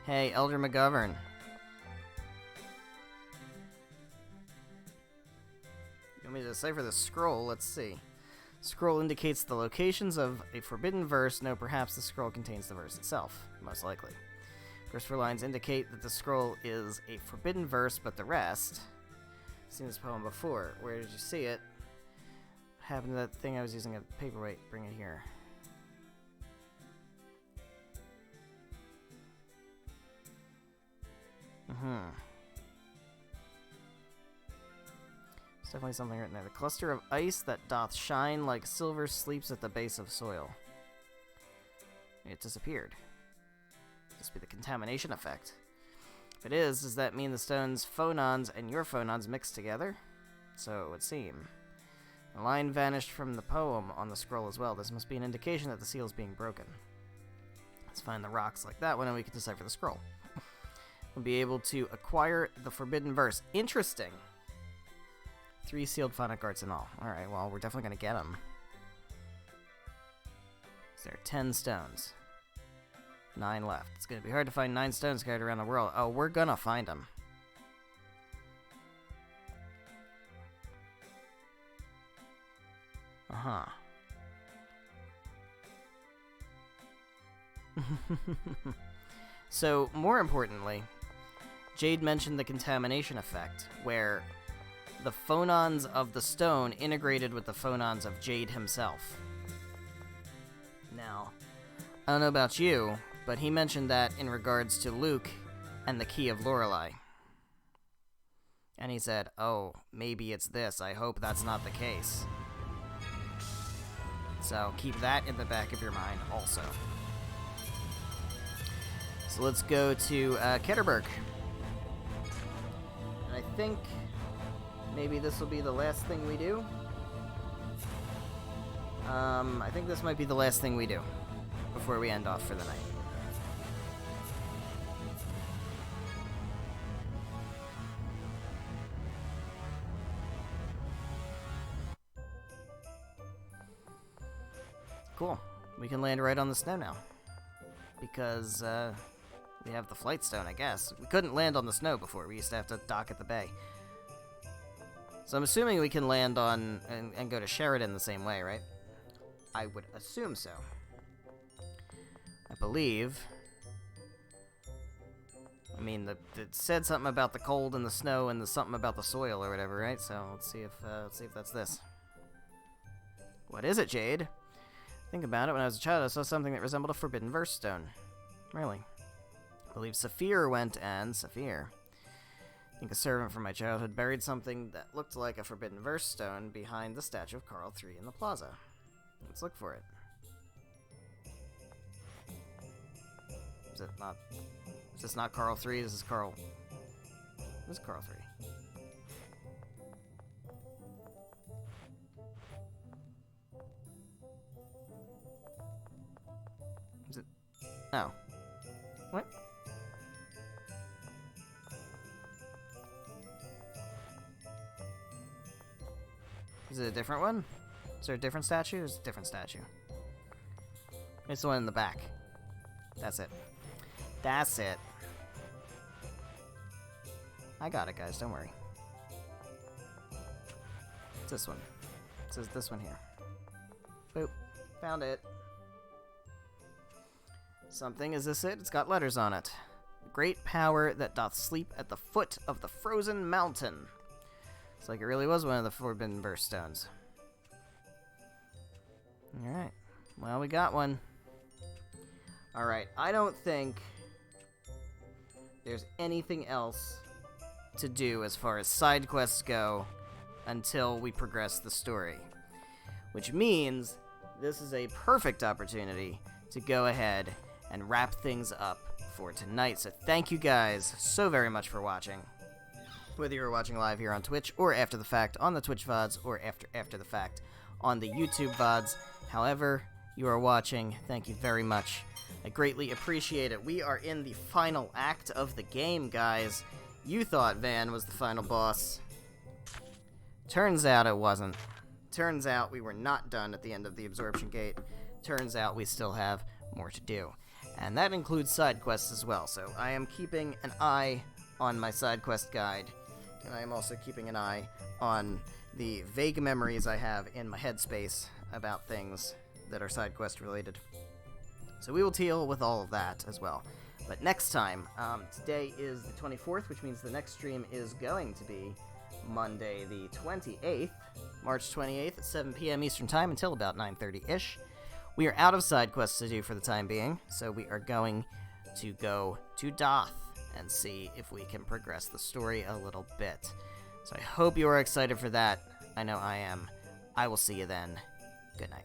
Hey, Elder McGovern. You want me to decipher the scroll? Let's see. Scroll indicates the locations of a forbidden verse. No, perhaps the scroll contains the verse itself. Most likely. First 4 lines indicate that the scroll is a forbidden verse, but the rest... I've seen this poem before. Where did you see it? What happened to that thing I was using a paperweight? Bring it here. There's definitely something written there. The cluster of ice that doth shine like silver sleeps at the base of soil. It disappeared. Must be the contamination effect. If it is, does that mean the stone's phonons and your phonons mixed together? So it would seem. The line vanished from the poem on the scroll as well. This must be an indication that the seal is being broken. Let's find the rocks like that one and we can decipher the scroll. We'll be able to acquire the forbidden verse. Interesting. 3 sealed phonic arts in all. Alright, well, we're definitely going to get them. There are 10 stones. 9 left. It's going to be hard to find 9 stones scattered around the world. Oh, we're going to find them. Uh-huh. So, more importantly, Jade mentioned the contamination effect, where the phonons of the stone integrated with the phonons of Jade himself. Now, I don't know about you, but he mentioned that in regards to Luke and the Key of Lorelei. And he said, oh, maybe it's this. I hope that's not the case. So keep that in the back of your mind also. So let's go to Ketterberg. And I think maybe this will be the last thing we do. I think this might be the last thing we do before we end off for the night. Cool. We can land right on the snow now. Because, we have the flight stone, I guess. We couldn't land on the snow before. We used to have to dock at the bay. So I'm assuming we can land on and go to Sheridan the same way, right? I would assume so. I believe. I mean, it said something about the cold and the snow and something about the soil or whatever, right? So let's see if that's this. What is it, Jade? Think about it. When I was a child, I saw something that resembled a forbidden verse stone. Really? I believe Saphir went and Saphir. I think a servant from my childhood buried something that looked like a forbidden verse stone behind the statue of Carl III in the plaza. Let's look for it. Is it not? Is this not Carl III? This is Carl. This is Carl III. Is it? Oh. What? Is it a different one? Is there a different statue? It's a different statue. It's the one in the back. That's it. That's it. I got it, guys. Don't worry. It's this one. It says this one here. Boop. Found it. Something. Is this it? It's got letters on it. Great power that doth sleep at the foot of the frozen mountain. It's like it really was one of the forbidden verse stones. Alright. Well, we got one. Alright. I don't think there's anything else to do as far as side quests go until we progress the story. Which means this is a perfect opportunity to go ahead and wrap things up for tonight. So thank you guys so very much for watching. Whether you're watching live here on Twitch or after the fact on the Twitch VODs or after the fact on the YouTube VODs. However you are watching, thank you very much. I greatly appreciate it. We are in the final act of the game, guys. You thought Van was the final boss. Turns out it wasn't. Turns out we were not done at the end of the Absorption Gate. Turns out we still have more to do. And that includes side quests as well. So I am keeping an eye on my side quest guide. And I am also keeping an eye on the vague memories I have in my headspace about things that are side quest related. So we will deal with all of that as well. But next time, today is the 24th, which means the next stream is going to be Monday the 28th, March 28th at 7 p.m. Eastern Time until about 9:30-ish. We are out of side quests to do for the time being, so we are going to go to Doth and see if we can progress the story a little bit. So I hope you are excited for that. I know I am. I will see you then. Good night.